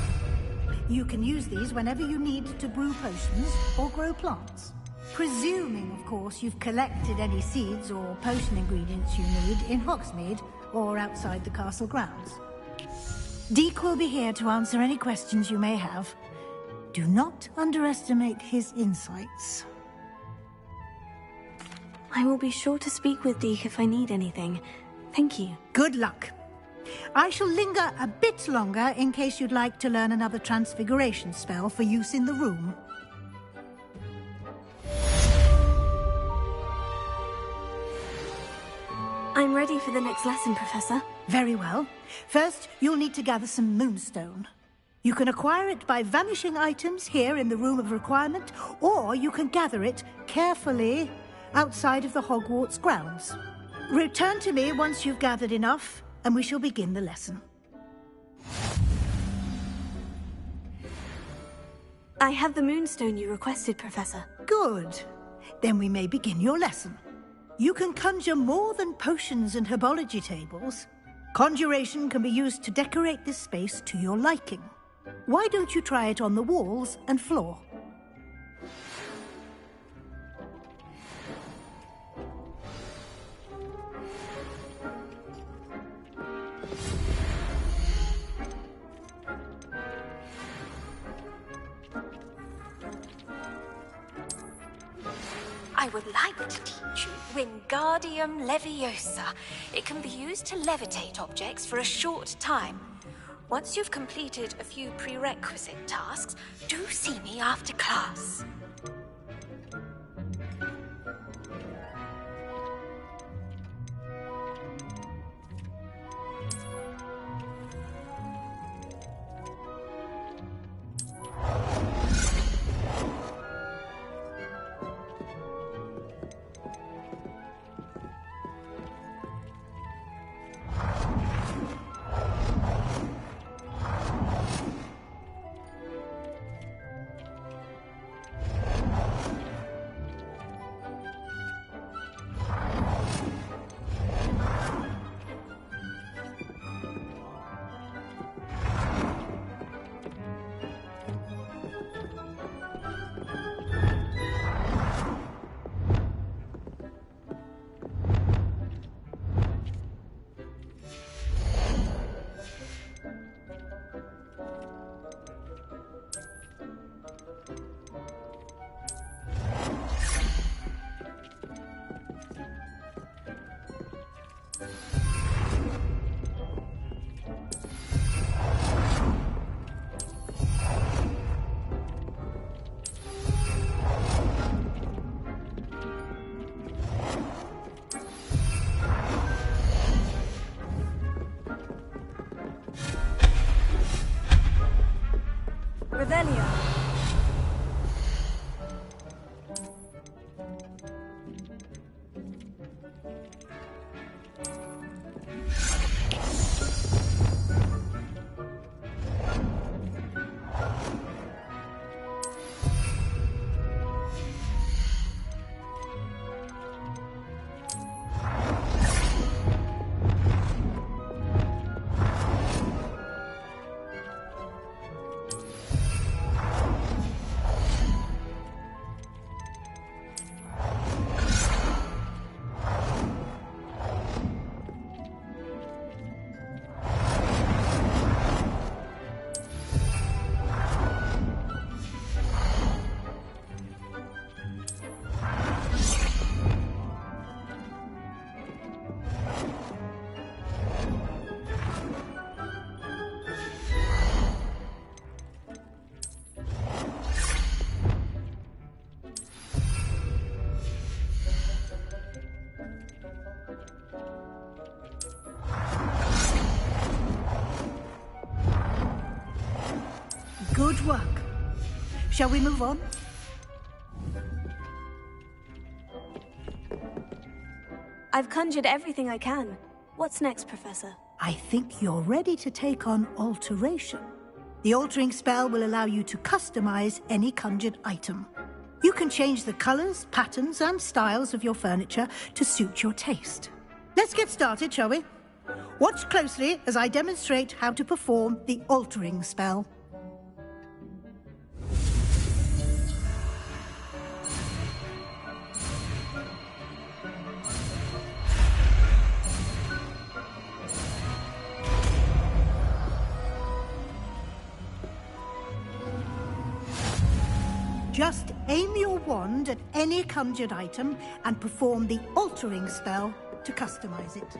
You can use these whenever you need to brew potions or grow plants. Presuming, of course, you've collected any seeds or potion ingredients you need in Hogsmeade or outside the castle grounds. Deke will be here to answer any questions you may have. Do not underestimate his insights. I will be sure to speak with Deke if I need anything. Thank you. Good luck. I shall linger a bit longer in case you'd like to learn another transfiguration spell for use in the room. I'm ready for the next lesson, Professor. Very well. First, you'll need to gather some moonstone. You can acquire it by vanishing items here in the Room of Requirement, or you can gather it carefully outside of the Hogwarts grounds. Return to me once you've gathered enough, and we shall begin the lesson. I have the moonstone you requested, Professor. Good. Then we may begin your lesson. You can conjure more than potions and herbology tables. Conjuration can be used to decorate this space to your liking. Why don't you try it on the walls and floor? I would like to teach you Wingardium Leviosa. It can be used to levitate objects for a short time. Once you've completed a few prerequisite tasks, do see me after class. Revelio. Good work. Shall we move on? I've conjured everything I can. What's next, Professor? I think you're ready to take on alteration. The altering spell will allow you to customize any conjured item. You can change the colors, patterns, and styles of your furniture to suit your taste. Let's get started, shall we? Watch closely as I demonstrate how to perform the altering spell. Just aim your wand at any conjured item and perform the altering spell to customize it.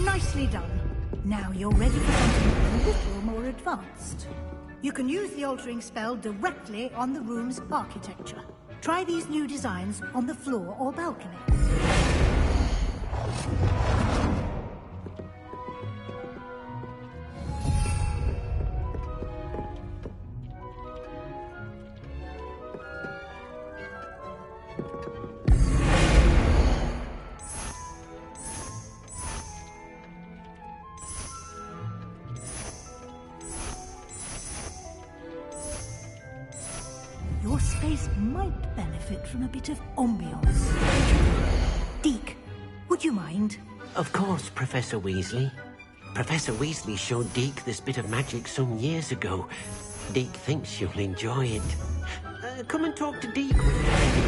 Nicely done. Now you're ready for something a little more advanced. You can use the altering spell directly on the room's architecture. Try these new designs on the floor or balcony. Your space might benefit from a bit of ambiance. Deke, would you mind? Of course, Professor Weasley. Professor Weasley showed Deke this bit of magic some years ago. Deke thinks you'll enjoy it. Come and talk to Deke when you're ready.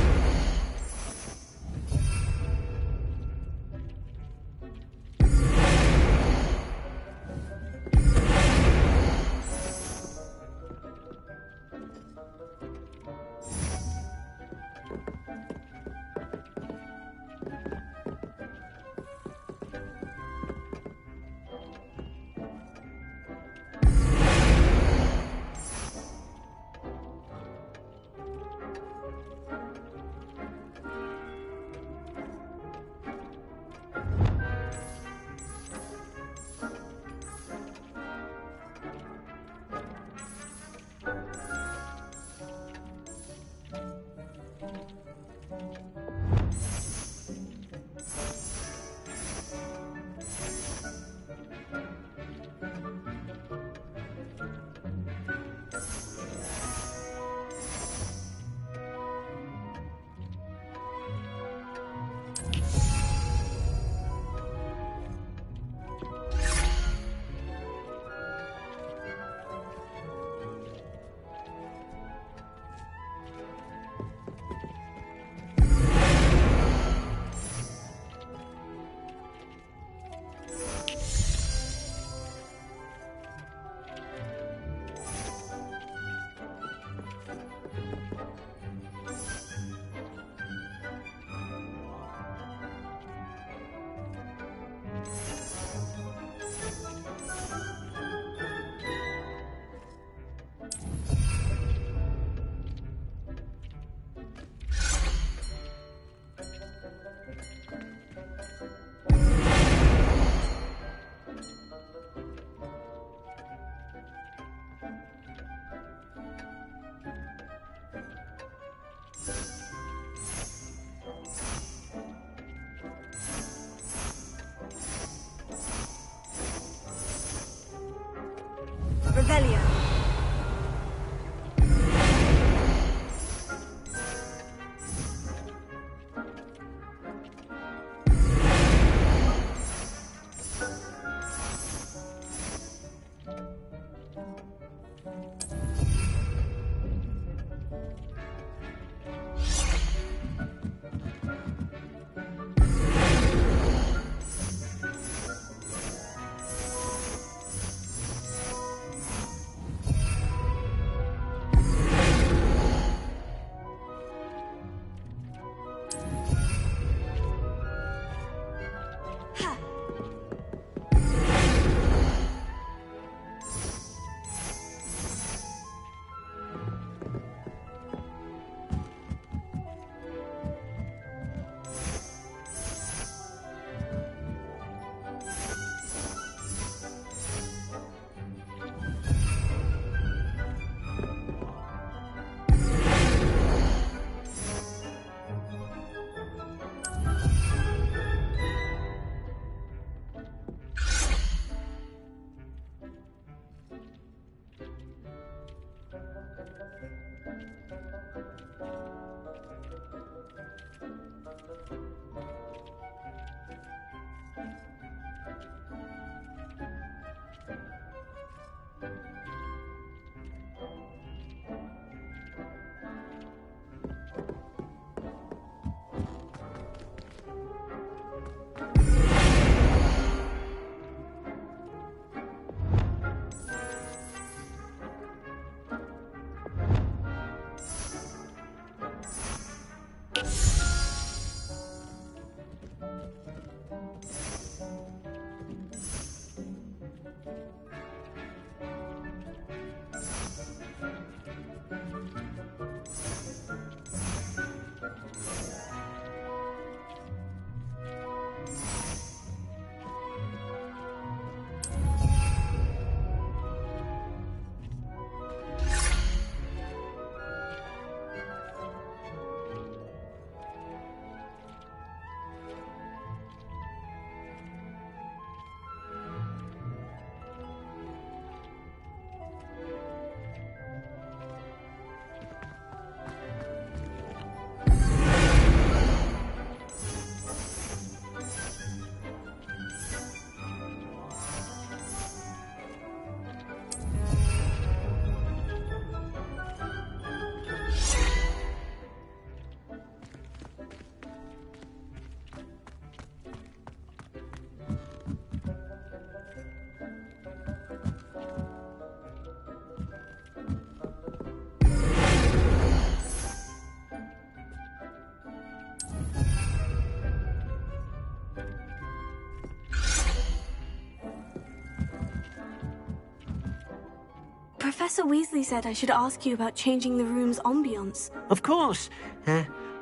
Professor Weasley said I should ask you about changing the room's ambience. Of course.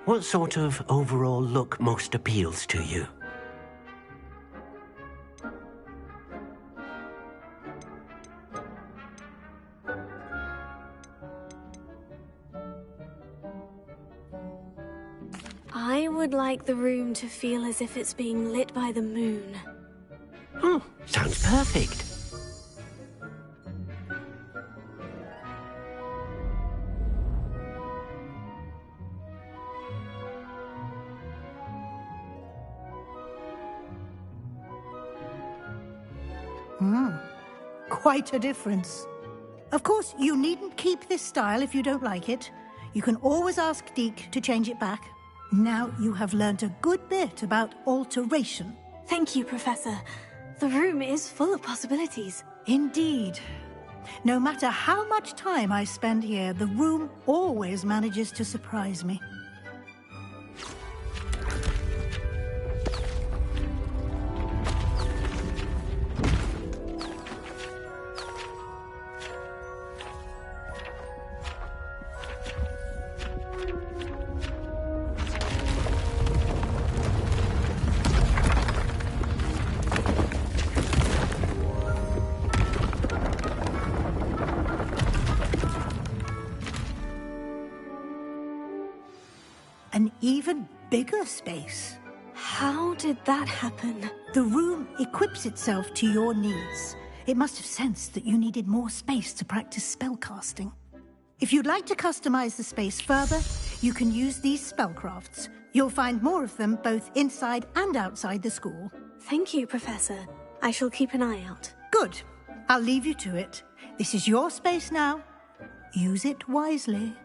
What sort of overall look most appeals to you? I would like the room to feel as if it's being lit by the moon. Oh, sounds perfect. Quite a difference. Of course, you needn't keep this style if you don't like it. You can always ask Deke to change it back. Now you have learnt a good bit about alteration. Thank you, Professor. The room is full of possibilities. Indeed. No matter how much time I spend here, the room always manages to surprise me. An even bigger space. How did that happen? The room equips itself to your needs. It must have sensed that you needed more space to practice spellcasting. If you'd like to customize the space further, you can use these spellcrafts. You'll find more of them both inside and outside the school. Thank you, Professor. I shall keep an eye out. Good. I'll leave you to it. This is your space now. Use it wisely.